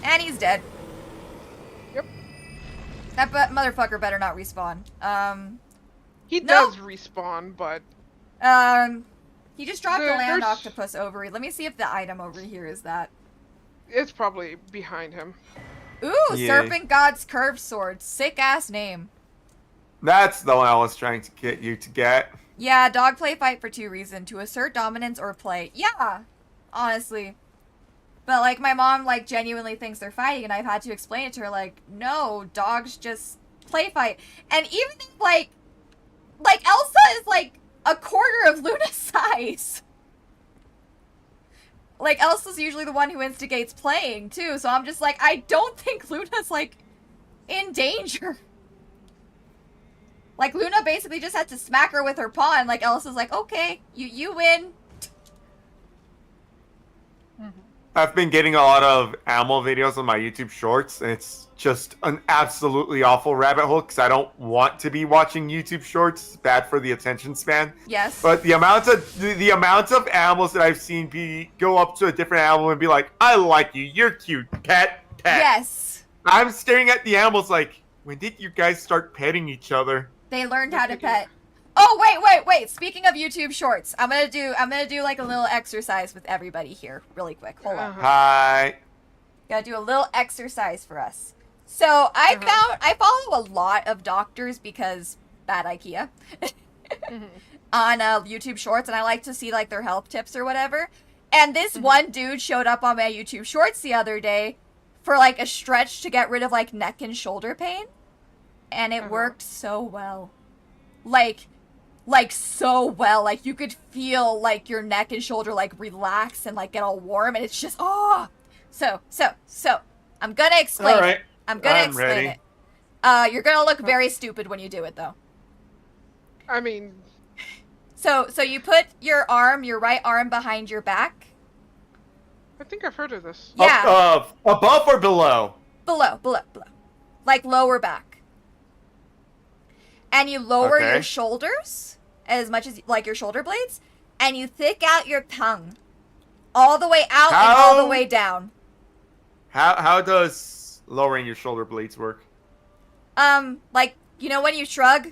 And he's dead. Yep. That motherfucker better not respawn. He does respawn, but... He just dropped the land octopus over. Let me see if the item over here is that. It's probably behind him. Ooh, Yeah. Serpent God's Curved Sword. Sick-ass name. That's the one I was trying to get you to get. Yeah, dog play fight for 2 reasons. To assert dominance or play. Yeah, honestly. But, like, my mom, like, genuinely thinks they're fighting, and I've had to explain it to her, like, no, dogs just play fight. And even if, like, Elsa is, like, a quarter of Luna's size. Like, Elsa's usually the one who instigates playing, too, so I'm just like, I don't think Luna's, like, in danger. Like, Luna basically just had to smack her with her paw, and, like, Elsa's like, okay, you win. I've been getting a lot of animal videos on my YouTube Shorts, and it's just an absolutely awful rabbit hole because I don't want to be watching YouTube Shorts. It's bad for the attention span. Yes. But the amount of animals that I've seen go up to a different animal and be like, "I like you. You're cute. Pet. Yes. I'm staring at the animals like, when did you guys start petting each other? They learned how to pet. Oh, wait. Speaking of YouTube Shorts, I'm gonna do like a little exercise with everybody here really quick. Hold on. Hi. Gotta do a little exercise for us. So I follow a lot of doctors because bad IKEA on YouTube Shorts, and I like to see like their health tips or whatever. And this one dude showed up on my YouTube Shorts the other day for like a stretch to get rid of like neck and shoulder pain, and it worked so well. Like so well. Like you could feel like your neck and shoulder like relax and like get all warm, and it's just So I'm gonna explain All right. it. I'm explain ready. it. You're gonna look very stupid when you do it though. I mean, So you put your right arm behind your back. I think I've heard of this. Yeah. Above or below? Below. Like lower back. And you lower Okay. your shoulders as much as like your shoulder blades, and you thick out your tongue all the way out and all the way down. How does lowering your shoulder blades work? Like, you know when you shrug?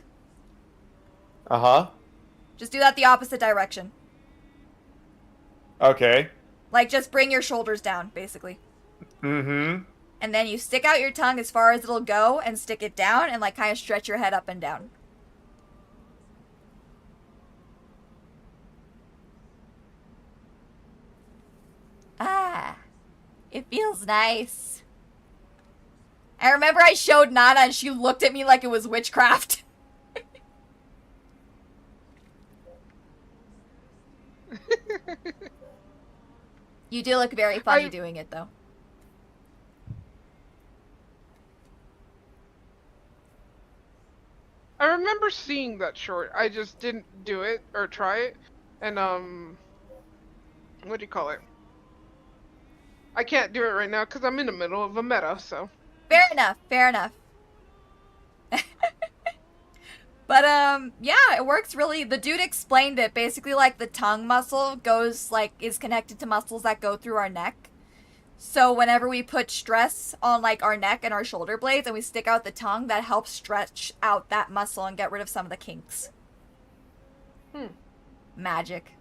Uh-huh. Just do that the opposite direction. Okay. Like, just bring your shoulders down, basically. Mm-hmm. And then you stick out your tongue as far as it'll go and stick it down and, like, kind of stretch your head up and down. Ah, it feels nice. I remember I showed Nana and she looked at me like it was witchcraft. You do look very funny doing it, though. I remember seeing that short. I just didn't do it or try it. And what do you call it? I can't do it right now because I'm in the middle of a meta, so. Fair enough. But, yeah, it works really. The dude explained it. Basically, like, the tongue muscle is connected to muscles that go through our neck. So whenever we put stress on, like, our neck and our shoulder blades and we stick out the tongue, that helps stretch out that muscle and get rid of some of the kinks. Magic.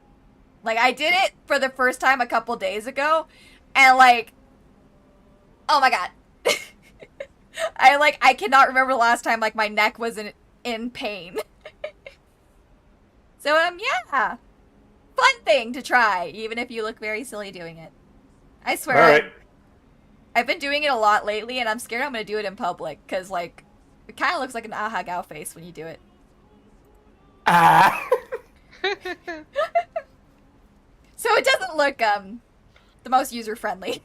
Like, I did it for the first time a couple days ago, and, like, oh my god. I cannot remember the last time, like, my neck was in pain. So, yeah. Fun thing to try, even if you look very silly doing it. I swear. All right. I've been doing it a lot lately, and I'm scared I'm gonna do it in public, because, like, it kind of looks like an aha gal face when you do it. Ah. So it doesn't look, the most user-friendly.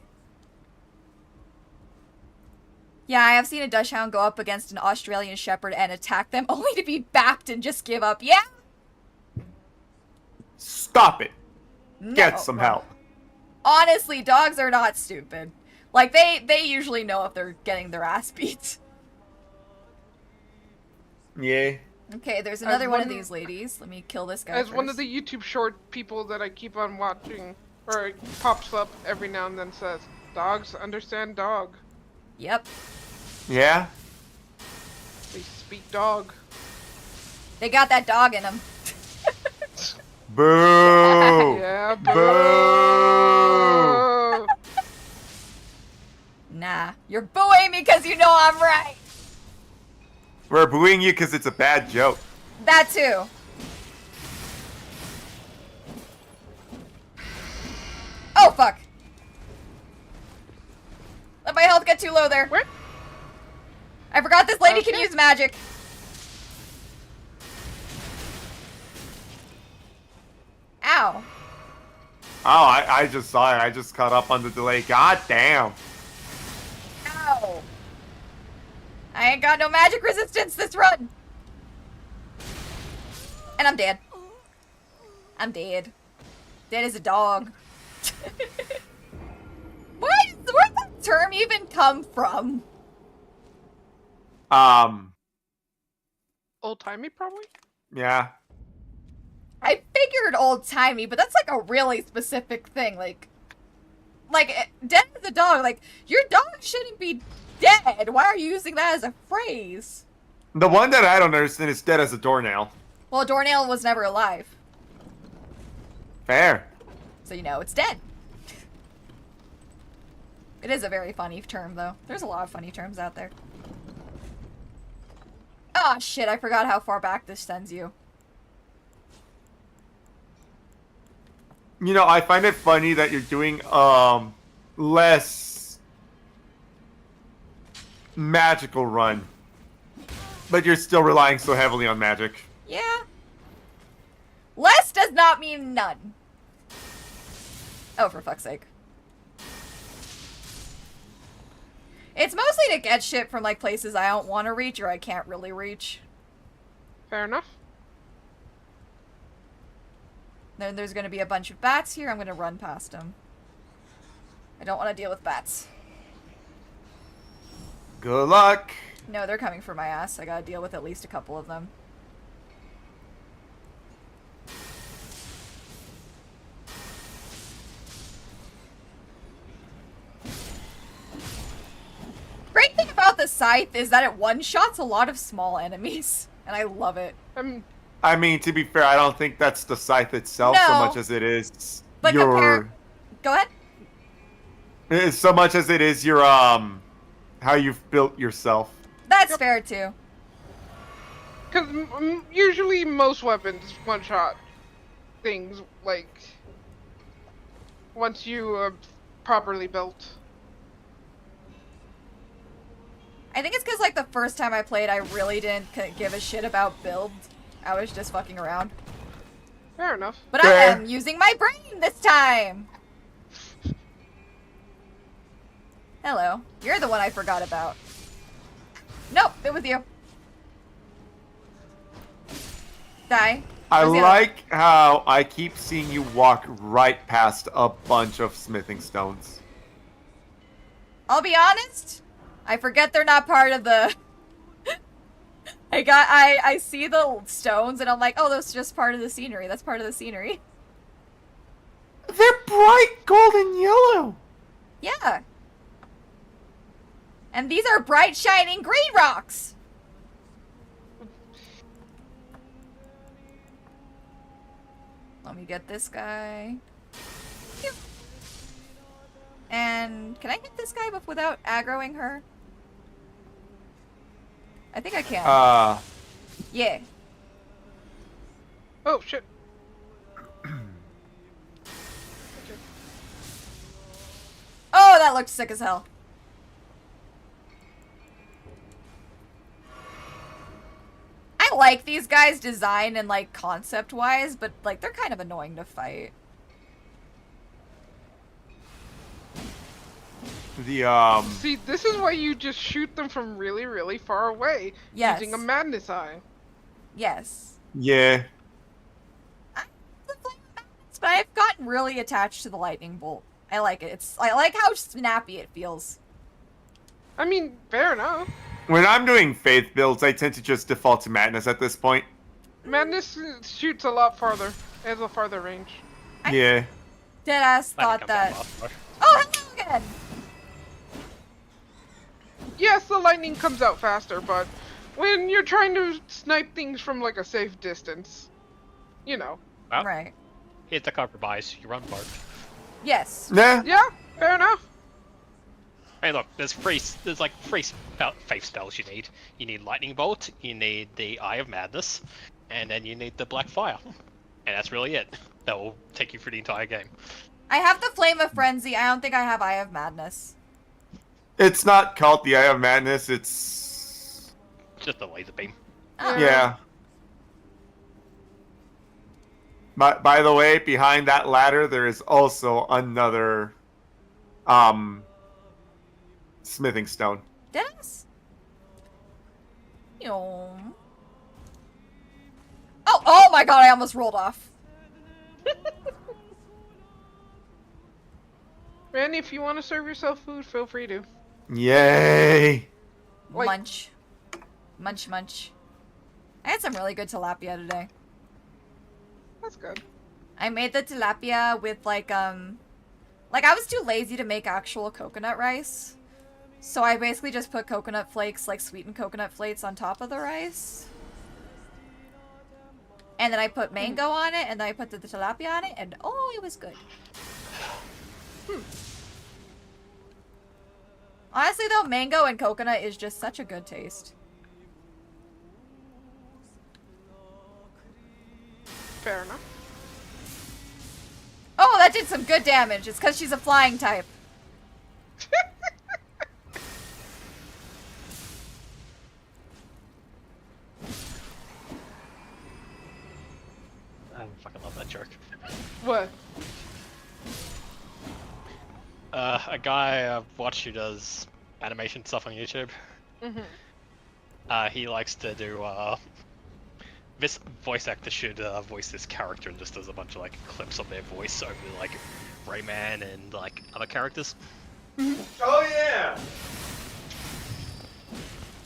Yeah, I have seen a Dachshund go up against an Australian Shepherd and attack them, only to be bapped and just give up. Yeah! Stop it. No. Get some help. Honestly, dogs are not stupid. Like, they usually know if they're getting their ass beat. Yeah. Okay, there's another one of these ladies. Let me kill this guy As first. one of the YouTube short people that I keep on watching, or it pops up every now and then, says, dogs understand dog. Yep. Yeah? They speak dog. They got that dog in them. Boo! Yeah, Boo! Nah, you're booing me because you know I'm right. We're booing you because it's a bad joke. That too. Oh, fuck. Let my health get too low there. Where? I forgot this lady can Okay. use magic. Ow. Oh, I just saw it. I just caught up on the delay. God damn. Ow. I ain't got no magic resistance this run. And I'm dead. I'm dead. Dead as a dog. Where'd that term even come from? Old-timey, probably? Yeah. I figured old-timey, but that's like a really specific thing. Like, dead as a dog. Like, your dog shouldn't be dead. Why are you using that as a phrase? The one that I don't understand is dead as a doornail. Well, a doornail was never alive. Fair. So, you know, it's dead. It is a very funny term, though. There's a lot of funny terms out there. Ah, shit, I forgot how far back this sends you. You know, I find it funny that you're doing, less magical run. But you're still relying so heavily on magic. Yeah. Less does not mean none. Oh, for fuck's sake. It's mostly to get shit from, like, places I don't want to reach or I can't really reach. Fair enough. Then there's gonna be a bunch of bats here. I'm gonna run past them. I don't want to deal with bats. Good luck. No, they're coming for my ass. I gotta deal with at least a couple of them. Great thing about the scythe is that it one-shots a lot of small enemies, and I love it. I mean, to be fair, I don't think that's the scythe itself so No. much as it is But your... Go ahead. So much as it is your, how you've built yourself. That's fair, too. Because usually most weapons one-shot things, like, once you are properly built. I think it's because, like, the first time I played, I really didn't give a shit about build. I was just fucking around. Fair enough. But Fair. I am using my brain this time! Hello. You're the one I forgot about. Nope, it was you. Die. I Where's the other- like how I keep seeing you walk right past a bunch of smithing stones. I'll be honest. I forget they're not part of the... I see the stones and I'm like, oh, that's just part of the scenery. That's part of the scenery. They're bright golden yellow. Yeah. And these are bright, shining green rocks. Let me get this guy. Phew. And can I hit this guy without aggroing her? I think I can. Yeah. Oh, shit. Oh, that looked sick as hell. I like these guys' design and, like, concept-wise, but, like, they're kind of annoying to fight. The, See, this is why you just shoot them from really, really far away. Yes. Using a madness eye. Yes. yeah. But I've gotten really attached to the lightning bolt. I like it. I like how snappy it feels. I mean, fair enough. When I'm doing faith builds, I tend to just default to madness at this point. Madness shoots a lot farther. It has a farther range. Yeah. Deadass Lightning thought comes out that. last rush. Oh, hello again! Yes, the lightning comes out faster, but when you're trying to snipe things from like a safe distance, you know. Well, Right. here's the compromise. You run part. Yes. Nah. Yeah, fair enough. Hey, look, there's like three faith spells you need. You need Lightning Bolt, you need the Eye of Madness, and then you need the Black Fire. And that's really it. That will take you through the entire game. I have the Flame of Frenzy. I don't think I have Eye of Madness. It's not called the Eye of Madness, it's... Just a laser beam. Oh. Yeah. By the way, behind that ladder, there is also another, smithing stone. Deadass? Yom. Oh my god, I almost rolled off. Randy, if you want to serve yourself food, feel free to. Yay! Like- Munch. Munch, munch. I had some really good tilapia today. That's good. I made the tilapia with, like, I was too lazy to make actual coconut rice. So I basically just put coconut flakes, like sweetened coconut flakes on top of the rice. And then I put mango on it, and then I put the tilapia on it, and oh, it was good. Honestly, though, mango and coconut is just such a good taste. Fair enough. Oh, that did some good damage. It's because she's a flying type. I fucking love that joke. What? A guy I've watched who does animation stuff on YouTube. He likes to do this voice actor should voice this character and just does a bunch of like clips of their voice over like Rayman and like other characters. Oh yeah!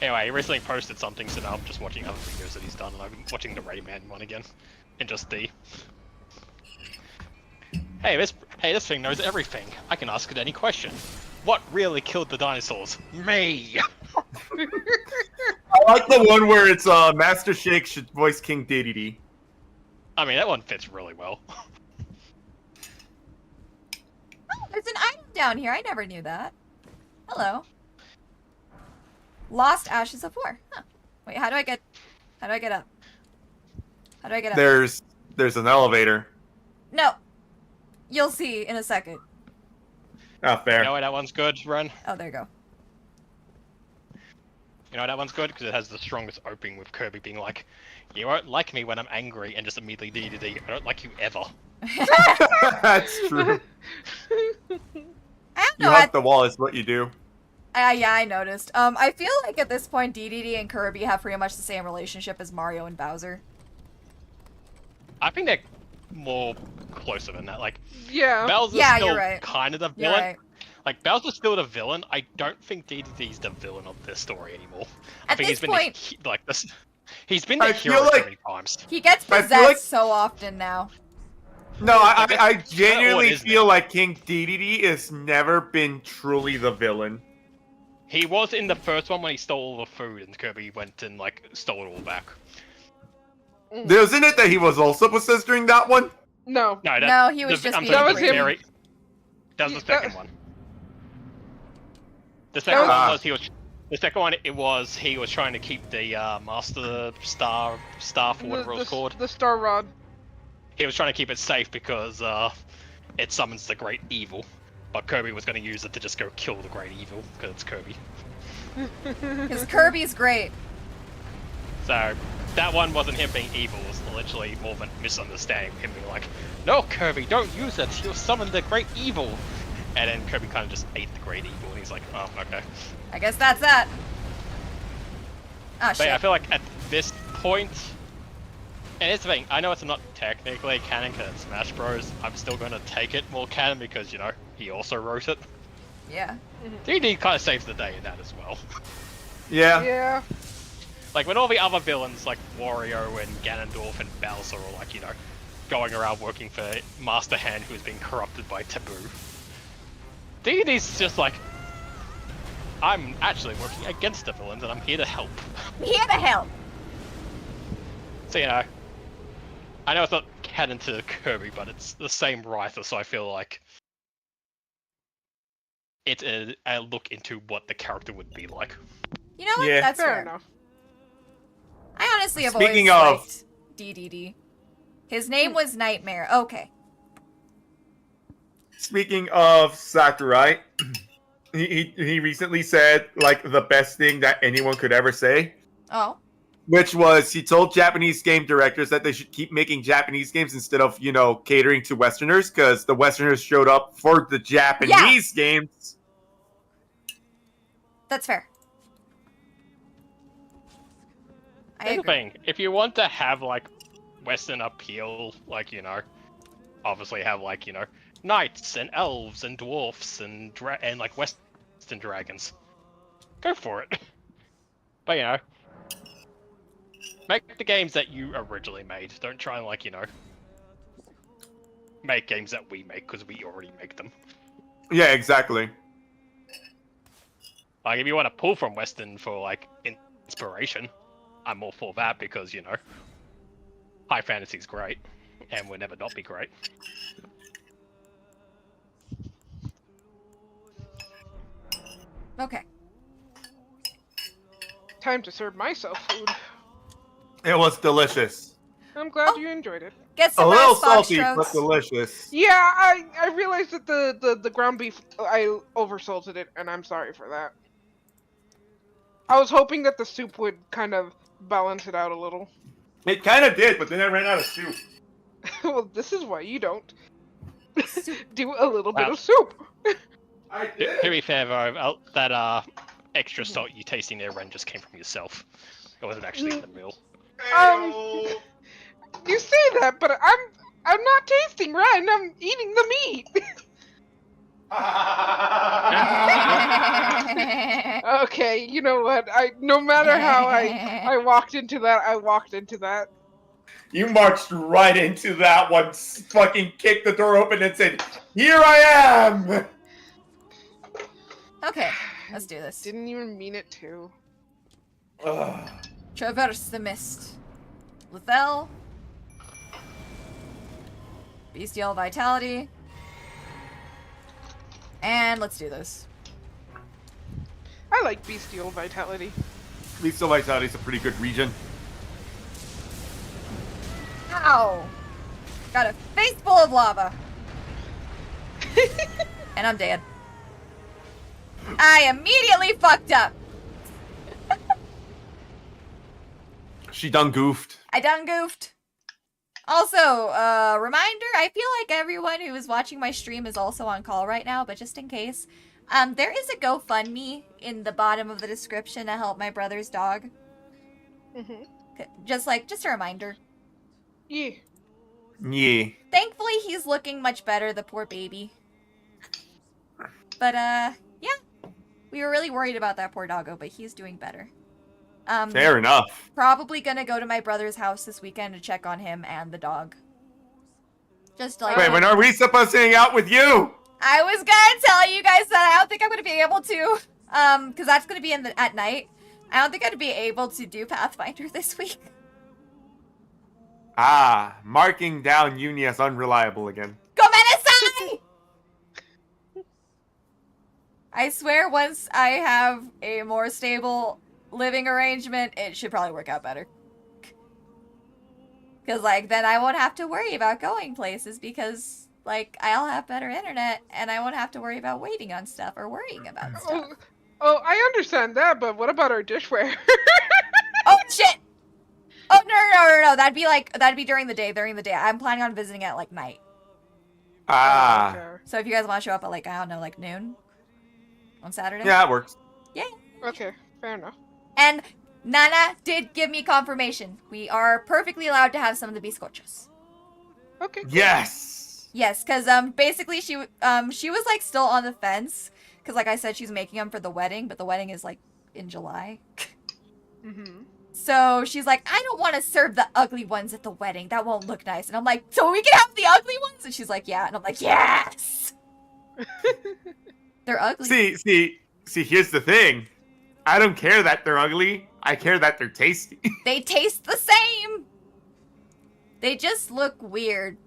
Anyway, he recently posted something, so now I'm just watching other videos that he's done, and I'm watching the Rayman one again, and just the. Hey, this thing knows everything. I can ask it any question. What really killed the dinosaurs? Me. I like the one where it's Master Shake should voice King Dedede. I mean, that one fits really well. Oh, there's an item down here. I never knew that. Hello. Lost Ashes of War. Huh. Wait, how do I get up? How do I get up? There's an elevator. No. You'll see in a second. Ah, fair. You know why that one's good, Ren? Oh, there you go. You know why that one's good? Because it has the strongest opening with Kirby being like, you won't like me when I'm angry, and just immediately D. I don't like you ever. That's true. I don't You know. hug the wall is what you do. Yeah, I noticed. I feel like at this point, DDD and Kirby have pretty much the same relationship as Mario and Bowser. I think they're more closer than that. Like, Yeah. Bowser's Yeah, still you're right. kind of the You're villain. right. Like, Bowser's still the villain. I don't think DDD's the villain of this story anymore. I At think this he's been point- like this. He's been the I hero feel so like- many times. He gets I feel possessed like- so often now. No, I that's I kinda genuinely what it is feel now. like King Dedede has never been truly the villain. He was in the first one when he stole all the food and Kirby went and like stole it all back. Isn't it that he was also possessed during that one? No. No, he was just I'm being talking That was him. very- That was the That- second one. The second was- one was he was. The second one it was he was trying to keep the Master Staff or whatever it was called. The Star Rod. He was trying to keep it safe because it summons the Great Evil. But Kirby was going to use it to just go kill the Great Evil because it's Kirby. Because Kirby's great. So that one wasn't him being evil. It was literally more of a misunderstanding. Him being like, "No, Kirby, don't use it. You'll summon the Great Evil." And then Kirby kind of just ate the Great Evil, and he's like, "Oh, okay." I guess that's that. Ah, But yeah, I shit. feel like at this point, and it's the thing, I know it's not technically canon because it's Smash Bros. I'm still going to take it more canon because, you know, he also wrote it. Yeah. DD kind of saves the day in that as well. Yeah. Yeah. Like, when all the other villains, like Wario and Ganondorf and Bowser are like, you know, going around working for Master Hand who's been corrupted by Taboo. DD's just like, I'm actually working against the villains and I'm here to help. Here to help. So, you know, I know it's not canon to Kirby, but it's the same writer, so I feel like it's a look into what the character would be like. You know what? Yeah. That's Fair fair. enough. I honestly have Speaking always of- liked DDD. His name was Nightmare. Okay. Speaking of Sakurai, he recently said like the best thing that anyone could ever say, Oh. which was he told Japanese game directors that they should keep making Japanese games instead of, you know, catering to Westerners, because the Westerners showed up for the Japanese games. That's fair. I Here's the agree. thing, if you want to have like Western appeal, like, obviously have, like, knights and elves and dwarfs and like Western dragons. Go for it. But, make the games that you originally made. Don't try and, like, make games that we make, because we already make them. Yeah, exactly. Like, if you want to pull from Western for, like, inspiration, I'm all for that, because, high fantasy's great, and will never not be great. Okay. Time to serve myself food. It was delicious. I'm glad Oh. you enjoyed it. Get A some little rice salty, foxtrots. but delicious. Yeah, I realized that the ground beef, I oversalted it, and I'm sorry for that. I was hoping that the soup would kind of balance it out a little. It kind of did, but then I ran out of soup. Well, this is why you don't Soup. do a little bit Wow. of soup. I To be fair, though, that extra salt you tasting there, Ren, just came from yourself. It wasn't actually in the meal. You say that, but I'm not tasting Ren. I'm eating the meat. Okay, you know what? No matter how I walked into that, I walked into that. You marched right into that one, fucking kicked the door open and said, "Here I am!" Okay, let's do this. Didn't even mean it to. Ugh. Traverse the mist. Lethal. Bestial vitality. And let's do this. I like bestial vitality. Lethal Vitality is a pretty good region. Ow! Got a face full of lava. And I'm dead. I immediately fucked up. She done goofed. I done goofed. Also, reminder, I feel like everyone who is watching my stream is also on call right now, but just in case, there is a GoFundMe in the bottom of the description to help my brother's dog. Mhm. Just a reminder. Yeah. Yeah. Thankfully, he's looking much better, the poor baby. But, yeah. We were really worried about that poor doggo, but he's doing better. Fair enough. Probably gonna go to my brother's house this weekend to check on him and the dog. Just like... Wait, when are we supposed to hang out with you? I was gonna tell you guys that I don't think I'm gonna be able to. Because that's gonna be at night. I don't think I'd be able to do Pathfinder this week. Ah, marking down Uni as unreliable again. Gomenasai! I swear once I have a more stable living arrangement, it should probably work out better. Because, like, then I won't have to worry about going places because, like, I'll have better internet and I won't have to worry about waiting on stuff or worrying about stuff. Oh, I understand that, but what about our dishware? Oh, shit! Oh, no. That'd be during the day, I'm planning on visiting at, like, night. Ah. Okay. So if you guys want to show up at, like, I don't know, like, noon on Saturday? Yeah, it works. Okay, fair enough. And Nana did give me confirmation. We are perfectly allowed to have some of the bizcochos. Okay. Cool. Yes. Yes, because basically she was like still on the fence because like I said she's making them for the wedding, but the wedding is like in July. Mhm. So she's like, I don't want to serve the ugly ones at the wedding. That won't look nice. And I'm like, so we can have the ugly ones? And she's like, yeah. And I'm like, yes. They're ugly. See, here's the thing. I don't care that they're ugly. I care that they're tasty. They taste the same. They just look weird.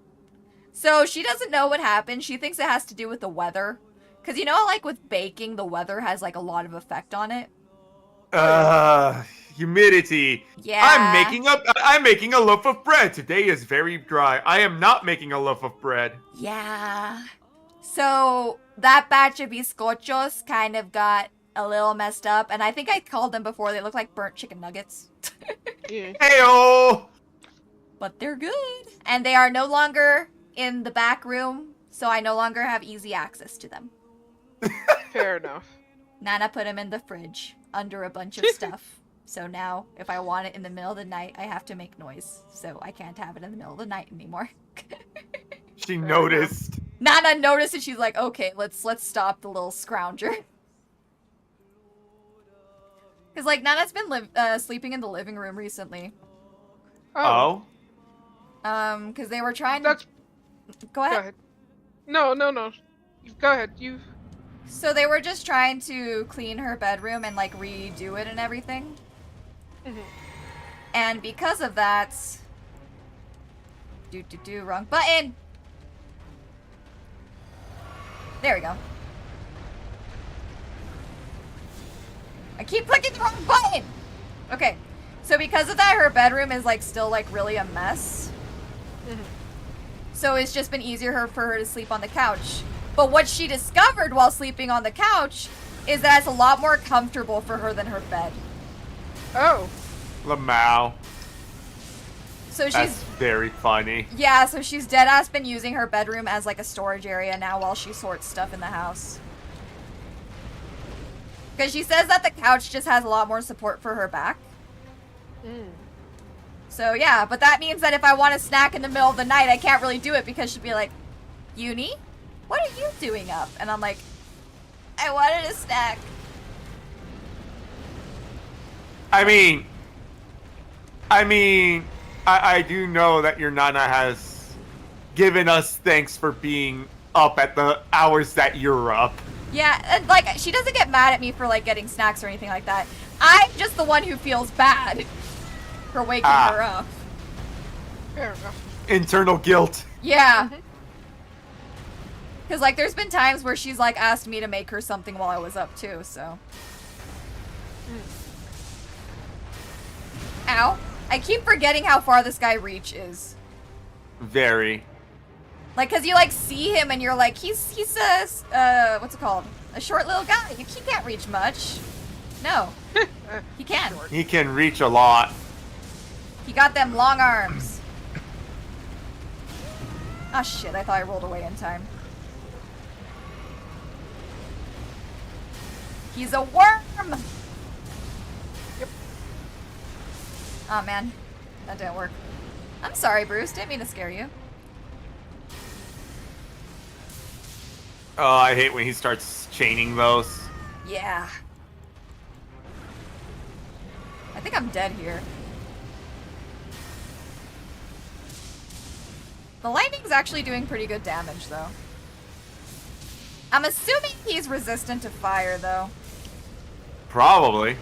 So she doesn't know what happened. She thinks it has to do with the weather. Because you know, like with baking, the weather has like a lot of effect on it. Humidity. Yeah. I'm making a loaf of bread. Today is very dry. I am not making a loaf of bread. Yeah. So that batch of bizcochos kind of got a little messed up. And I think I called them before. They look like burnt chicken nuggets. Yeah. Heyo! But they're good. And they are no longer in the back room. So I no longer have easy access to them. Fair enough. Nana put them in the fridge under a bunch of stuff. So now, if I want it in the middle of the night, I have to make noise. So I can't have it in the middle of the night anymore. She noticed. Nana noticed and she's like, okay, let's stop the little scrounger. Because, like, Nana's been sleeping in the living room recently. Oh. Because they were trying to... That's. Go ahead. Go ahead. No. Go ahead. You. So they were just trying to clean her bedroom and, like, redo it and everything. Mhm. And because of that... Wrong button! There we go. I keep clicking the wrong button! Okay. So because of that, her bedroom is, like, still, like, really a mess. Mhm. So it's just been easier for her to sleep on the couch. But what she discovered while sleeping on the couch is that it's a lot more comfortable for her than her bed. Oh. Lamau. So she's... That's very funny. Yeah, so she's deadass been using her bedroom as, like, a storage area now while she sorts stuff in the house. Because she says that the couch just has a lot more support for her back. Mm. So, yeah, but that means that if I want a snack in the middle of the night, I can't really do it because she'll be like, Uni, what are you doing up? And I'm like, I wanted a snack. I do know that your Nana has given us thanks for being up at the hours that you're up. Yeah, and, like, she doesn't get mad at me for, like, getting snacks or anything like that. I'm just the one who feels bad for waking her up. Fair enough. Internal guilt. Yeah. Because, like, there's been times where she's, like, asked me to make her something while I was up, too, so. Ow. I keep forgetting how far this guy reach is. Very. Like, because you, like, see him and you're like, he's a, what's it called? A short little guy. He can't reach much. No. He can. He can reach a lot. He got them long arms. Ah, shit. I thought I rolled away in time. He's a worm! Yep. Oh, man. That didn't work. I'm sorry, Bruce. Didn't mean to scare you. Oh, I hate when he starts chaining those. Yeah. I think I'm dead here. The lightning's actually doing pretty good damage, though. I'm assuming he's resistant to fire, though. Probably.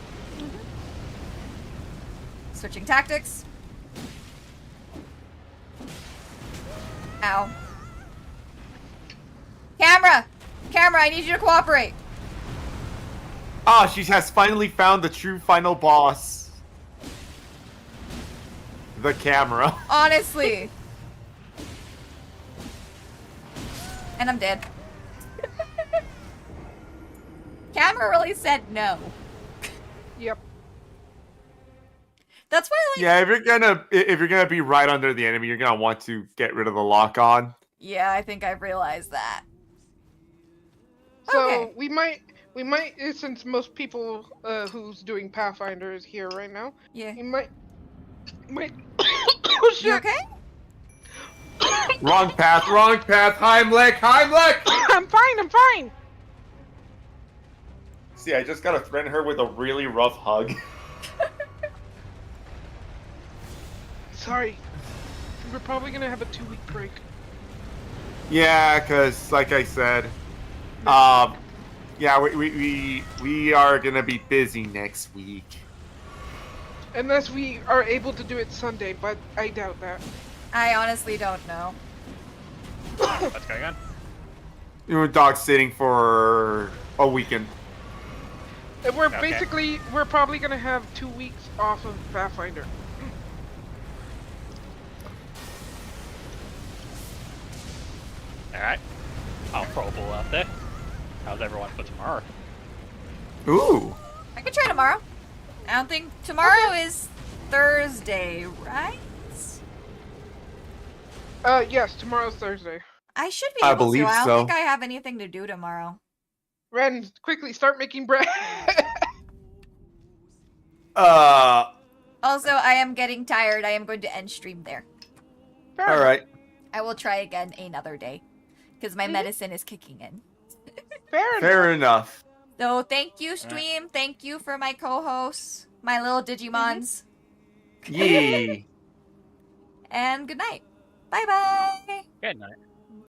Switching tactics. Ow. Camera! Camera, I need you to cooperate. Ah, she has finally found the true final boss. The camera. Honestly. And I'm dead. Camera really said no. Yep. That's why, like... Yeah, if you're gonna be right under the enemy, you're gonna want to get rid of the lock on. Yeah, I think I've realized that. So Okay. we might, since most people who's doing Pathfinder is here right now, Yeah. you might. Oh shit! You okay? Wrong path, Heimlich! I'm fine. See, I just gotta threaten her with a really rough hug. Sorry. We're probably gonna have a 2-week break. Yeah, cause like I said, yeah, we are gonna be busy next week. Unless we are able to do it Sunday, but I doubt that. I honestly don't know. What's going on? We were dog sitting for a weekend. And we're Okay. we're probably gonna have 2 weeks off of Pathfinder. Alright. I'll throw a ball out there. How's everyone for tomorrow? Ooh. I could try tomorrow. I don't think... Tomorrow is Thursday, right? Yes, tomorrow's Thursday. I should be I able believe to. I don't so. think I have anything to do tomorrow. Ren, quickly start making bread. Also, I am getting tired. I am going to end stream there. Fair All enough. right. I will try again another day because my medicine is kicking in. Fair enough. Fair enough. So thank you, stream. Thank you for my co-hosts, my little Digimons. Yee. And good night. Bye bye. Good night.